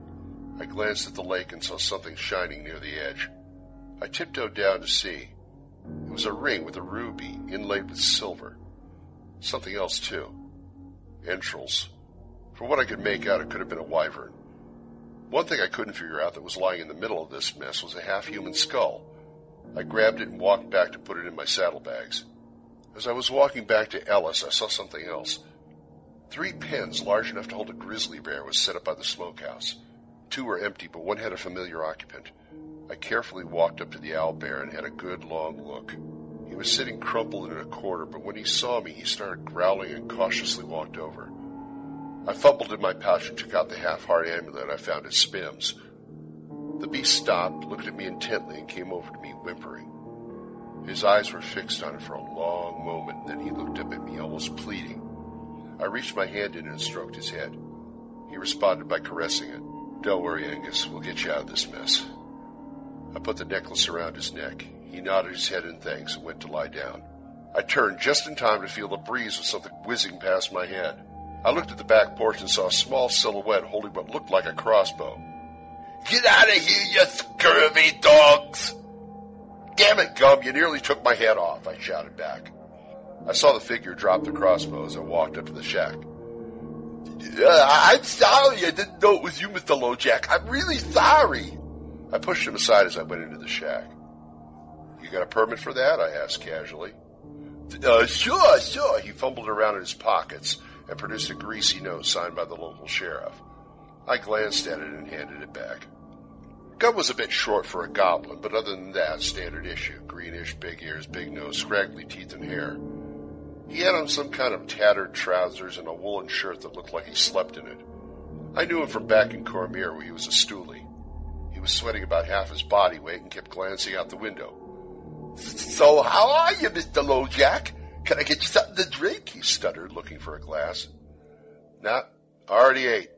I glanced at the lake and saw something shining near the edge. I tiptoed down to see. It was a ring with a ruby inlaid with silver. Something else, too. Entrails. From what I could make out, it could have been a wyvern. One thing I couldn't figure out that was lying in the middle of this mess was a half-human skull. I grabbed it and walked back to put it in my saddlebags. As I was walking back to Ellis, I saw something else. 3 pens large enough to hold a grizzly bear was set up by the smokehouse. 2 were empty, but one had a familiar occupant. I carefully walked up to the owlbear and had a good long look. He was sitting crumpled in a corner, but when he saw me, he started growling and cautiously walked over. I fumbled in my pouch and took out the half-heart amulet I found at Spim's. The beast stopped, looked at me intently, and came over to me whimpering. His eyes were fixed on it for a long moment, then he looked up at me, almost pleading. I reached my hand in and stroked his head. He responded by caressing it. "Don't worry, Angus. We'll get you out of this mess." I put the necklace around his neck. He nodded his head in thanks and went to lie down. I turned just in time to feel the breeze of something whizzing past my head. I looked at the back porch and saw a small silhouette holding what looked like a crossbow. "Get out of here, you scurvy dogs!" "Damn it, Gum, you nearly took my head off," I shouted back. I saw the figure drop the crossbow as I walked up to the shack. "I'm sorry, I didn't know it was you, Mr. Lojack. I'm really sorry." I pushed him aside as I went into the shack. "You got a permit for that?" I asked casually. Sure. He fumbled around in his pockets and produced a greasy note signed by the local sheriff. I glanced at it and handed it back. Gum was a bit short for a goblin, but other than that, standard issue. Greenish, big ears, big nose, scraggly teeth and hair. He had on some kind of tattered trousers and a woolen shirt that looked like he slept in it. I knew him from back in Cormier where he was a stoolie. He was sweating about half his body weight and kept glancing out the window. "So how are you, Mr. Lojack? Can I get you something to drink?" he stuttered, looking for a glass. "Nah, already ate."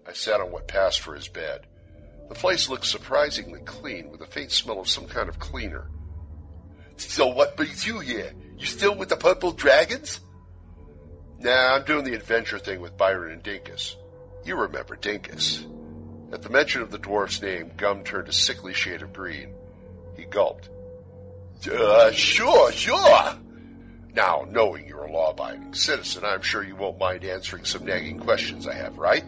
I sat on what passed for his bed. The place looked surprisingly clean, with a faint smell of some kind of cleaner. "So what brings you here? You still with the Purple Dragons?" "Nah, I'm doing the adventure thing with Byron and Dinkus. You remember Dinkus." At the mention of the dwarf's name, Gum turned a sickly shade of green. He gulped. Sure. Now, knowing you're a law-abiding citizen, I'm sure you won't mind answering some nagging questions I have, right?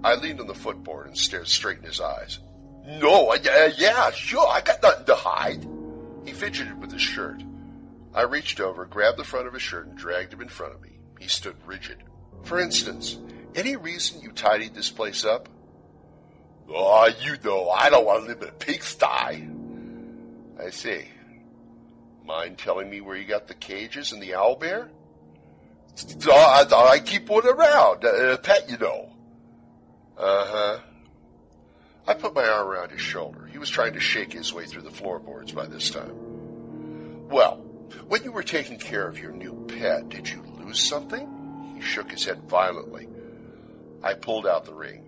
I leaned on the footboard and stared straight in his eyes. "No, yeah, sure, I got nothing to hide." He fidgeted with his shirt. I reached over, grabbed the front of his shirt, and dragged him in front of me. He stood rigid. "For instance, any reason you tidied this place up?" "Oh, you know, I don't want to live in a pigsty." "I see. Mind telling me where you got the cages and the owlbear?" I keep one around. A pet, you know." "Uh-huh." I put my arm around his shoulder. He was trying to shake his way through the floorboards by this time. "Well, when you were taking care of your new pet, did you lose something?" He shook his head violently. I pulled out the ring.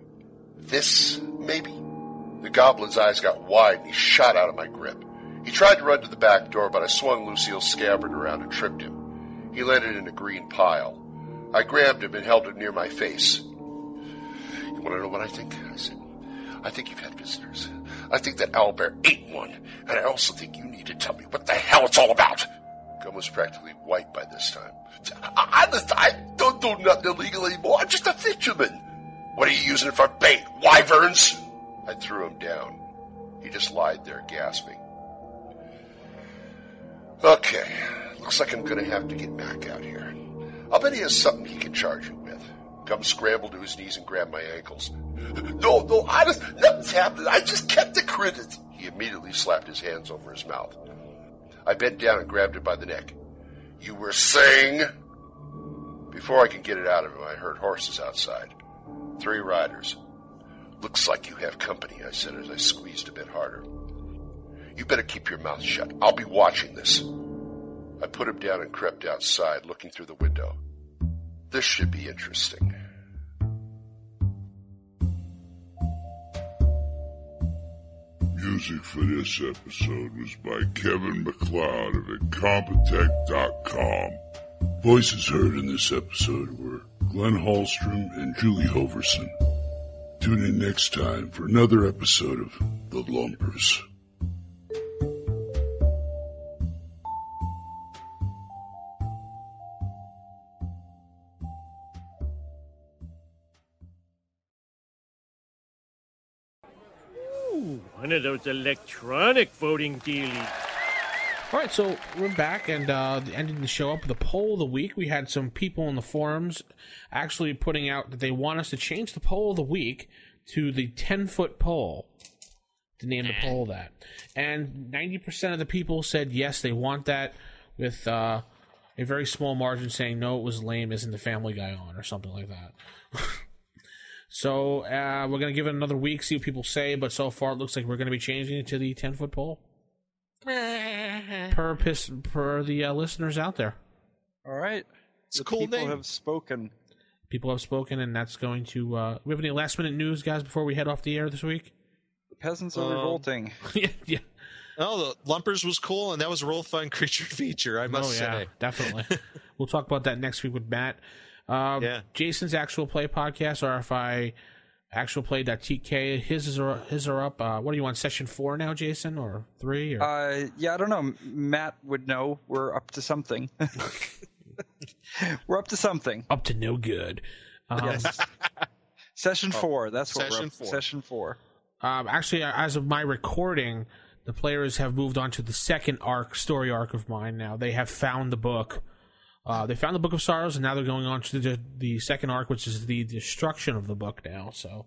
"This, maybe?" The goblin's eyes got wide and he shot out of my grip. He tried to run to the back door, but I swung Lucille's scabbard around and tripped him. He landed in a green pile. I grabbed him and held him near my face. "You want to know what I think?" I said. "I think you've had visitors. I think that owlbear ate one, and I also think you need to tell me what the hell it's all about." Gum was practically white by this time. I don't do nothing illegal anymore. I'm just a fisherman." "What are you using it for bait, wyverns?" I threw him down. He just lied there, gasping. "Okay, looks like I'm going to have to get Mac out here. I'll bet he has something he can charge you with." Gum scrambled to his knees and grabbed my ankles. No, honest, nothing's happened. I just kept the critters." He immediately slapped his hands over his mouth. I bent down and grabbed him by the neck. "You were saying?" Before I could get it out of him, I heard horses outside. 3 riders. "Looks like you have company," I said as I squeezed a bit harder. You better keep your mouth shut. I'll be watching this. I put him down and crept outside, looking through the window. This should be interesting. Music for this episode was by Kevin MacLeod of Incompetech.com. Voices heard in this episode were Glenn Hallstrom and Julie Hoverson. Tune in next time for another episode of The Lumpers. One of those electronic voting dealies. All right, so we're back and ending the show up with a poll of the week. We had some people in the forums actually putting out that they want us to change the poll of the week to the 10-foot pole, to name the poll that. And 90% of the people said yes, they want that, with a very small margin saying no, it was lame, isn't the Family Guy on, or something like that. So we're going to give it another week, see what people say, but so far it looks like we're going to be changing it to the 10-foot pole. per the listeners out there. All right. It's a cool people name. have spoken. People have spoken, and that's going to... we have any last-minute news, guys, before we head off the air this week? The peasants are revolting. Yeah. Oh, the Lumpers was cool, and that was a real fun creature feature, I must say. Definitely. We'll talk about that next week with Matt. Jason's Actual Play podcast, RFI Actual Play.tk. His are up. What are you on, session 4 now, Jason, or 3? Or? Yeah, I don't know. Matt would know. We're up to something. We're up to something. Up to no good. Yes. Session 4. That's what Session we're up. 4. Session 4. Actually, as of my recording, the players have moved on to the second story arc of mine now. They have found the book. They found the Book of Sorrows, and now they're going on to the second arc, which is the destruction of the book now. So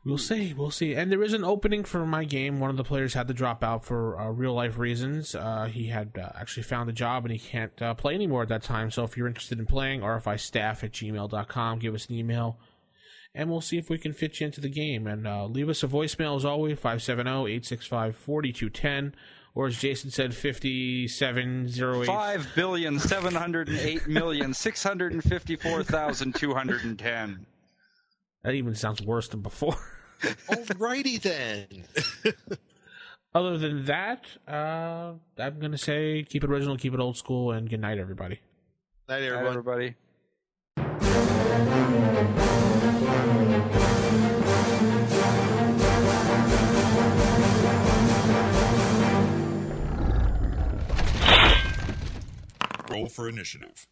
we'll see. And there is an opening for my game. One of the players had to drop out for real-life reasons. He had actually found a job, and he can't play anymore at that time. So if you're interested in playing, rfistaff@gmail.com. Give us an email, and we'll see if we can fit you into the game. And leave us a voicemail, as always, 570-865-4210. Or as Jason said, 5708. 5,708,654,210. That even sounds worse than before. Alrighty then. Other than that, I'm going to say keep it original, keep it old school, and good night, everybody. Night, everyone. Night, everybody. Roll for initiative.